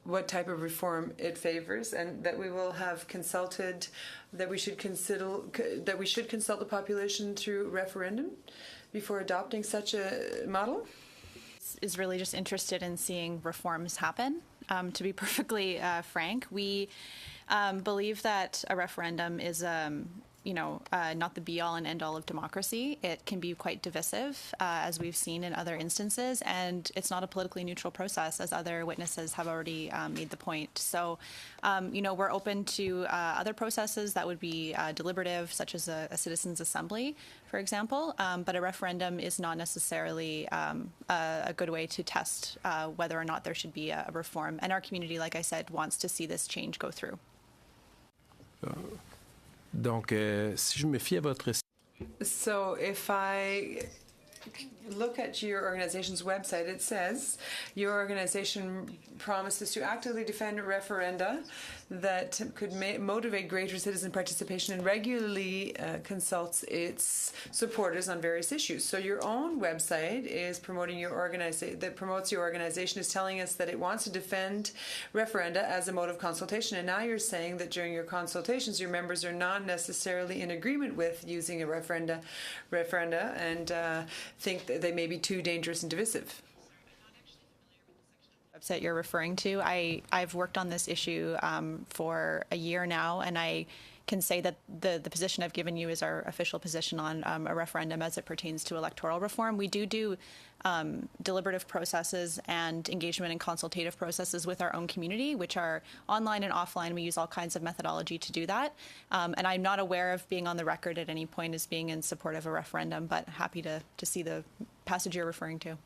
what type of reform it favors, and that we will have consulted, that we should consult the population through referendum before adopting such a model? Is really just interested in seeing reforms happen. To be perfectly frank, we believe that a referendum is not the be-all and end-all of democracy. It can be quite divisive, as we've seen in other instances, and it's not a politically neutral process, as other witnesses have already made the point. So, we're open to other processes that would be deliberative, such as a citizens' assembly, for example, but a referendum is not necessarily a good way to test whether or not there should be a reform. And our community, like I said, wants to see this change go through. Donc, si je me fie à votre... So if I look at your organization's website, it says your organization promises to actively defend referenda that could motivate greater citizen participation and regularly consults its supporters on various issues. So your own website is promoting your organization, that promotes your organization, is telling us that it wants to defend referenda as a mode of consultation. And now you're saying that during your consultations, your members are not necessarily in agreement with using a referenda and think that they may be too dangerous and divisive. Website you're referring to, I've worked on this issue for a year now, and I can say that the position I've given you is our official position on a referendum as it pertains to electoral reform. We do deliberative processes and engagement and consultative processes with our own community, which are online and offline. We use all kinds of methodology to do that. And I'm not aware of being on the record at any point as being in support of a referendum, but happy to see the passage you're referring to.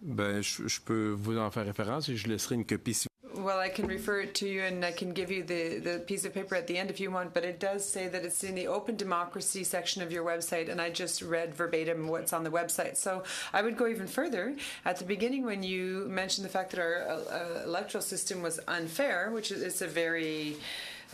Ben, je peux vous en faire référence et je laisserai une copie. Well, I can refer it to you, and I can give you the piece of paper at the end if you want, but it does say that it's in the open democracy section of your website, and I just read verbatim what's on the website. So I would go even further. At the beginning, when you mentioned the fact that our electoral system was unfair, which is a very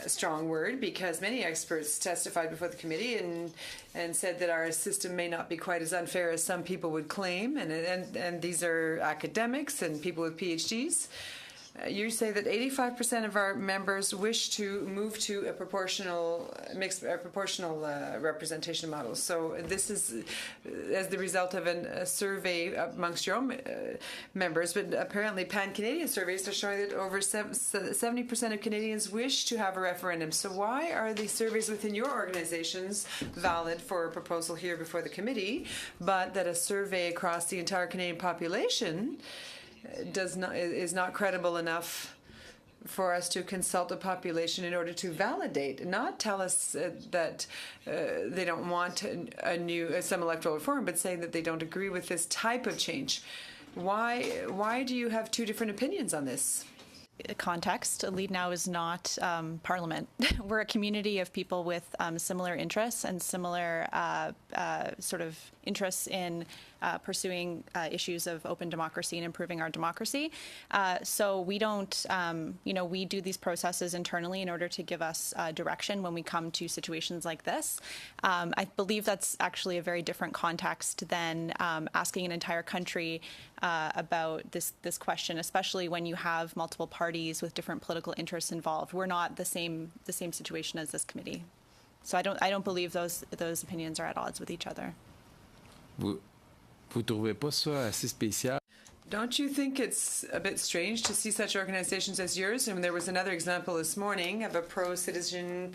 strong word, because many experts testified before the committee and said that our system may not be quite as unfair as some people would claim, and these are academics and people with PhDs. You say that 85% of our members wish to move to a proportional representation model. So this is as the result of a survey amongst your own members, but apparently pan-Canadian surveys are showing that over 70% of Canadians wish to have a referendum. So why are the surveys within your organizations valid for a proposal here before the committee, but that a survey across the entire Canadian population is not credible enough for us to consult the population in order to validate, not tell us that they don't want some electoral reform, but saying that they don't agree with this type of change? Why do you have two different opinions on this? Context, Lead Now is not Parliament. We're a community of people with similar interests and similar sort of interests in pursuing issues of open democracy and improving our democracy. So we don't, we do these processes internally in order to give us direction when we come to situations like this. I believe that's actually a very different context than asking an entire country about this question, especially when you have multiple parties with different political interests involved. We're not the same situation as this committee. So I don't believe those opinions are at odds with each other. Vous trouvez pas ça assez spécial? Don't you think it's a bit strange to see such organizations as yours? And there was another example this morning of a pro-citizen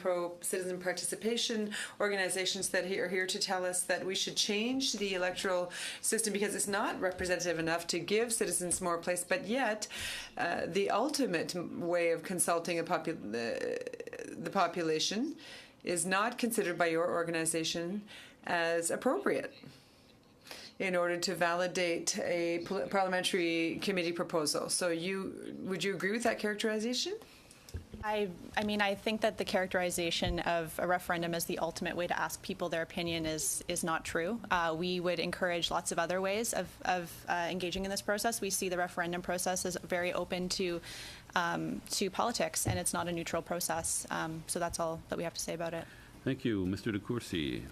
participation organizations that are here to tell us that we should change the electoral system because it's not representative enough to give citizens more place. But yet, the ultimate way of consulting the population is not considered by your organization as appropriate in order to validate a parliamentary committee proposal. So would you agree with that characterization? I mean, I think that the characterization of a referendum as the ultimate way to ask people their opinion is not true. We would encourage lots of other ways of engaging in this process. We see the referendum process as very open to politics, and it's not a neutral process. So that's all that we have to say about it. Thank you. Mr. De Courcy.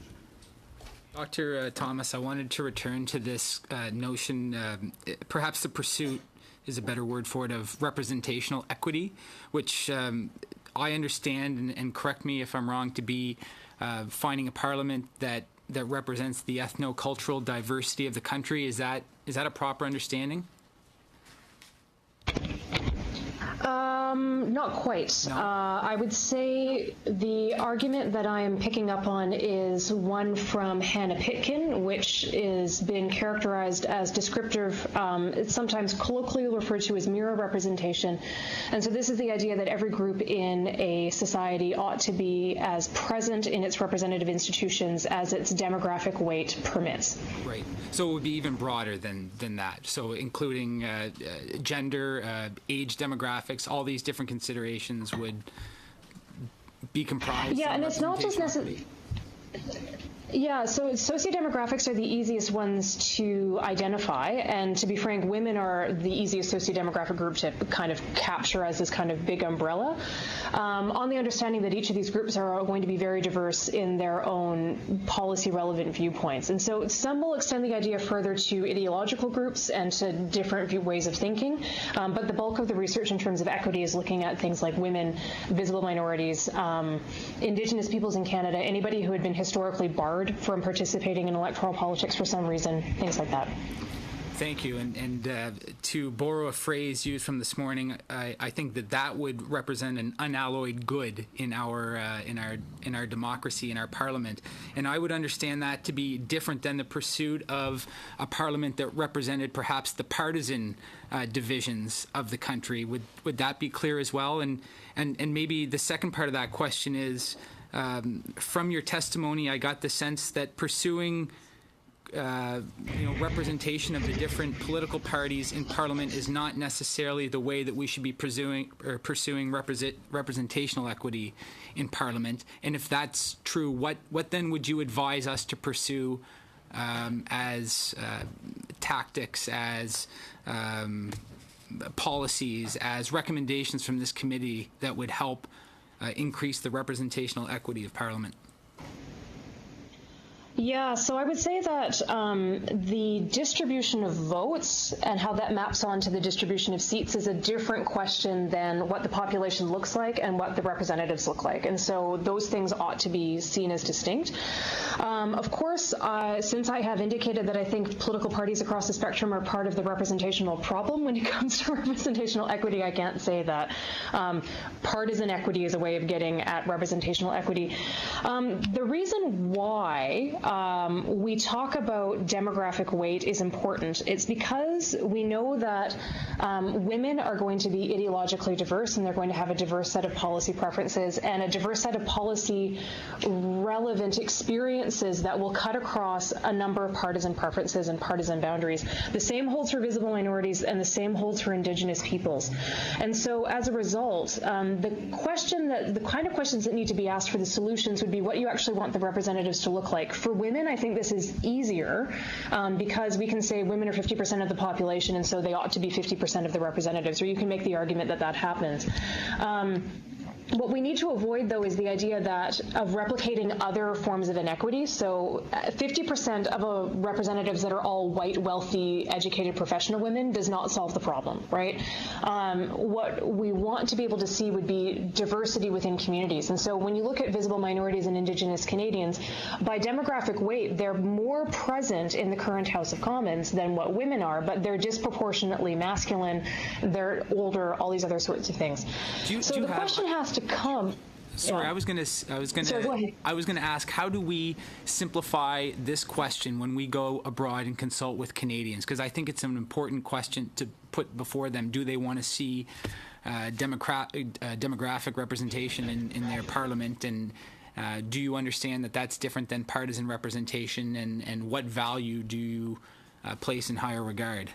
Dr. Thomas, I wanted to return to this notion, perhaps the pursuit is a better word for it, of representational equity, which I understand, and correct me if I'm wrong, to be finding a parliament that represents the ethno-cultural diversity of the country. Is that a proper understanding? Not quite. No? I would say the argument that I am picking up on is one from Hannah Pitkin, which is been characterized as descriptive. It's sometimes colloquially referred to as mirror representation. And so this is the idea that every group in a society ought to be as present in its representative institutions as its demographic weight permits. Right. So it would be even broader than that. So including gender, age demographics, all these different considerations would be comprised. Yeah, and it's not just necessarily. Yeah, so sociodemographics are the easiest ones to identify, and to be frank, women are the easiest sociodemographic group to kind of capture as this kind of big umbrella, on the understanding that each of these groups are going to be very diverse in their own policy-relevant viewpoints. And so some will extend the idea further to ideological groups and to different ways of thinking, but the bulk of the research in terms of equity is looking at things like women, visible minorities, Indigenous peoples in Canada, anybody who had been historically barred from participating in electoral politics for some reason, things like that. Thank you. And to borrow a phrase used from this morning, I think that would represent an unalloyed good in our democracy, in our parliament. And I would understand that to be different than the pursuit of a parliament that represented perhaps the partisan divisions of the country. Would that be clear as well? And maybe the second part of that question is, from your testimony, I got the sense that pursuing representation of the different political parties in Parliament is not necessarily the way that we should be pursuing representational equity in Parliament. And if that's true, what then would you advise us to pursue as tactics, as policies, as recommendations from this committee that would help increase the representational equity of Parliament? Yeah, so I would say that the distribution of votes and how that maps onto the distribution of seats is a different question than what the population looks like and what the representatives look like. And so those things ought to be seen as distinct. Of course, since I have indicated that I think political parties across the spectrum are part of the representational problem when it comes to representational equity, I can't say that partisan equity is a way of getting at representational equity. The reason why we talk about demographic weight is important. It's because we know that women are going to be ideologically diverse, and they're going to have a diverse set of policy preferences and a diverse set of policy relevant experiences that will cut across a number of partisan preferences and partisan boundaries. The same holds for visible minorities, and the same holds for Indigenous peoples. And so as a result, the kind of questions that need to be asked for the solutions would be what you actually want the representatives to look like. For women, I think this is easier because we can say women are 50% of the population, and so they ought to be 50% of the representatives, or you can make the argument that that happens. What we need to avoid, though, is the idea of replicating other forms of inequity. So 50% of representatives that are all white, wealthy, educated, professional women does not solve the problem, right? What we want to be able to see would be diversity within communities. And so when you look at visible minorities and Indigenous Canadians, by demographic weight, they're more present in the current House of Commons than what women are, but they're disproportionately masculine, they're older, all these other sorts of things. So the question has to come. Sorry, yeah. I was going to ask, how do we simplify this question when we go abroad and consult with Canadians? Because I think it's an important question to put before them. Do they want to see demographic representation in their parliament? And do you understand that that's different than partisan representation? And what value do you place in higher regard?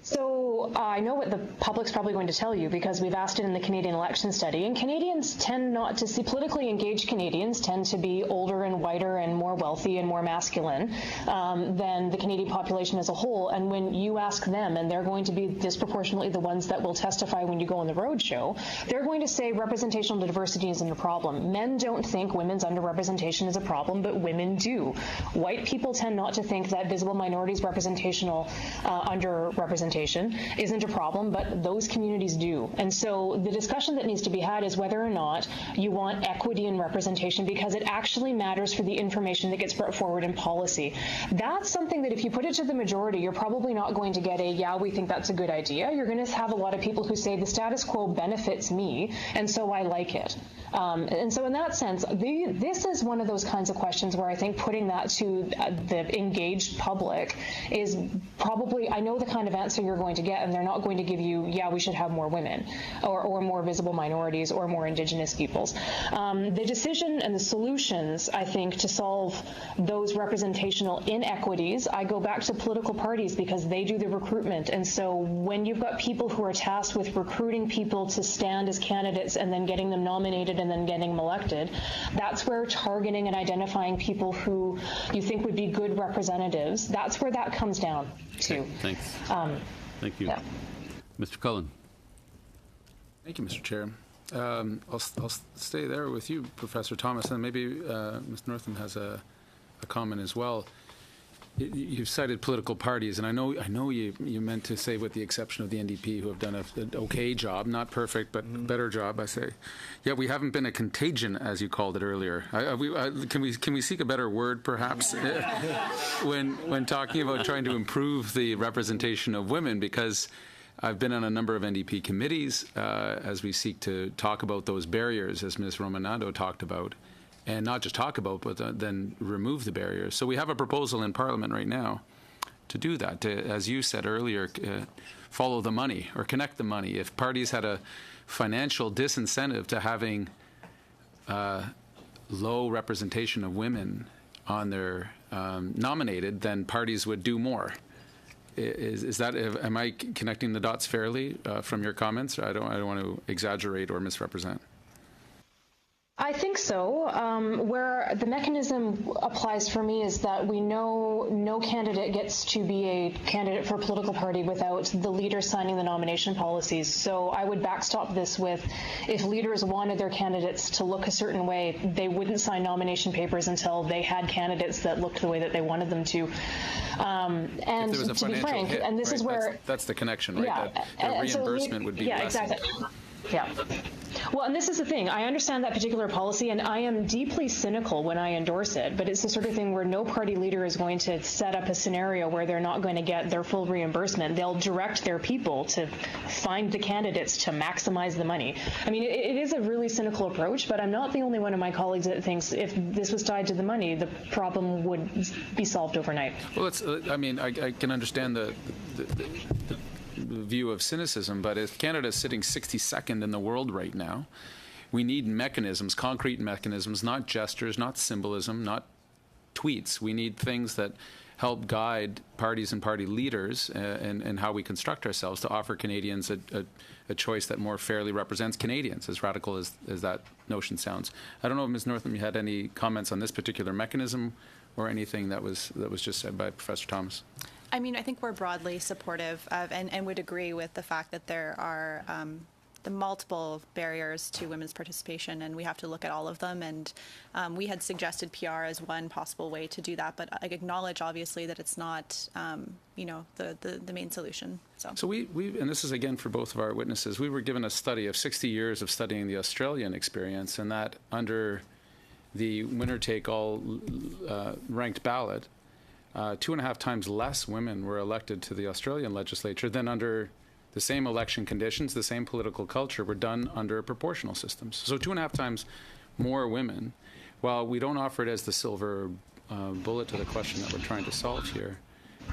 So I know what the public's probably going to tell you because we've asked it in the Canadian election study, and Canadians tend not to see, politically engaged Canadians tend to be older and whiter and more wealthy and more masculine than the Canadian population as a whole. And when you ask them, and they're going to be disproportionately the ones that will testify when you go on the roadshow, they're going to say representational diversity isn't a problem. Men don't think women's underrepresentation is a problem, but women do. White people tend not to think that visible minorities representational underrepresentation isn't a problem, but those communities do. And so the discussion that needs to be had is whether or not you want equity in representation, because it actually matters for the information that gets brought forward in policy. That's something that if you put it to the majority, you're probably not going to get yeah, we think that's a good idea. You're going to have a lot of people who say the status quo benefits me, and so I like it. And so in that sense, this is one of those kinds of questions where I think putting that to the engaged public is probably, I know the kind of answer you're going to get, and they're not going to give you, yeah, we should have more women or more visible minorities or more Indigenous peoples. The decision and the solutions, I think, to solve those representational inequities, I go back to political parties because they do the recruitment. And so when you've got people who are tasked with recruiting people to stand as candidates and then getting them nominated and then getting them elected, that's where targeting and identifying people who you think would be good representatives, that's where that comes down to. Okay, thanks. Thank you. Yeah. Mr. Cullen. Thank you, Mr. Chair. I'll stay there with you, Professor Thomas, and maybe Ms. Northam has a comment as well. You've cited political parties, and I know you meant to say with the exception of the NDP, who have done an okay job, not perfect, but better job, I say. Yeah, we haven't been a contagion, as you called it earlier. Can we seek a better word, perhaps, when talking about trying to improve the representation of women? Because I've been on a number of NDP committees as we seek to talk about those barriers, as Ms. Romanado talked about. And not just talk about, but then remove the barriers. So we have a proposal in Parliament right now to do that, to, as you said earlier, follow the money or connect the money. If parties had a financial disincentive to having low representation of women on their nominated, then parties would do more. Is that, am I connecting the dots fairly from your comments? I don't want to exaggerate or misrepresent. I think so. Where the mechanism applies for me is that we know no candidate gets to be a candidate for a political party without the leader signing the nomination policies. So I would backstop this with, if leaders wanted their candidates to look a certain way, they wouldn't sign nomination papers until they had candidates that looked the way that they wanted them to. And to be frank, hit, and this right? is where... That's the connection, right? Yeah. That reimbursement would be less. Yeah, exactly. Yeah. Well, and this is the thing. I understand that particular policy, and I am deeply cynical when I endorse it, but it's the sort of thing where no party leader is going to set up a scenario where they're not going to get their full reimbursement. They'll direct their people to find the candidates to maximize the money. I mean, it is a really cynical approach, but I'm not the only one of my colleagues that thinks if this was tied to the money, the problem would be solved overnight. Well, it's, I mean, I can understand the view of cynicism, but if Canada is sitting 62nd in the world right now, we need mechanisms, concrete mechanisms, not gestures, not symbolism, not tweets. We need things that help guide parties and party leaders and how we construct ourselves to offer Canadians a choice that more fairly represents Canadians, as radical as that notion sounds. I don't know if Ms. Northam, you had any comments on this particular mechanism or anything that was just said by Professor Thomas. I mean, I think we're broadly supportive of and would agree with the fact that there are the multiple barriers to women's participation, and we have to look at all of them. And we had suggested PR as one possible way to do that, but I acknowledge, obviously, that it's not, you know, the main solution. So we and this is again for both of our witnesses. We were given a study of 60 years of studying the Australian experience, and that under the winner-take-all ranked ballot, 2.5 times less women were elected to the Australian legislature than under the same election conditions, the same political culture, were done under proportional systems. So 2.5 times more women. While we don't offer it as the silver bullet to the question that we're trying to solve here,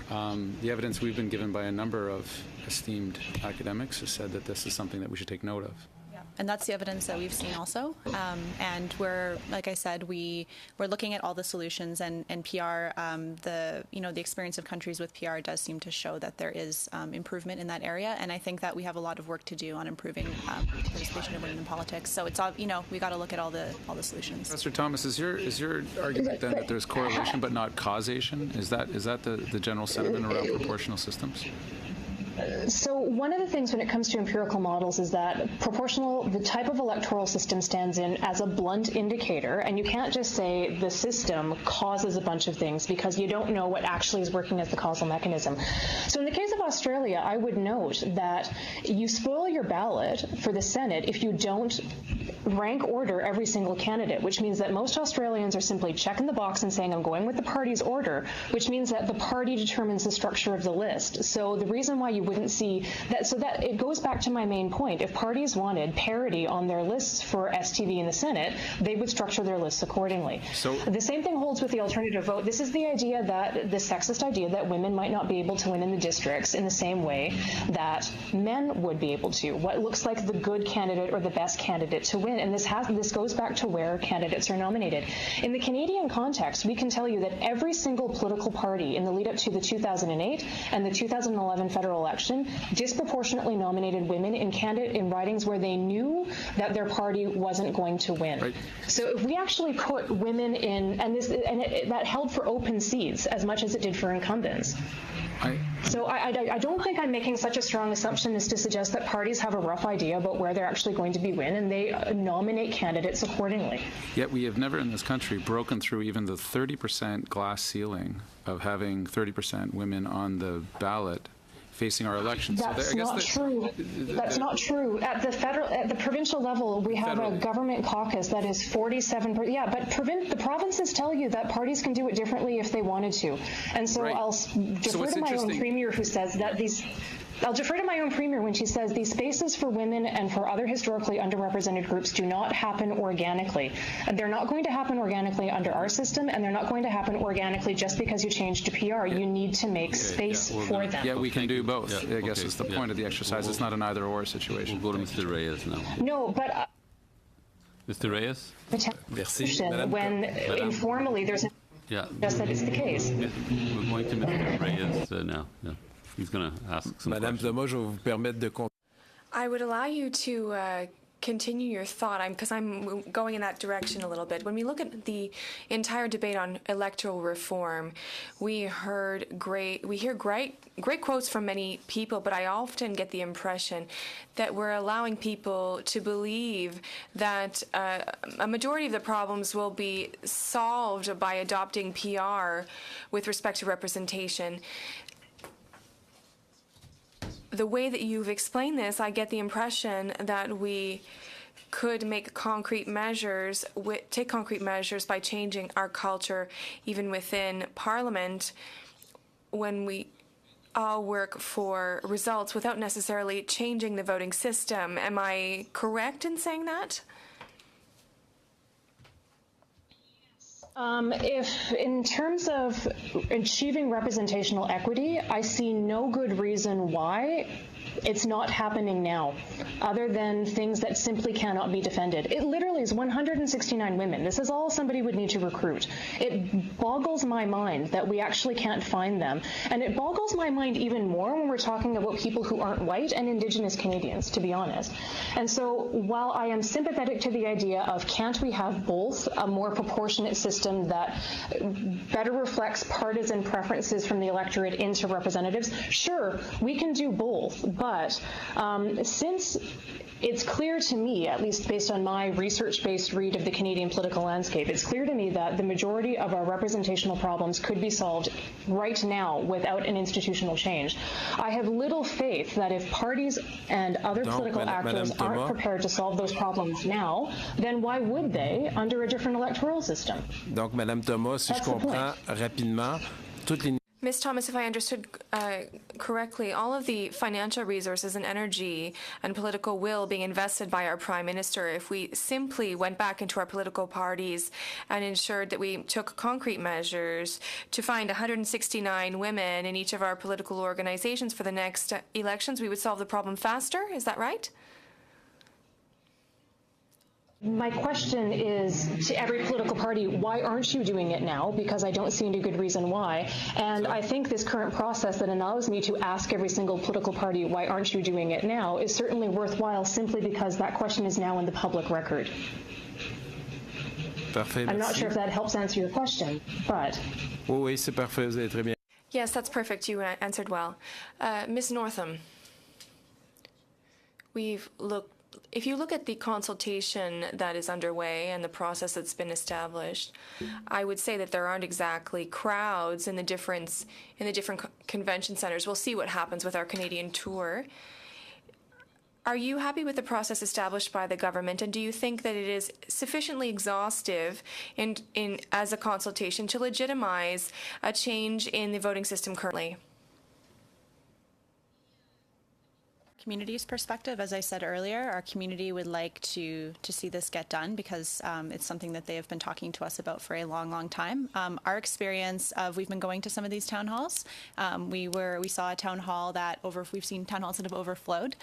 the evidence we've been given by a number of esteemed academics has said that this is something that we should take note of. And that's the evidence that we've seen also. And we're, like I said, we're looking at all the solutions, and PR, the experience of countries with PR does seem to show that there is improvement in that area. And I think that we have a lot of work to do on improving participation of women in politics. So it's all, we got to look at all the solutions. Professor Thomas, is your argument then that there's correlation but not causation? Is that the general sentiment around proportional systems? So one of the things when it comes to empirical models is that the type of electoral system stands in as a blunt indicator, and you can't just say the system causes a bunch of things because you don't know what actually is working as the causal mechanism. So in the case of Australia, I would note that you spoil your ballot for the Senate if you don't rank order every single candidate, which means that most Australians are simply checking the box and saying, I'm going with the party's order, which means that the party determines the structure of the list. So the reason why you wouldn't see that, so that it goes back to my main point. If parties wanted parity on their lists for STV in the Senate, they would structure their lists accordingly. So the same thing holds with the alternative vote. This is the idea that, the sexist idea that women might not be able to win in the districts in the same way that men would be able to. What looks like the good candidate or the best candidate to win. And this goes back to where candidates are nominated. In the Canadian context, we can tell you that every single political party in the lead up to the 2008 and the 2011 federal election disproportionately nominated women in ridings where they knew that their party wasn't going to win. Right. So if we actually put women in, that held for open seats as much as it did for incumbents. So I don't think I'm making such a strong assumption as to suggest that parties have a rough idea about where they're actually going to be win, and they nominate candidates accordingly. Yet we have never in this country broken through even the 30% glass ceiling of having 30% women on the ballot facing our elections. That's not true. That's not true. At the provincial level, we have a government caucus that is 47%. Yeah, but the provinces tell you that parties can do it differently if they wanted to. And so I'll defer to my own premier who says that I'll defer to my own premier when she says these spaces for women and for other historically underrepresented groups do not happen organically. They're not going to happen organically under our system, and they're not going to happen organically just because you change to PR. You need to make space for them. Yeah, we can do both. I guess is the point of the exercise. It's not an either-or situation. We'll go to Mr. Reyes now. No, but... Mr. Reyes? Merci. When informally there's just that it's the case. We're going to Mr. Reyes now. Yeah. He's going to ask some Madame questions. Thomas, je vais vous permettre de... I would allow you to continue your thought, because I'm going in that direction a little bit. When we look at the entire debate on electoral reform, we hear great quotes from many people, but I often get the impression that we're allowing people to believe that a majority of the problems will be solved by adopting PR with respect to representation. The way that you've explained this, I get the impression that we could make concrete measures, take concrete measures by changing our culture, even within Parliament, when we all work for results without necessarily changing the voting system. Am I correct in saying that? If in terms of achieving representational equity, I see no good reason why it's not happening now, other than things that simply cannot be defended. It literally is 169 women. This is all somebody would need to recruit. It boggles my mind that we actually can't find them. And it boggles my mind even more when we're talking about people who aren't white and Indigenous Canadians, to be honest. And so while I am sympathetic to the idea of can't we have both, a more proportionate system that better reflects partisan preferences from the electorate into representatives, sure, we can do both. But since it's clear to me, at least based on my research-based read of the Canadian political landscape, it's clear to me that the majority of our representational problems could be solved right now without an institutional change. I have little faith that if parties and other political actors aren't prepared to solve those problems now, then why would they under a different electoral system? Donc, Madame Thomas, si je comprends rapidement, toutes les... Ms. Thomas, if I understood correctly, all of the financial resources and energy and political will being invested by our Prime Minister, if we simply went back into our political parties and ensured that we took concrete measures to find 169 women in each of our political organizations for the next elections, we would solve the problem faster? Is that right? My question is to every political party, why aren't you doing it now? Because I don't see any good reason why. And I think this current process that allows me to ask every single political party, why aren't you doing it now, is certainly worthwhile simply because that question is now in the public record. Parfait, I'm not sure if that helps answer your question, but... Oui, c'est parfait, vous avez très bien. Yes, that's perfect. You answered well. Ms. Northam, if you look at the consultation that is underway and the process that's been established, I would say that there aren't exactly crowds in the different convention centers. We'll see what happens with our Canadian tour. Are you happy with the process established by the government, and do you think that it is sufficiently exhaustive in as a consultation to legitimize a change in the voting system currently? Community's perspective, as I said earlier, our community would like to see this get done because it's something that they have been talking to us about for a long, long time. Our experience of we've been going to some of these town halls. We saw a town hall we've seen town halls that have overflowed.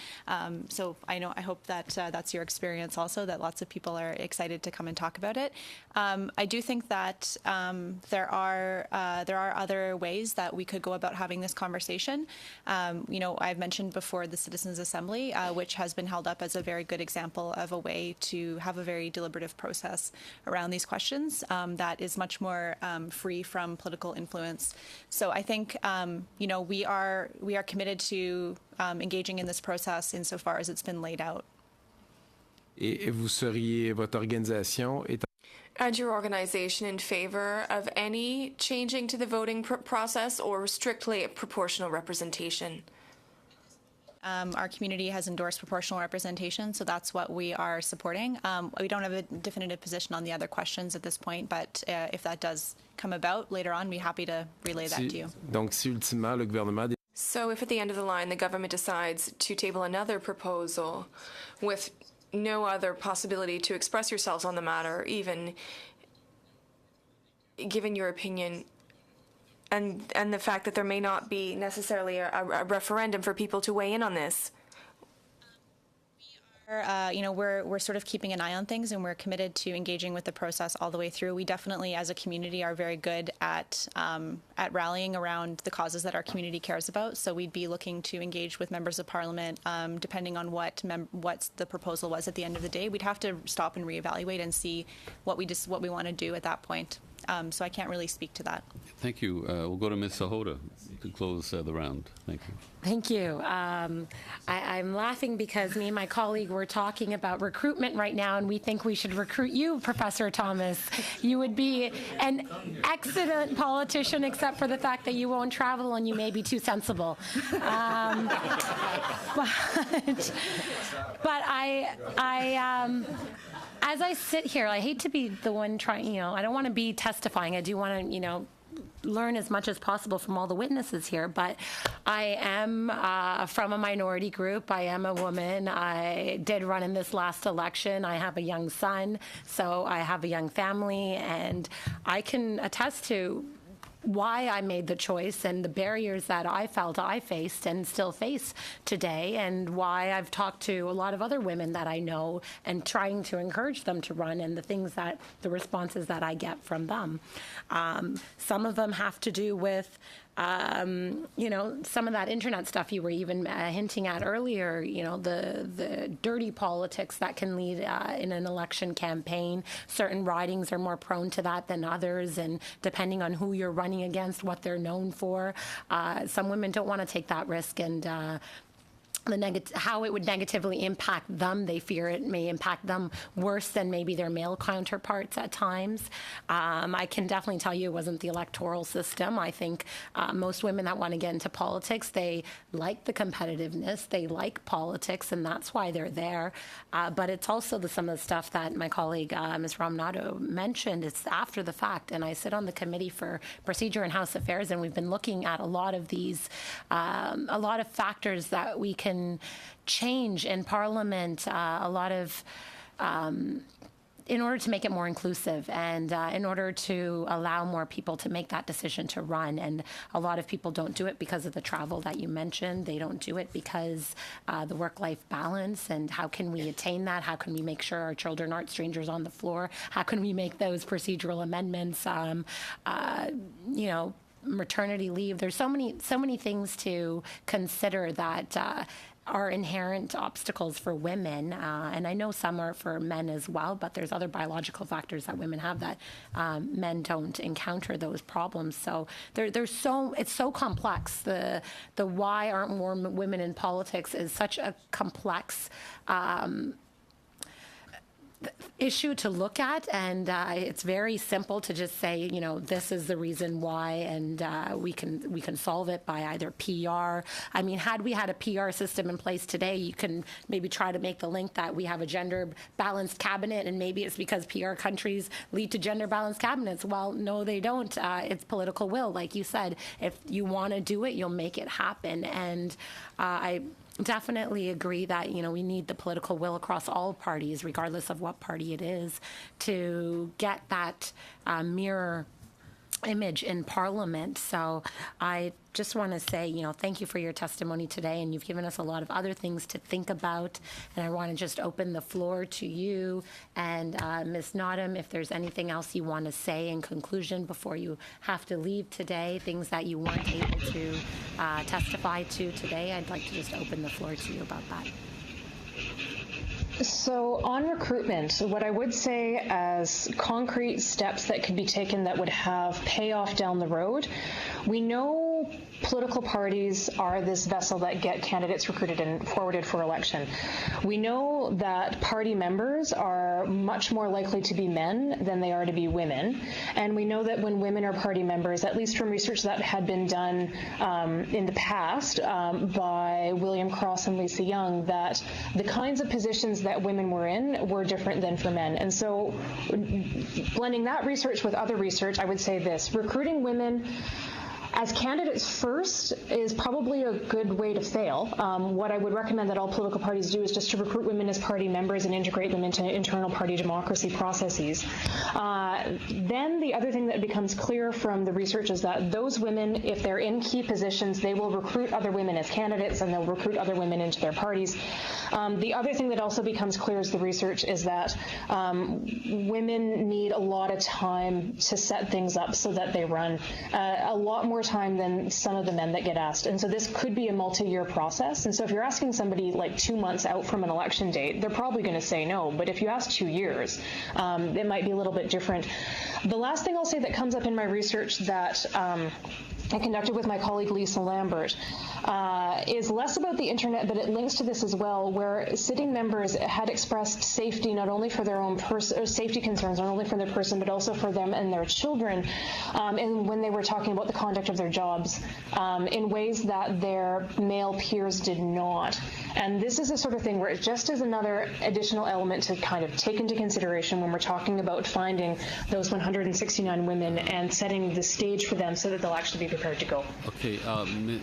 So I hope that that's your experience also. That lots of people are excited to come and talk about it. I do think that there are other ways that we could go about having this conversation. I've mentioned before the Citizens Assembly, which has been held up as a very good example of a way to have a very deliberative process around these questions that is much more free from political influence. So I think we are committed to engaging in this process insofar as it's been laid out. Et vous seriez, votre organisation est And your organization in favor of any changing to the voting process or strictly proportional representation? Our community has endorsed proportional representation, so that's what we are supporting. We don't have a definitive position on the other questions at this point, but if that does come about later on, we'd be happy to relay that to you. Donc, si ultimement le gouvernement So if at the end of the line the government decides to table another proposal with no other possibility to express yourselves on the matter, even given your opinion, and the fact that there may not be necessarily a referendum for people to weigh in on this? We're sort of keeping an eye on things, and we're committed to engaging with the process all the way through. We definitely, as a community, are very good at rallying around the causes that our community cares about. So we'd be looking to engage with members of parliament, depending on what the proposal was at the end of the day. We'd have to stop and reevaluate and see what we want to do at that point. So I can't really speak to that. Thank you. We'll go to Ms. Sahota to close the round. Thank you. Thank you. I'm laughing because me and my colleague were talking about recruitment right now, and we think we should recruit you, Professor Thomas. You would be an excellent politician, except for the fact that you won't travel and you may be too sensible. But as I sit here, I hate to be the one trying, I don't want to be testifying. I do want to, learn as much as possible from all the witnesses here, but I am from a minority group. I am a woman. I did run in this last election. I have a young son, so I have a young family, and I can attest to why I made the choice and the barriers that I felt I faced and still face today, and why I've talked to a lot of other women that I know and trying to encourage them to run, and the responses that I get from them. Some of them have to do with some of that internet stuff you were even hinting at earlier, the dirty politics that can lead in an election campaign. Certain ridings are more prone to that than others, and depending on who you're running against, what they're known for, some women don't want to take that risk, and how it would negatively impact them. They fear it may impact them worse than maybe their male counterparts at times. I can definitely tell you it wasn't the electoral system. I think most women that want to get into politics, they like the competitiveness, they like politics, and that's why they're there. But it's also some of the stuff that my colleague, Ms. Ramnato, mentioned. It's after the fact, and I sit on the Committee for Procedure and House Affairs, and we've been looking at a lot of these, a lot of factors that we can change in Parliament, a lot of in order to make it more inclusive, and in order to allow more people to make that decision to run. And a lot of people don't do it because of the travel that you mentioned. They don't do it because the work-life balance, and how can we attain that? How can we make sure our children aren't strangers on the floor? How can we make those procedural amendments, maternity leave? There's so many things to consider that are inherent obstacles for women, and I know some are for men as well, but there's other biological factors that women have that men don't encounter those problems. So it's so complex. The why aren't more women in politics is such a complex issue to look at, and it's very simple to just say, this is the reason why, and we can solve it by either PR. I mean, had we had a PR system in place today, you can maybe try to make the link that we have a gender-balanced cabinet, and maybe it's because PR countries lead to gender-balanced cabinets. Well, no, they don't. It's political will, like you said. If you want to do it, you'll make it happen, and I definitely agree that we need the political will across all parties, regardless of what party it is, to get that mirror image in Parliament. So I just want to say, thank you for your testimony today, and you've given us a lot of other things to think about. And I want to just open the floor to you and Ms. Nottam, if there's anything else you want to say in conclusion before you have to leave today, things that you weren't able to testify to today. I'd like to just open the floor to you about that. So on recruitment, what I would say as concrete steps that could be taken that would have payoff down the road, we know political parties are this vessel that get candidates recruited and forwarded for election. We know that party members are much more likely to be men than they are to be women. And we know that when women are party members, at least from research that had been done in the past by William Cross and Lisa Young, that the kinds of positions that women were in were different than for men. And so blending that research with other research, I would say this: recruiting women as candidates first is probably a good way to fail. What I would recommend that all political parties do is just to recruit women as party members and integrate them into internal party democracy processes. Then the other thing that becomes clear from the research is that those women, if they're in key positions, they will recruit other women as candidates, and they'll recruit other women into their parties. The other thing that also becomes clear as the research is that women need a lot of time to set things up so that they run. A lot more time than some of the men that get asked. And so this could be a multi-year process. And so if you're asking somebody like 2 months out from an election date, they're probably going to say no. But if you ask 2 years, it might be a little bit different. The last thing I'll say that comes up in my research that I conducted with my colleague Lisa Lambert is less about the internet, but it links to this as well, where sitting members had expressed safety not only for their own safety concerns, not only for their person, but also for them and their children, and when they were talking about the conduct of their jobs in ways that their male peers did not. And this is a sort of thing where it just is another additional element to kind of take into consideration when we're talking about finding those 169 women and setting the stage for them so that they'll actually be prepared to go. Okay,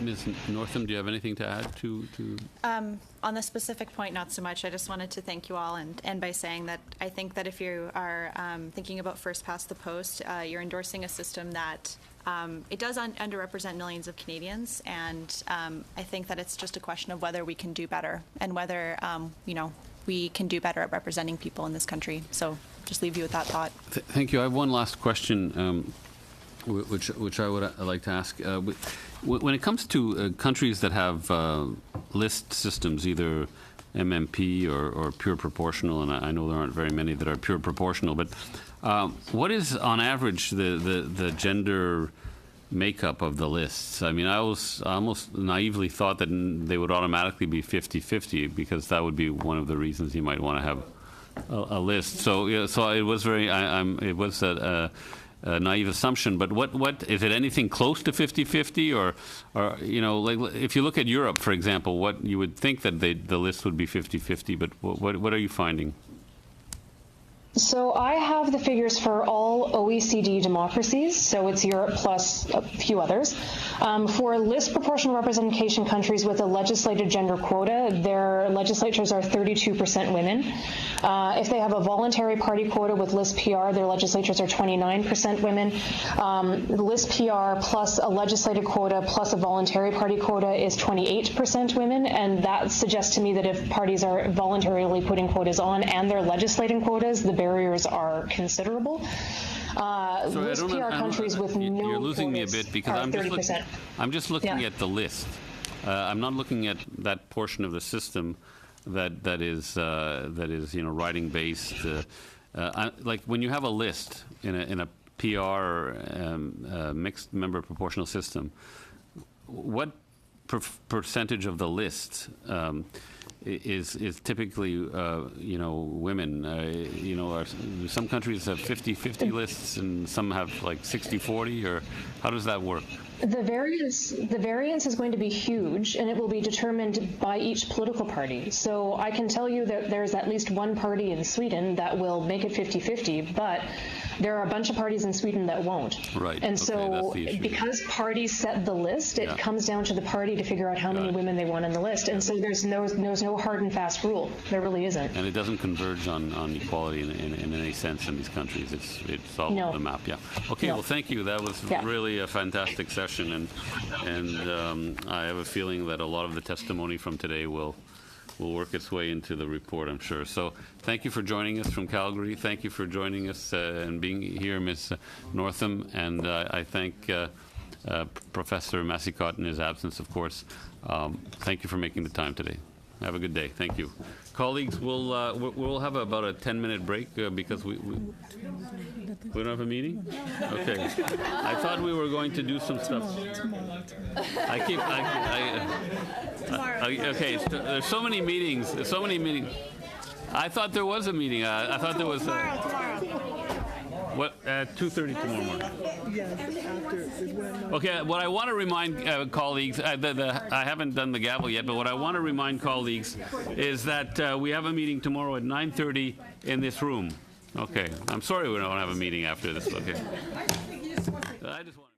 Ms. Northam, do you have anything to add to? On the specific point, not so much. I just wanted to thank you all and end by saying that I think that if you are thinking about first past the post, you're endorsing a system that it does underrepresent millions of Canadians, and I think that it's just a question of whether we can do better and whether we can do better at representing people in this country. So just leave you with that thought. Thank you. I have one last question, which I would like to ask. When it comes to countries that have list systems, either MMP or pure proportional, and I know there aren't very many that are pure proportional, but what is, on average, the gender makeup of the lists? I mean, I almost naively thought that they would automatically be 50-50, because that would be one of the reasons you might want to have a list. So yeah, so it was it was a naive assumption. But what is it? Anything close to 50-50, or like if you look at Europe, for example, what you would think that the list would be 50-50, but what are you finding? So I have the figures for all OECD democracies, so it's Europe plus a few others. For list proportional representation countries with a legislated gender quota, their legislatures are 32% women. If they have a voluntary party quota with list PR, their legislatures are 29% women. List PR plus a legislated quota plus a voluntary party quota is 28% women, and that suggests to me that if parties are voluntarily putting quotas on and they're legislating quotas, the barriers are considerable. List PR countries with no You're losing me a bit, because I'm just looking yeah. at the list. I'm not looking at that portion of the system that is writing based. Like when you have a list in a PR mixed member proportional system, what percentage of the list is typically, you know, women. You know, some countries have 50-50 lists and some have like 60-40, or how does that work? The variance is going to be huge, and it will be determined by each political party. So I can tell you that there's at least one party in Sweden that will make it 50-50, but there are a bunch of parties in Sweden that won't. Right. And okay, so because parties set the list, it comes down to the party to figure out how many women they want on the list. And so there's no hard and fast rule. There really isn't. And it doesn't converge on equality in any sense in these countries. It's all over the map. Yeah. Okay. Well, thank you. That was really a fantastic session. And I have a feeling that a lot of the testimony from today will work its way into the report, I'm sure. So thank you for joining us from Calgary. Thank you for joining us and being here, Ms. Northam. And I thank Professor Massicott in his absence, of course. Thank you for making the time today. Have a good day. Thank you. Colleagues, we'll have about a 10-minute break because we don't have a meeting? Okay. I thought we were going to do some stuff. Okay, there's so many meetings. There's so many meetings. I thought there was a meeting. I thought there was what, at 2:30 tomorrow morning? Okay, what I want to remind colleagues, I haven't done the gavel yet, but what I want to remind colleagues is that we have a meeting tomorrow at 9:30 in this room. Okay, I'm sorry we don't have a meeting after this. Okay. I just want